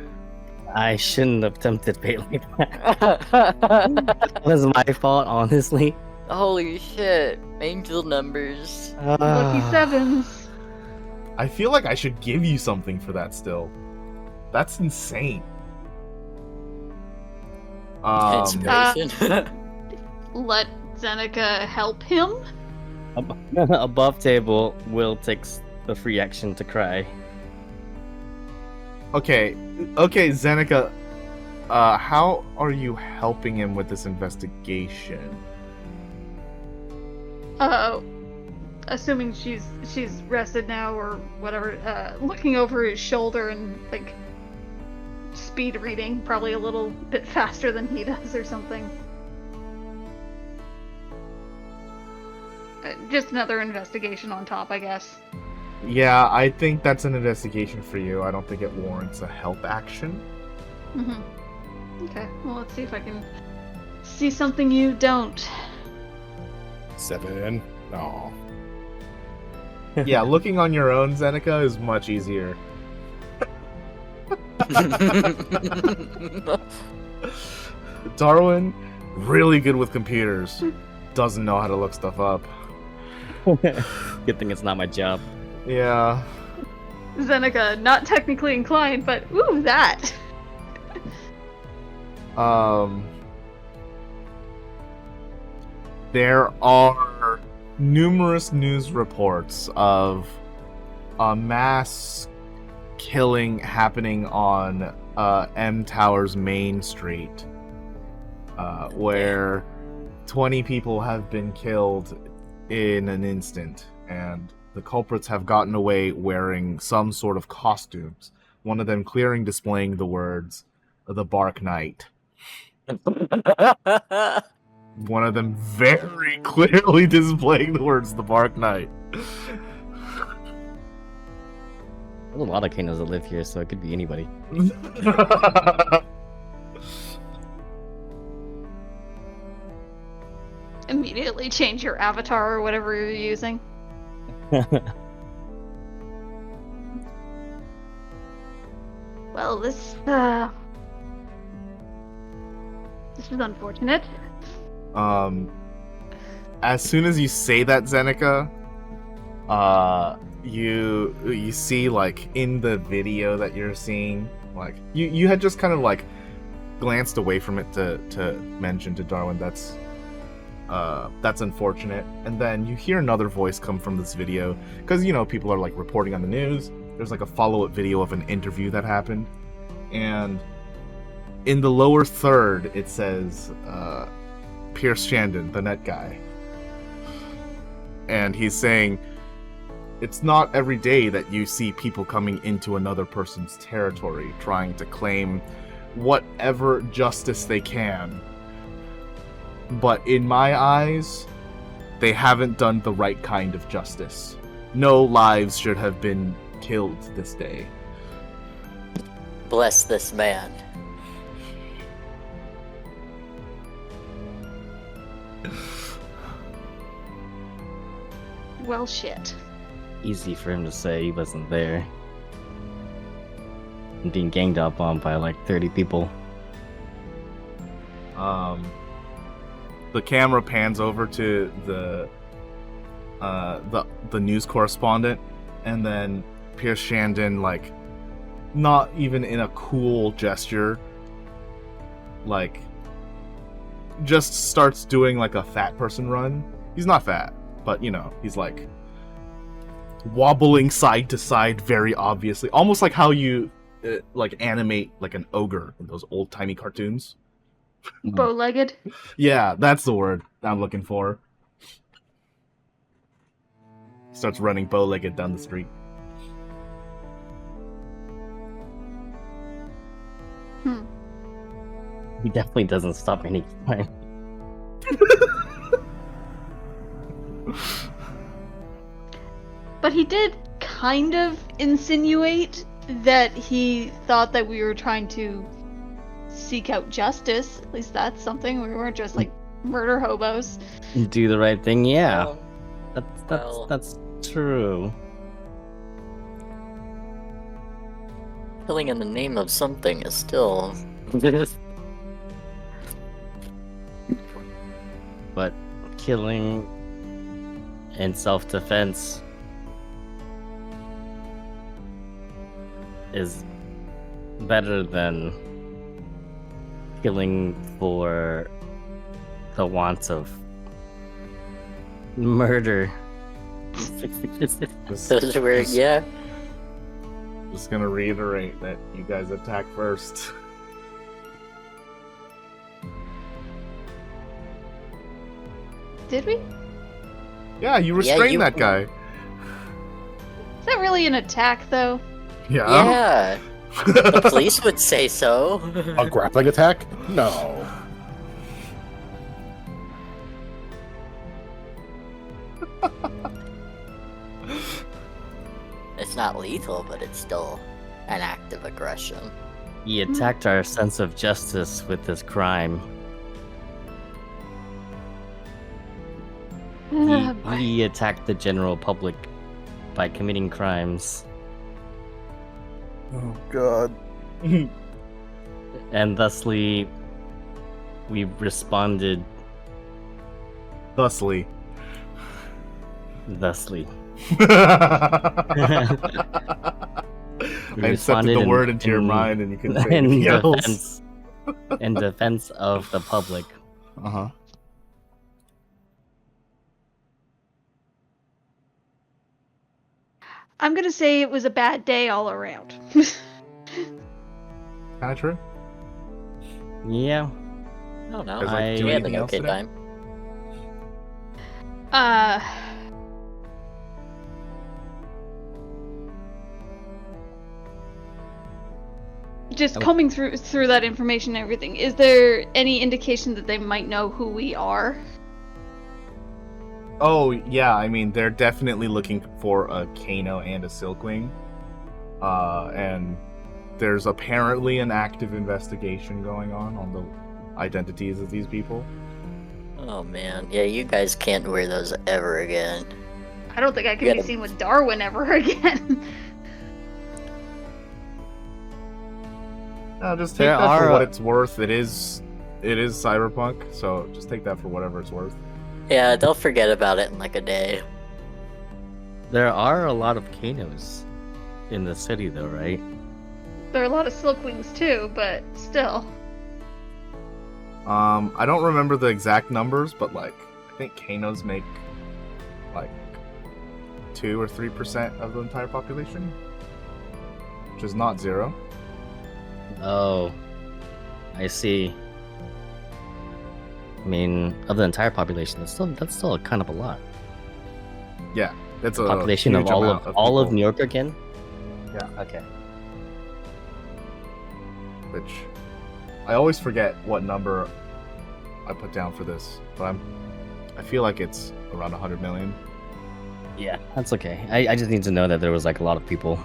I shouldn't have attempted fate like that. That was my fault, honestly. Holy shit. Angel numbers. Lucky sevens. I feel like I should give you something for that still. That's insane. Inspiration. Let Xenika help him. Above table, Will takes the free action to cry. Okay, Xenika, how are you helping him with this investigation? Assuming she's rested now or whatever, looking over his shoulder and like speed reading, probably a little bit faster than he does or something. Just another investigation on top, I guess. Yeah, I think that's an investigation for you. I don't think it warrants a help action. Mm-hmm. Okay, well, let's see if I can see something you don't. 7. No. Yeah, looking on your own, Xenika, is much easier. Darwin, really good with computers. Doesn't know how to look stuff up. Good thing it's not my job. Yeah. Xenika, not technically inclined, but ooh, that! There are numerous news reports of a mass killing happening on M Tower's main street, where 20 people have been killed in an instant, and the culprits have gotten away wearing some sort of costumes. One of them clearly displaying the words, "The Bark Knight." One of them very clearly displaying the words, "The Bark Knight." There's a lot of kingdoms that live here, so it could be anybody. Immediately change your avatar or whatever you're using. Well, this is unfortunate. As soon as you say that, Xenika, you see, like, in the video that you're seeing, like, you had just kind of like glanced away from it to mention to Darwin that's unfortunate, and then you hear another voice come from this video, because, you know, people are like reporting on the news. There's like a follow-up video of an interview that happened, and in the lower third it says Pierce Shandon, the net guy, and he's saying it's not every day that you see people coming into another person's territory trying to claim whatever justice they can. But in my eyes, they haven't done the right kind of justice. No lives should have been killed this day. Bless this man. Well, shit. Easy for him to say he wasn't there. And being ganged up on by like 30 people. The camera pans over to the news correspondent, and then Pierce Shandon, like, not even in a cool gesture, like, just starts doing like a fat person run. He's not fat, but, you know, he's like wobbling side to side very obviously, almost like how you like animate like an ogre in those old-timey cartoons. Bow-legged? Yeah, that's the word I'm looking for. Starts running bow-legged down the street. He definitely doesn't stop any time. But he did kind of insinuate that he thought that we were trying to seek out justice. At least that's something. We weren't just like murder hobos. Do the right thing, yeah. Well- That's true. Killing in the name of something is still. But killing in self-defense is better than killing for the wants of murder. Those were, yeah. Just gonna reiterate that you guys attack first. Did we? Yeah, you restrained you- that guy. Is that really an attack, though? Yeah. The police would say so. A grappling attack? No. It's not lethal, but it's still an act of aggression. He attacked our sense of justice with this crime. Ah, boy. He attacked the general public by committing crimes, Oh god. and thusly, we responded Thusly. thusly. I inserted the word into your mind and you can say in anything else. in defense of the public. Uh-huh. I'm gonna say it was a bad day all around. Kinda true. Yeah, I don't know. Guys, like, do We had anything an else okay today? time. Just Oh. combing through that information and everything, is there any indication that they might know who we are? Oh, yeah, I mean, they're definitely looking for a Kano and a Silkwing. And there's apparently an active investigation going on the identities of these people. Oh man, yeah, you guys can't wear those ever again. I don't think I can Yeah. be seen with Darwin ever again. No, just take There that for are, what it's worth. It is cyberpunk, so just take that for whatever it's worth. Yeah, they'll forget about it in like a day. there are a lot of Kanos in the city, though, right? There are a lot of Silkwings too, but still. I don't remember the exact numbers, but like I think Kanos make like 2 or 3% of the entire population, which is not zero. Oh, I see. I mean, of the entire population, that's still kind of a lot. Yeah, it's a Population of huge all amount of all of people, New York again. Yeah. Okay. which I always forget what number I put down for this, but I feel like it's around 100 million. Yeah, that's okay. I just need to know that there was like a lot of people.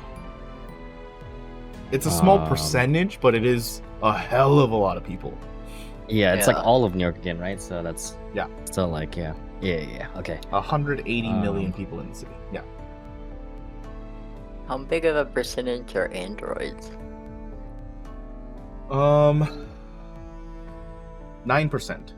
It's a small Um, percentage, but it is a hell of a lot of people. Yeah, it's like Yeah. all of New York again, right? So that's Yeah. still like yeah. Okay. 180 million people in the city. Yeah. How big of a percentage are androids? 9%.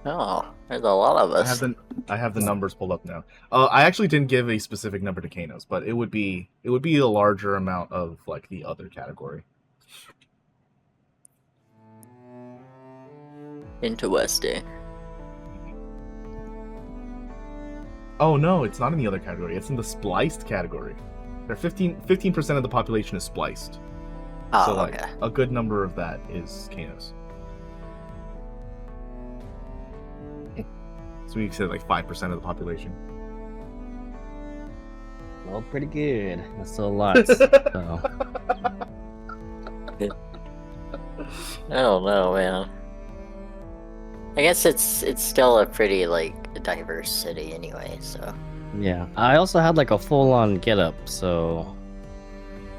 Oh, there's a lot of us. I have the numbers pulled up now. I actually didn't give a specific number to Kanos, but it would be a larger amount of like the other category. Interesting. Oh no, it's not in the other category. It's in the spliced category. They're 15% of the population is spliced. Oh, So like okay. a good number of that is Kanos. So we said like 5% of the population. Well, pretty good. That's still a lot. So. I don't know, man. I guess it's still a pretty like diverse city anyway, so Yeah, I also had like a full-on get-up, so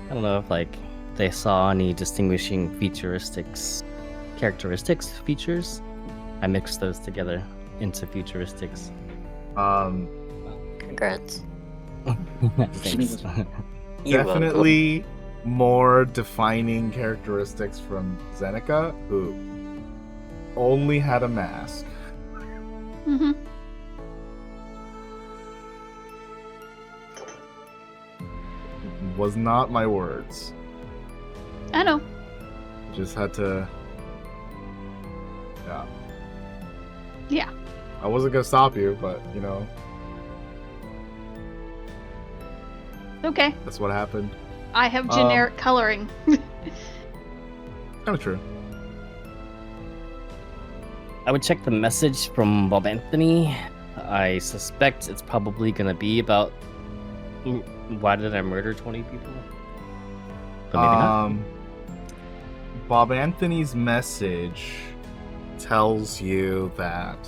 I don't know if like they saw any distinguishing characteristics, features. I mixed those together into futuristics. Congrats. Thanks. You're welcome. Definitely more defining characteristics from Xenika, who only had a mask. Mm-hmm. Was not my words. I know. Just had to. Yeah. Yeah. I wasn't gonna stop you, but you know, Okay. that's what happened. I have generic coloring. Kind of true. I would check the message from Bob Anthony. I suspect it's probably gonna be about why did I murder 20 people? But maybe not. Bob Anthony's message tells you that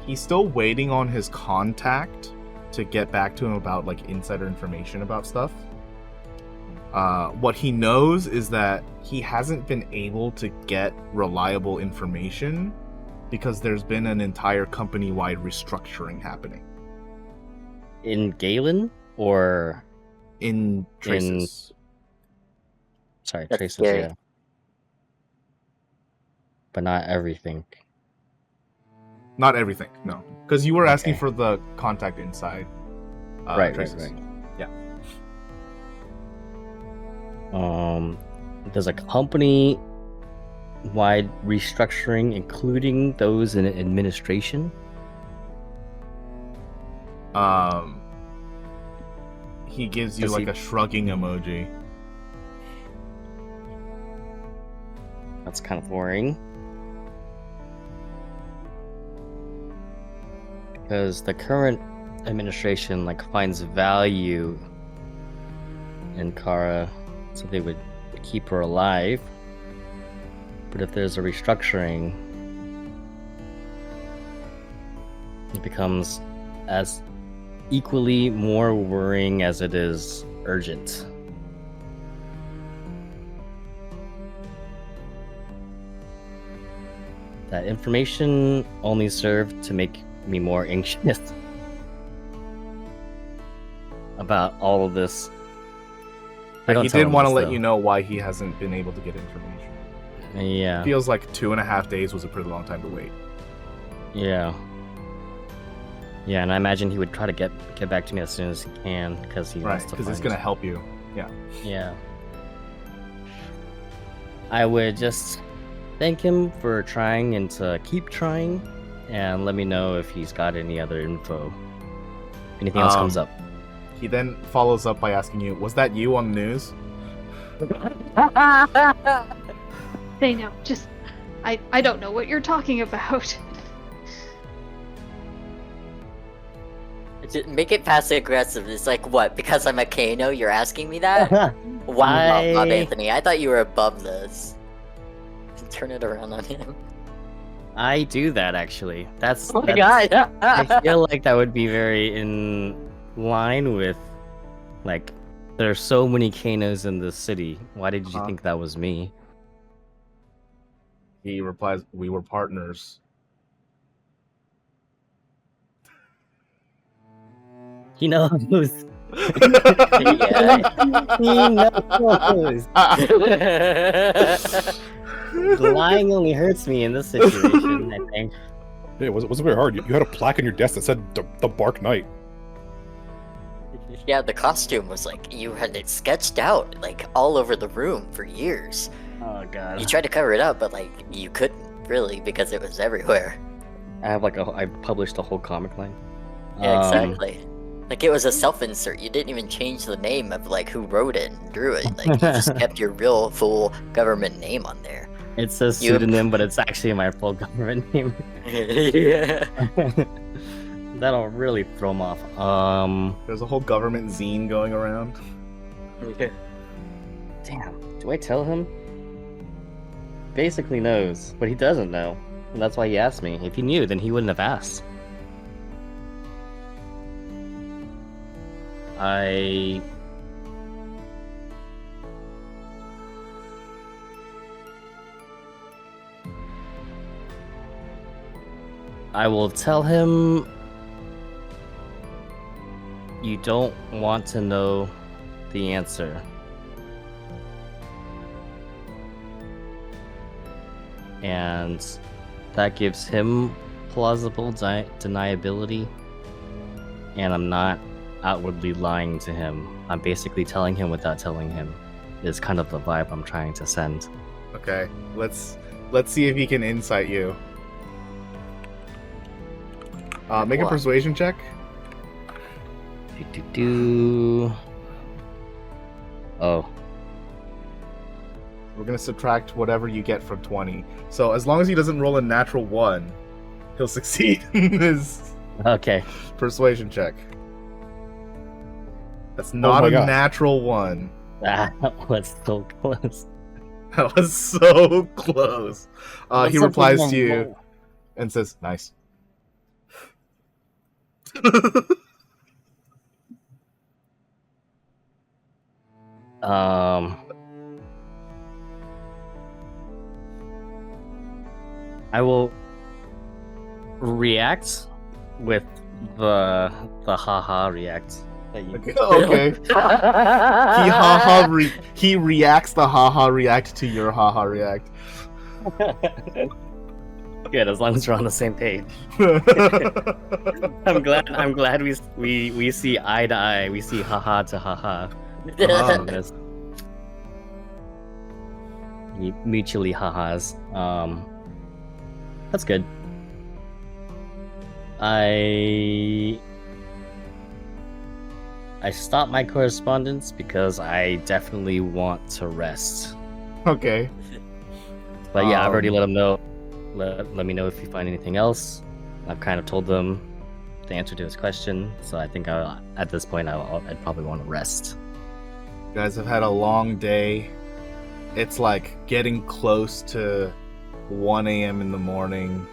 he's still waiting on his contact to get back to him about like insider information about stuff. What he knows is that he hasn't been able to get reliable information because there's been an entire company-wide restructuring happening In Galen or in Traces. sorry, That's Traces, scary. yeah. But not everything. Not everything, no, because you were asking Okay. for the contact inside. Right. Traces. Yeah. There's a company wide restructuring, including those in administration. He gives you Does like he- a shrugging emoji. That's kind of worrying. Because the current administration like finds value in Kara, so they would keep her alive. But if there's a restructuring, it becomes as equally more worrying as it is urgent. That information only served to make me more anxious about all of this. I don't He tell did him want to this, let though. you know why he hasn't been able to get information. Yeah, Feels like 2.5 days was a pretty long time to wait. yeah, and I imagine he would try to get back to me as soon as he can because he Right, wants to. because it's find- gonna help you. Yeah. I would just thank him for trying and to keep trying, and let me know if he's got any other info. If anything else comes up. He then follows up by asking you, "Was that you on the news?" They know. Just, I don't know what you're talking about. Just make it passive aggressive. It's like, what? Because I'm a Kano, you're asking me that? Wow, Bob Anthony, I thought you were above this. Turn it around on him. I do that actually. That's Oh my that's- god! I feel like that would be very in line with, like, there's so many Kanos in this city. Why did you Uh-huh. think that was me? He replies, "We were partners." He knows. Yeah. He knows. Lying only hurts me in this situation, I think. Yeah, it wasn't very hard. You had a plaque on your desk that said the Bark Knight. Yeah, the costume was like, you had it sketched out, like, all over the room for years. Oh god. You tried to cover it up, but, like, you couldn't, really, because it was everywhere. I published a whole comic line. Yeah, exactly. Like, it was a self-insert. You didn't even change the name of, like, who wrote it and drew it. Like, you just kept your real, full government name on there. It says You- pseudonym, but it's actually my full government name. Yeah. That'll really throw him off. There's a whole government zine going around. Damn. Do I tell him? Basically knows, but he doesn't know. And that's why he asked me. If he knew, then he wouldn't have asked. I will tell him you don't want to know the answer. And that gives him plausible deniability. And I'm not outwardly lying to him. I'm basically telling him without telling him. Is kind of the vibe I'm trying to send. Okay, let's see if he can insight you. Make a What? persuasion check. Oh. We're gonna subtract whatever you get from 20. So as long as he doesn't roll a natural 1, he'll succeed in his Okay. persuasion check. That's not my a God. natural 1. That was so close. That was so close. He replies to you and says, "Nice." I will react with the haha react. That you... Okay. He reacts the haha react to your haha react. Good, as long as we're on the same page. I'm glad we see eye to eye. We see haha to haha. on this. Mutually hahas. That's good. I stopped my correspondence because I definitely want to rest. Okay. But yeah, I've already let him know. Let me know if you find anything else. I've kind of told them the answer to his question, so I think at this point I'd probably want to rest. You guys have had a long day. It's like getting close to 1 a.m. in the morning.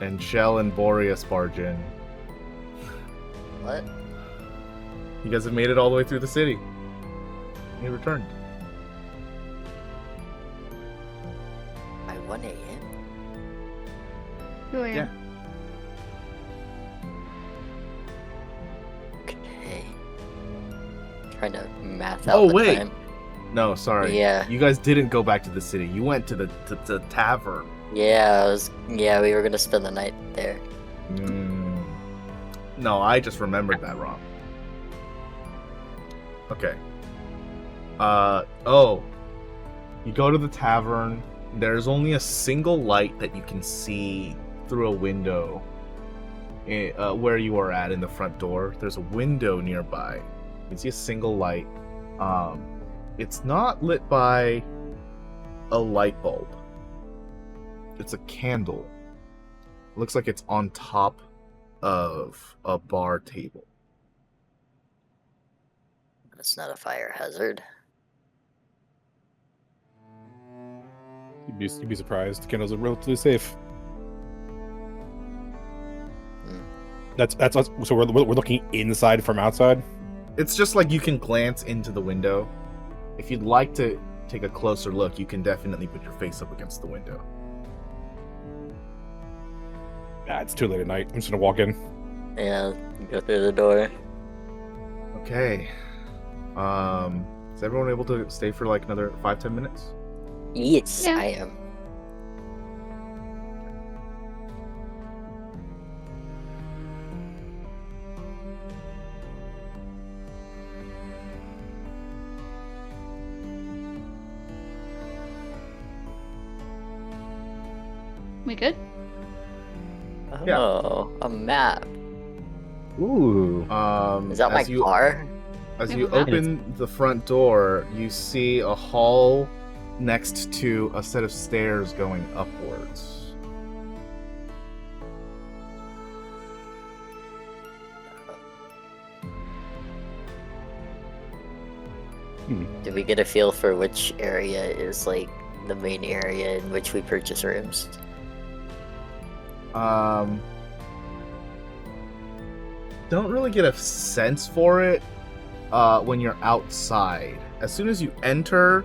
And Shell and Boreas barge in. What? You guys have made it all the way through the city. You returned. By 1 a.m.? Oh, yeah. Yeah. Okay. Trying to math out Oh, the wait. time. No, sorry. Yeah. You guys didn't go back to the city. You went to the tavern. Yeah, we were gonna spend the night there. No, I just remembered that wrong. Okay. You go to the tavern. There's only a single light that you can see through a window where you are at in the front door. There's a window nearby. You can see a single light. It's not lit by a light bulb. It's a candle. Looks like it's on top of a bar table. It's not a fire hazard. You'd be surprised. The candles are relatively safe. That's so we're looking inside from outside. It's just like you can glance into the window. If you'd like to take a closer look, you can definitely put your face up against the window. Nah, it's too late at night. I'm just gonna walk in. Yeah, go through the door. Okay. Is everyone able to stay for like another 5-10 minutes? Yes, Yeah. I am. We good? Yeah. Oh, a map. Ooh. Is that my car? As Yeah, you but that open the front door, you see a hall next to a set of stairs going upwards. Did we get a feel for which area is like the main area in which we purchase rooms? Don't really get a sense for it when you're outside. As soon as you enter,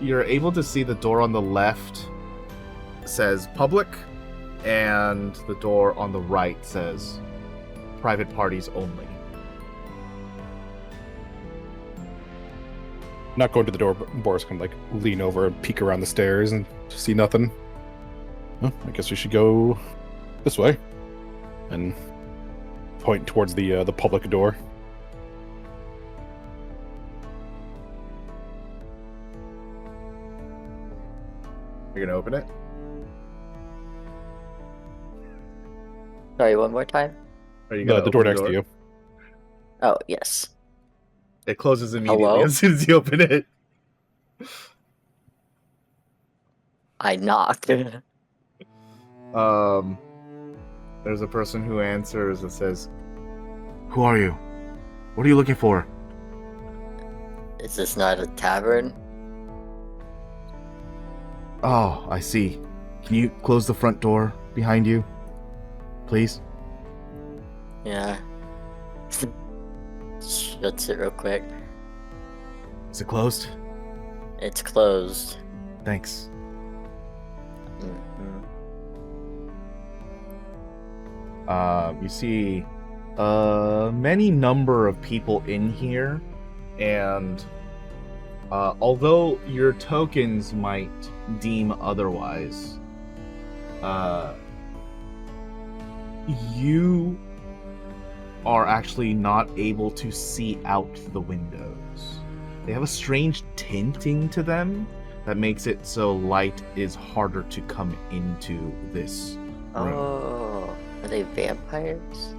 you're able to see the door on the left says public, and the door on the right says private parties only. Not going to the door, but Boris can like lean over and peek around the stairs and see nothing. Well, I guess we should go this way, and point towards the public door. You're gonna open it? Sorry, one more time. Are you The gonna door open next to you. Oh, yes. It closes immediately Hello? as soon as you open it. I knocked. There's a person who answers that says, "Who are you? What are you looking for?" Is this not a tavern? Oh, I see. Can you close the front door behind you, please? Yeah. Shuts it real quick. Is it closed? It's closed. Thanks. Mhm. You see many number of people in here, and although your tokens might deem otherwise, you are actually not able to see out the windows. They have a strange tinting to them that makes it so light is harder to come into this room. Oh, are they vampires?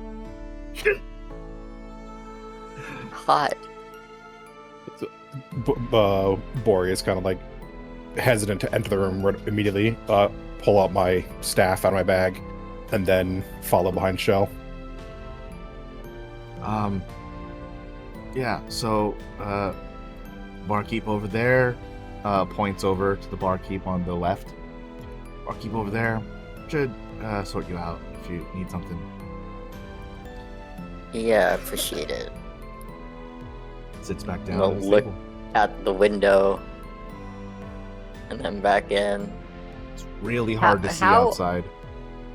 Hot. Boreas kind of like hesitant to enter the room immediately. Pull out my staff out of my bag, and then follow behind Shell. Yeah, so, barkeep over there, points over to the barkeep on the left. Barkeep over there should, sort you out if you need something. Yeah, appreciate it. Sits back down Well, at his look- table. At the window. And then back in. It's really hard to see how- outside.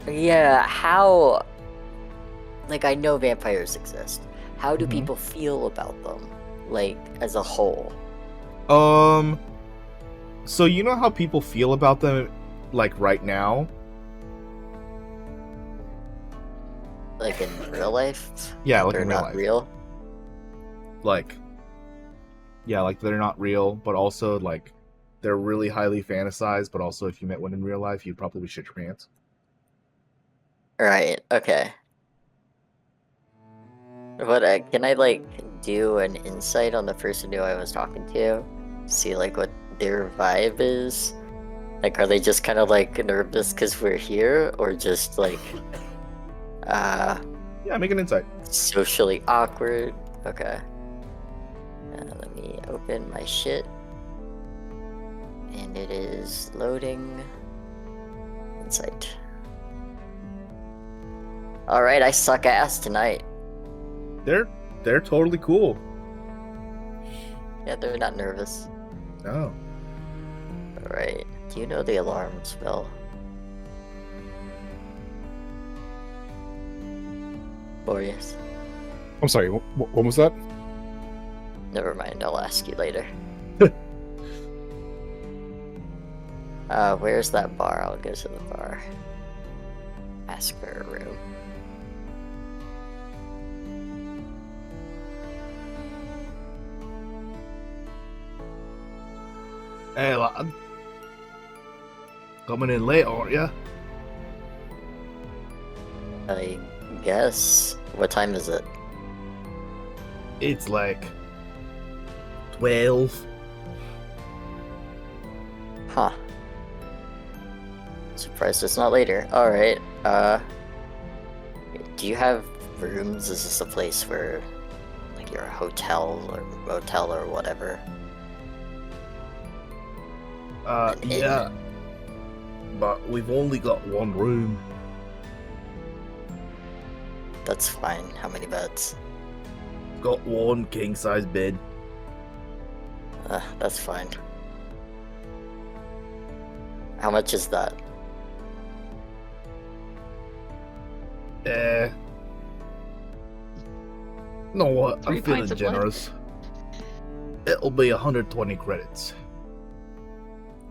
Yeah, how... Like, I know vampires exist. How do Mhm. people feel about them? Like, as a whole? So you know how people feel about them, like, right now? Like, in real life? Yeah, like They're in real not life. real? Like, yeah, like, they're not real, but also, like, they're really highly fantasized, but also if you met one in real life, you'd probably shit your pants. Right, okay. But can I, like, do an insight on the person who I was talking to? See, like, what their vibe is? Like, are they just kind of, like, nervous because we're here? Or just, like, Yeah, make an insight. socially awkward? Okay. Let me open my shit. And it is loading. Insight. Alright, I suck ass tonight. They're totally cool. Yeah, they're not nervous. No. Alright. Do you know the alarm spell? Boreas. I'm sorry, what was that? Never mind, I'll ask you later. Where's that bar? I'll go to the bar. Ask for a room. Hey, lad. Coming in late, aren't you? I guess. What time is it? It's like 12. Huh. Surprised it's not later. Alright, do you have rooms? Is this a place where, like, you're a hotel or motel or whatever? Yeah. But we've only got one room. That's fine. How many beds? Got one king-size bed. That's fine. How much is that? You know what? 3 I'm feeling pints of blood. generous. It'll be 120 credits.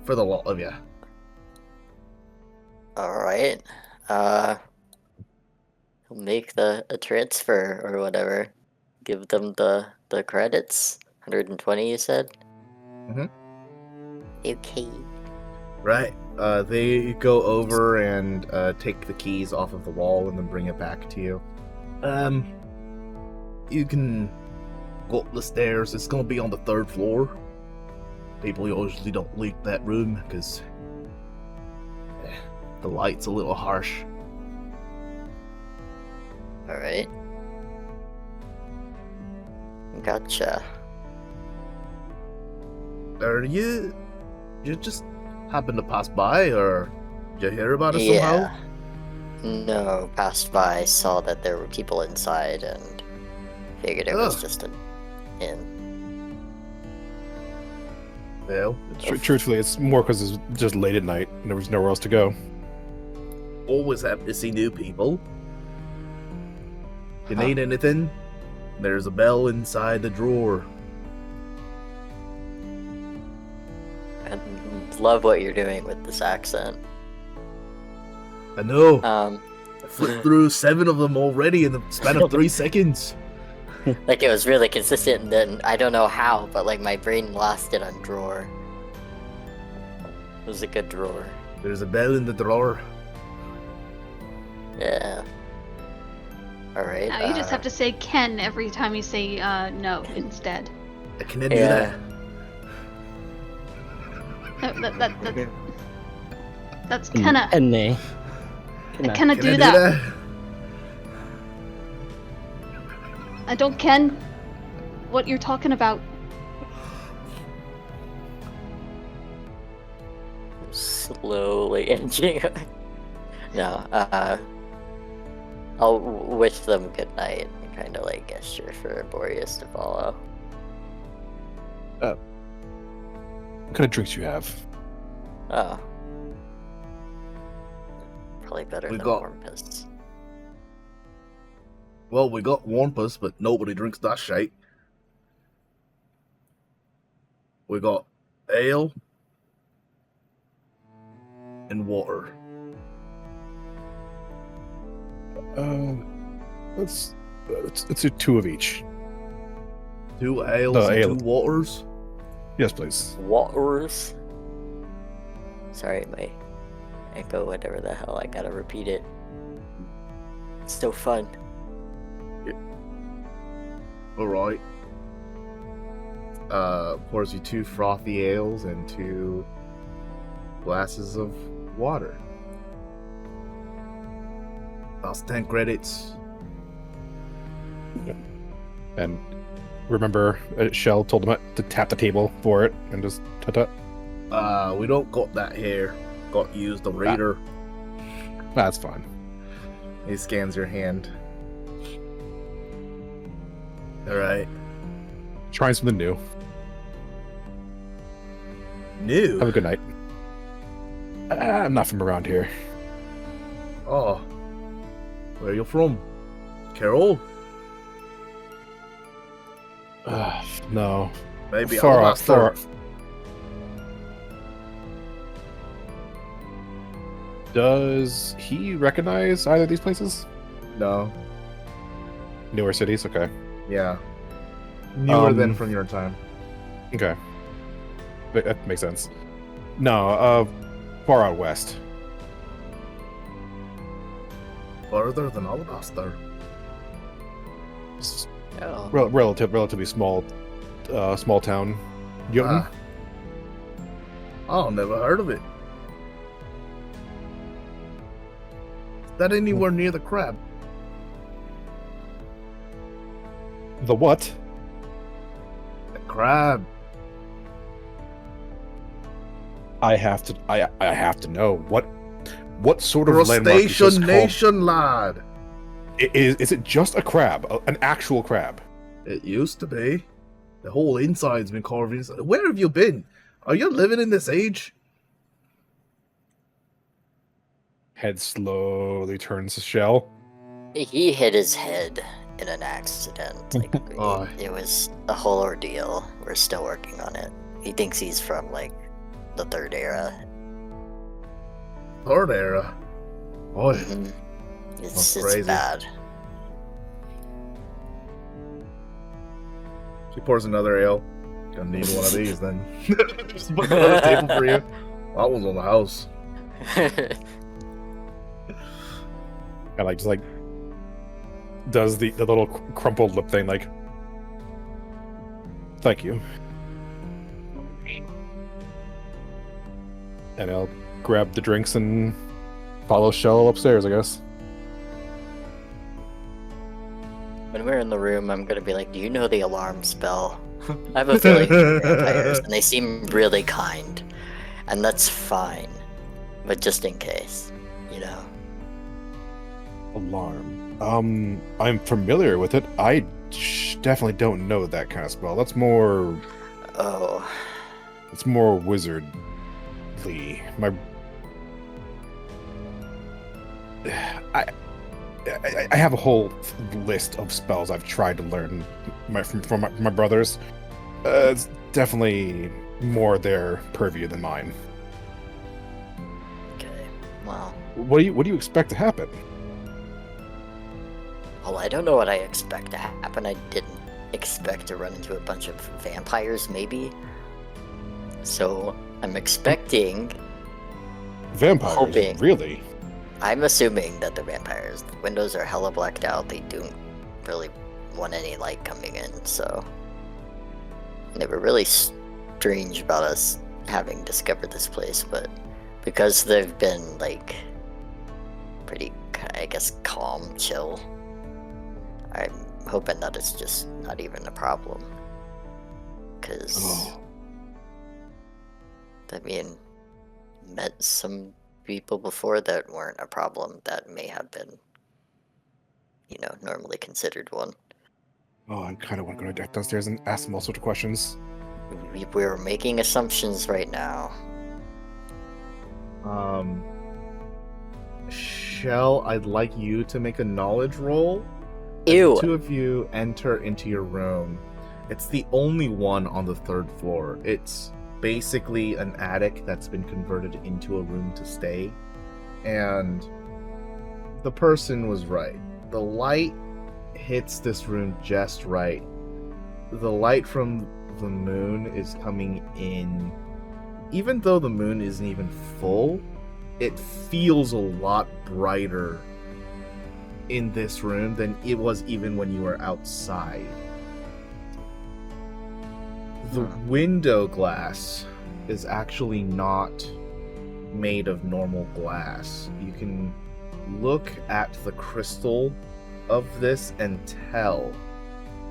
For the lot of you. Alright. Make a transfer or whatever. Give them the credits. 120 you said? Mhm. Okay. Right. They go over and take the keys off of the wall and then bring it back to you. You can go up the stairs. It's gonna be on the 3rd floor. People usually don't leave that room because the light's a little harsh. Alright. Gotcha. Are you just happened to pass by, or did you hear about it somehow? Yeah. No, passed by, saw that there were people inside, and figured it was Ugh. just an inn. Well, Truthfully, it's more because it's just late at night and there was nowhere else to go. always happy to see new people. If you Huh. need anything, there's a bell inside the drawer. And love what you're doing with this accent. I know. I Flipped through 7 of them already in the span of 3 seconds. Like, it was really consistent, and then I don't know how, but like my brain lost it on drawer. It was a good drawer. There's a bell in the drawer. Yeah. Alright. Now you just have to say Ken every time you say no instead. I can do that. Yeah. That's kinda. Enne. I kinda Can do I that. I don't ken what you're talking about. Slowly inching. No, I'll wish them good night and kind of like gesture for Boreas to follow. What kind of drinks you have? Oh. Probably better We than got- warm piss. Well, we got Wampus, but nobody drinks that shit. We got ale and water. Let's do 2 of each. 2 ales The and ale. 2 waters. Yes, please. Waters. Sorry, my echo, whatever the hell, I gotta repeat it. It's so fun. Alright. Pours you 2 frothy ales and 2 glasses of water. That's 10 credits. And remember, Shell told him to tap the table for it and just tut. We don't got that here. Got to use the reader. That's fine. He scans your hand. Alright. Trying something new. New? Have a good night. I'm not from around here. Oh. Where you from? Carol? No. Maybe Far Alabaster. off. Does he recognize either of these places? No. Newer cities? Okay. Yeah. Newer than Um, from your time. Okay. That makes sense. No, far out west. Further than Alabaster. It's Oh. relatively small town. Jotun? Ah. Oh, never heard of it. Is that anywhere near the crab? The what? The crab. I have to know what sort of landmark is this Crustacean called? Nation, lad. Is it just a crab, an actual crab? It used to be. The whole inside's been carved inside. Where have you been? Are you living in this age? Head slowly turns to shell. He hit his head in an accident. Like Oh. it was a whole ordeal. We're still working on it. He thinks he's from like the third era. Third era. Boy. Mhm. That's It's crazy. bad. She pours another ale. Gonna need one of these then. Just put another table for you. That one's on the house. And like just like does the little crumpled lip thing, like, thank you. And I'll grab the drinks and follow Shell upstairs, I guess. When we're in the room, I'm gonna be like, "Do you know the alarm spell?" I have a feeling they're vampires, and they seem really kind, and that's fine. But just in case, you know. Alarm. I'm familiar with it. I definitely don't know that kind of spell. That's more. Oh, It's more wizardly. I have a whole list of spells I've tried to learn from my brothers. It's definitely more their purview than mine. okay. Well, What do you expect to happen? I don't know what I expect to happen. I didn't expect to run into a bunch of vampires, maybe. So I'm expecting. Vampires, Hoping. really? I'm assuming that the vampires. The windows are hella blacked out. They don't really want any light coming in. So they were really strange about us having discovered this place, but because they've been like pretty, I guess, calm, chill. I'm hoping that it's just not even a problem. Because, Oh. I mean, met some people before that weren't a problem that may have been, normally considered one. Oh, I kind of want to go downstairs and ask them all sorts of questions. We're making assumptions right now. Shell, I'd like you to make a knowledge roll. Ew! The two of you enter into your room. It's the only one on the third floor. It's basically an attic that's been converted into a room to stay. And the person was right. The light hits this room just right. The light from the moon is coming in. Even though the moon isn't even full, it feels a lot brighter in this room than it was even when you were outside. The window glass is actually not made of normal glass. You can look at the crystal of this and tell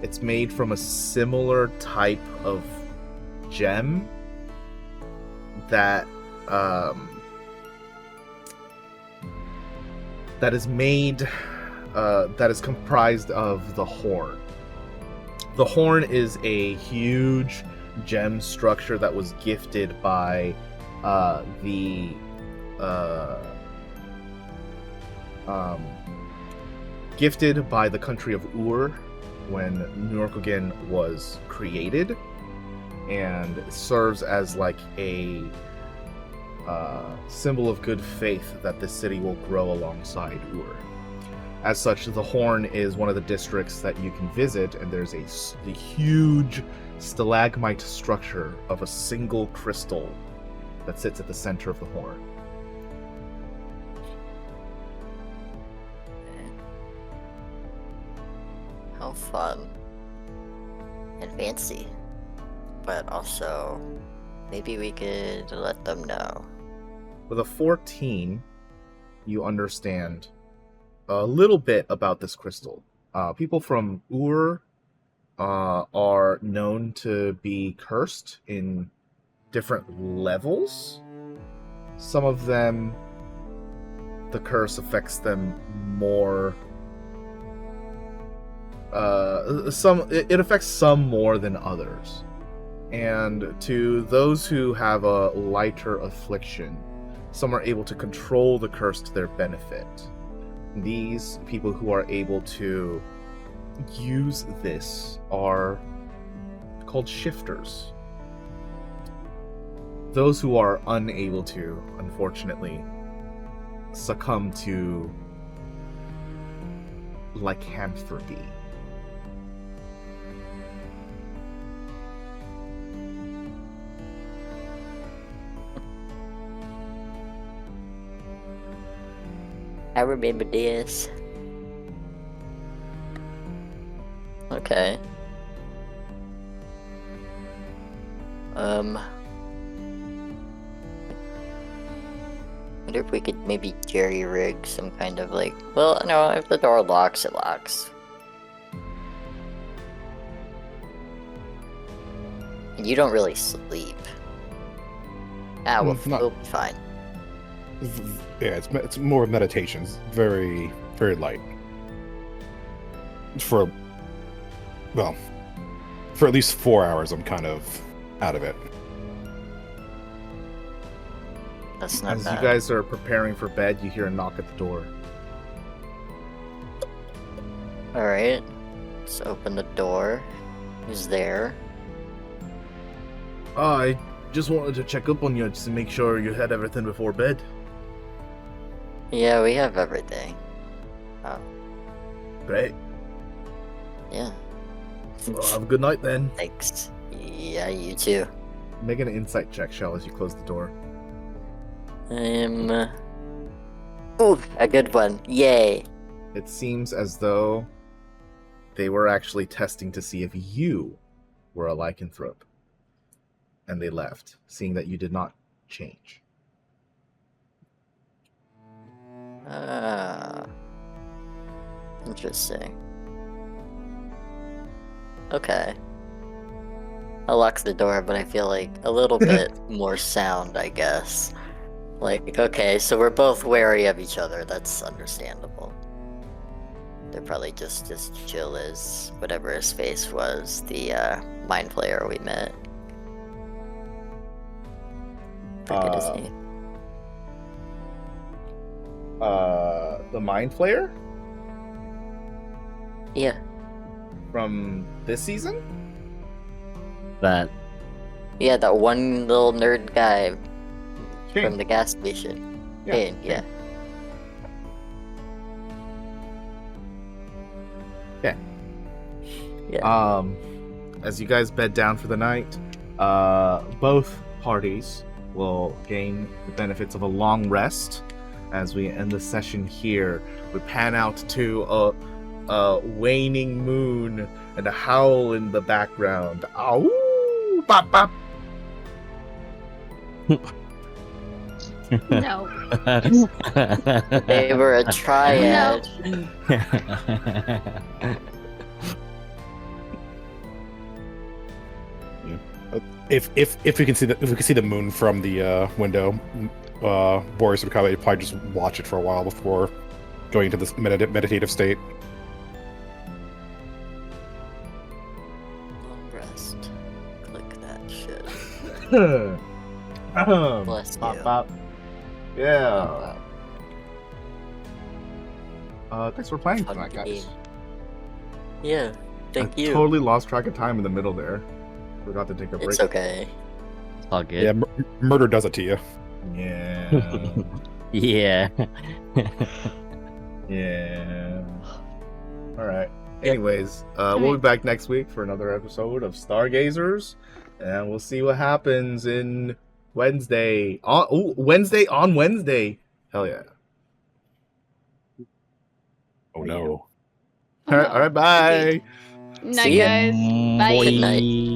it's made from a similar type of gem that is made that is comprised of the horn. The horn is a huge gem structure that was gifted by the country of Ur when Nurkogen was created, and it serves as like a symbol of good faith that this city will grow alongside Ur. As such, the Horn is one of the districts that you can visit, and there's the huge stalagmite structure of a single crystal that sits at the center of the Horn. How fun. And fancy. But also, maybe we could let them know. With a 14, you understand a little bit about this crystal. People from Ur are known to be cursed in different levels. Some of them, the curse affects them more. It affects some more than others. And to those who have a lighter affliction, some are able to control the curse to their benefit. These people who are able to use this are called shifters. Those who are unable to, unfortunately, succumb to lycanthropy. I remember this. Okay. Wonder if we could maybe jerry-rig some kind of like... Well, no, if the door locks, it locks. And you don't really sleep. Ah, we'll be fine. Yeah, it's more meditations. Very, very light. For at least 4 hours, I'm kind of out of it. That's not As bad. you guys are preparing for bed, you hear a knock at the door. Alright. Let's open the door. Who's there? I just wanted to check up on you just to make sure you had everything before bed. Yeah, we have everything. Oh, Great. yeah. Well, have a good night then. Thanks. Yeah, you too. Make an insight check, Shell, as you close the door. Ooh, a good one. Yay. It seems as though they were actually testing to see if you were a lycanthrope. And they left, seeing that you did not change. Interesting. Okay. I locked the door, but I feel like a little bit more sound, I guess. Like, okay, so we're both wary of each other. That's understandable. They're probably just as chill as whatever his face was, the mind flayer we met. Forget his name. The Mind Flayer? Yeah. From this season? That Yeah, that one little nerd guy Shane. from the gas station. Yeah, Shane, yeah. Yeah. Yeah. As you guys bed down for the night, both parties will gain the benefits of a long rest. As we end the session here, we pan out to a waning moon and a howl in the background. Ow! Bop bop! No. They were a triad. If we can see the moon from the window, Boreas would probably just watch it for a while before going into this meditative state. Long rest. Click that shit. Bless Bop you. bop. Yeah. Thanks for playing Fun tonight, guys. game. Yeah, thank I you. totally lost track of time in the middle there. Forgot to take a break. It's okay. it's all good. Yeah, murder does it to you. Yeah. Yeah. Yeah. All right. Yeah. Anyways, we'll be back next week for another episode of Stargazers, and we'll see what happens in Wednesday. Wednesday on Wednesday. Hell yeah. Oh no. All right. Bye. Night, See ya. guys. Bye. Good night.